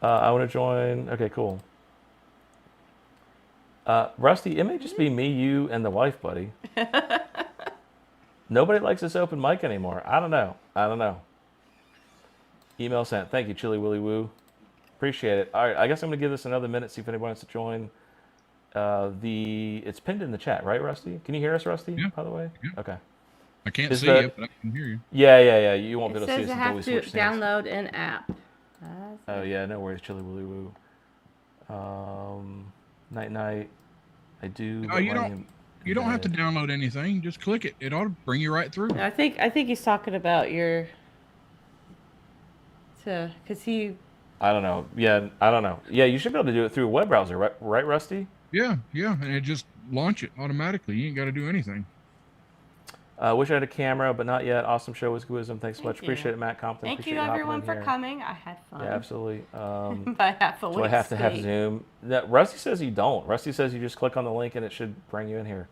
I want to join. Okay, cool. Rusty, it may just be me, you, and the wife, buddy. Nobody likes this open mic anymore. I don't know. Email sent. Thank you, Chili Willy Woo. Appreciate it. All right, I guess I'm gonna give this another minute, see if anybody wants to join. It's pinned in the chat, right, Rusty? Can you hear us, Rusty? Yeah. By the way. Yeah. Okay. I can't Is see the- you, but I can hear you. Yeah. You won't be It able to see says us I until we have to switch scenes. download an app. Oh yeah, no worries, Chili Willy Woo. Night. I do. Oh, you don't have to download anything. Just click it. It ought to bring you right through. I think he's talking about because he. I don't know. Yeah, I don't know. Yeah, you should be able to do it through a web browser, right, Rusty? Yeah, and it just launch it automatically. You ain't got to do anything. Wish I had a camera, but not yet. Awesome show, WhiskeyWisdom. Thanks so much. Thank you. Appreciate it, Matt Compton. Thank Appreciate you, hopping everyone, in for here. coming. I had fun. Yeah, absolutely. But I have to Do I have to have Zoom? No, Rusty says you don't. Rusty says you just click on the link and it should bring you in here.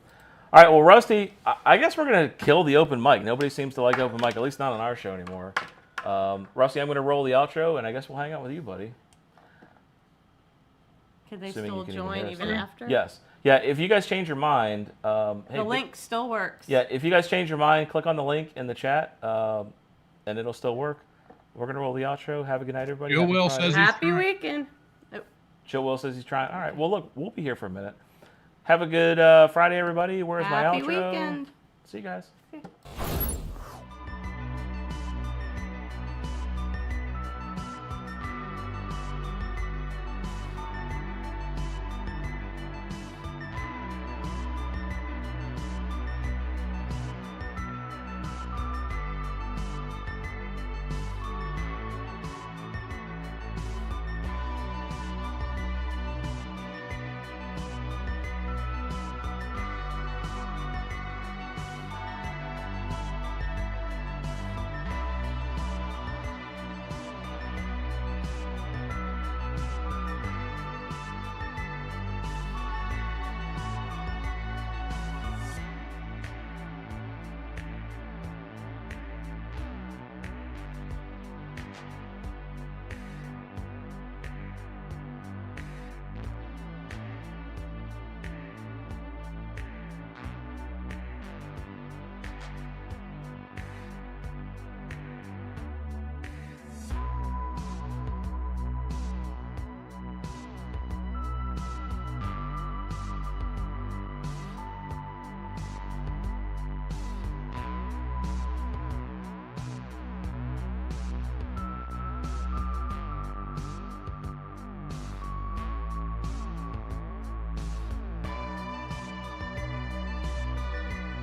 All right, well, Rusty, I guess we're going to kill the open mic. Nobody seems to like open mic, at least not on our show anymore. Rusty, I'm going to roll the outro, and I guess we'll hang out with you, buddy. Can they Assuming you still can even join hear us. even after? Yes. Yeah, if you guys change your mind, hey, The link still works. Yeah, if you guys change your mind, click on the link in the chat, and it'll still work. We're going to roll the outro. Have a good night, everybody. Joe Happy Will Friday. says Happy weekend. Joe Will says he's trying. All right, well, look, we'll be here for a minute. Have a good Friday, everybody. Where's Happy my outro? weekend. See you guys. Okay.